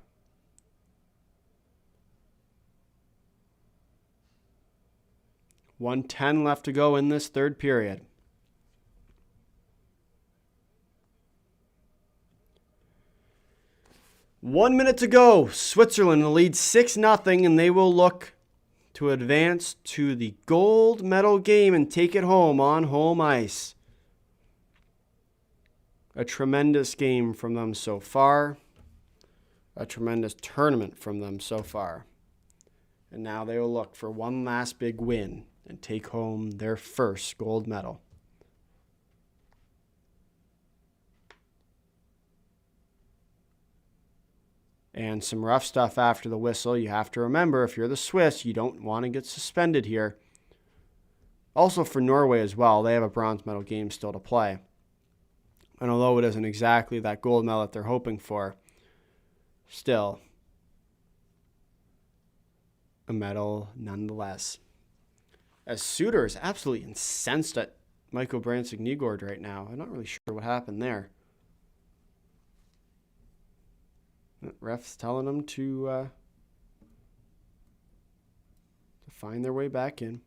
.110 left to go in this third period. One minute to go. Switzerland leads 6-0, and they will look to advance to the gold medal game and take it home on home ice. A tremendous game from them so far. A tremendous tournament from them so far. And now they will look for one last big win and take home their first gold medal. And some rough stuff after the whistle. You have to remember, if you're the Swiss, you don't want to get suspended here. Also for Norway as well, they have a bronze medal game still to play. And although it isn't exactly that gold medal that they're hoping for, still a medal nonetheless. As Suter is absolutely incensed at Michael Brandsegg-Nygård right now. I'm not really sure what happened there. The ref's telling them to find their way back in.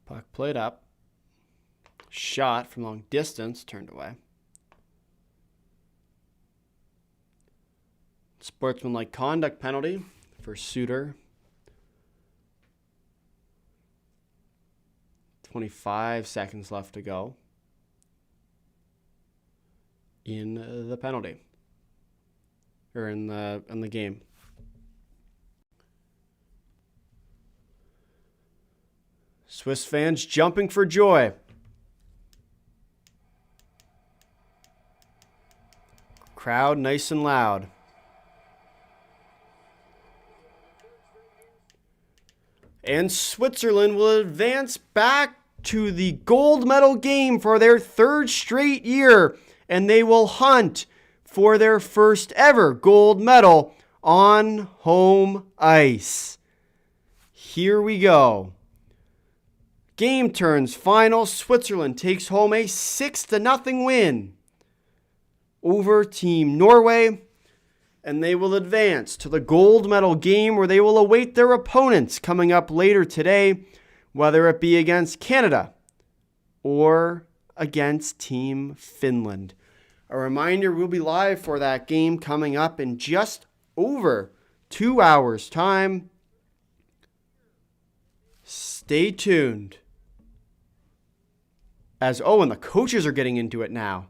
Puck played up. Shot from long distance, turned away. Sportsmanlike conduct penalty for Suter. 25 seconds left to go in the penalty. Or in the game. Swiss fans jumping for joy. Crowd nice and loud. And Switzerland will advance back to the gold medal game for their third straight year, and they will hunt for their first ever gold medal on home ice. Here we go. Game turns final. Switzerland takes home a 6-0 win over Team Norway, and they will advance to the gold medal game where they will await their opponents coming up later today, whether it be against Canada or against Team Finland. A reminder, we'll be live for that game coming up in just over 2 hours' time. Stay tuned. And the coaches are getting into it now.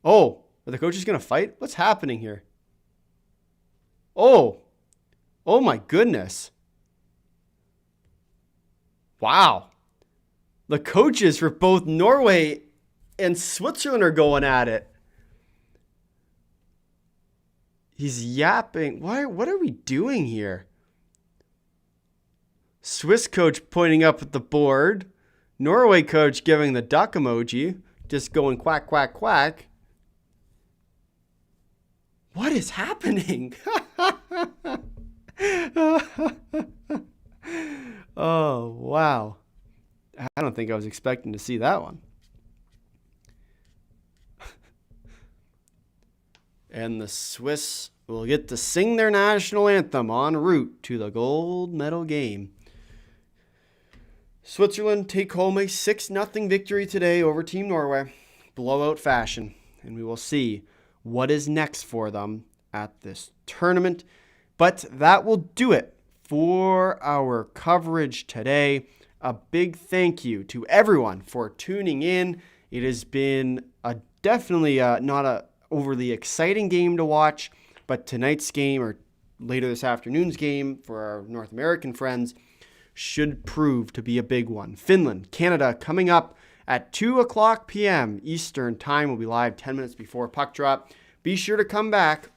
Oh, are the coaches going to fight? What's happening here? Oh my goodness. Wow. The coaches for both Norway and Switzerland are going at it. He's yapping. What are we doing here? Swiss coach pointing up at the board. Norway coach giving the duck emoji. Just going quack, quack, quack. What is happening? Oh, wow. I don't think I was expecting to see that one. And the Swiss will get to sing their national anthem en route to the gold medal game. Switzerland take home a 6-0 victory today over Team Norway. Blowout fashion. And we will see what is next for them at this tournament. But that will do it for our coverage today. A big thank you to everyone for tuning in. It has been definitely not a overly exciting game to watch, but tonight's game, or later this afternoon's game for our North American friends, should prove to be a big one. Finland, Canada coming up at 2:00 p.m. Eastern Time. We'll be live 10 minutes before puck drop. Be sure to come back.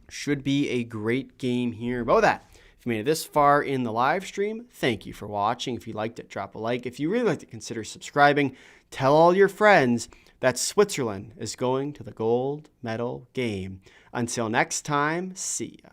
Should be a great game here. About that, if you made it this far in the live stream, thank you for watching. If you liked it, drop a like. If you really liked it, consider subscribing. Tell all your friends that Switzerland is going to the gold medal game. Until next time, see ya.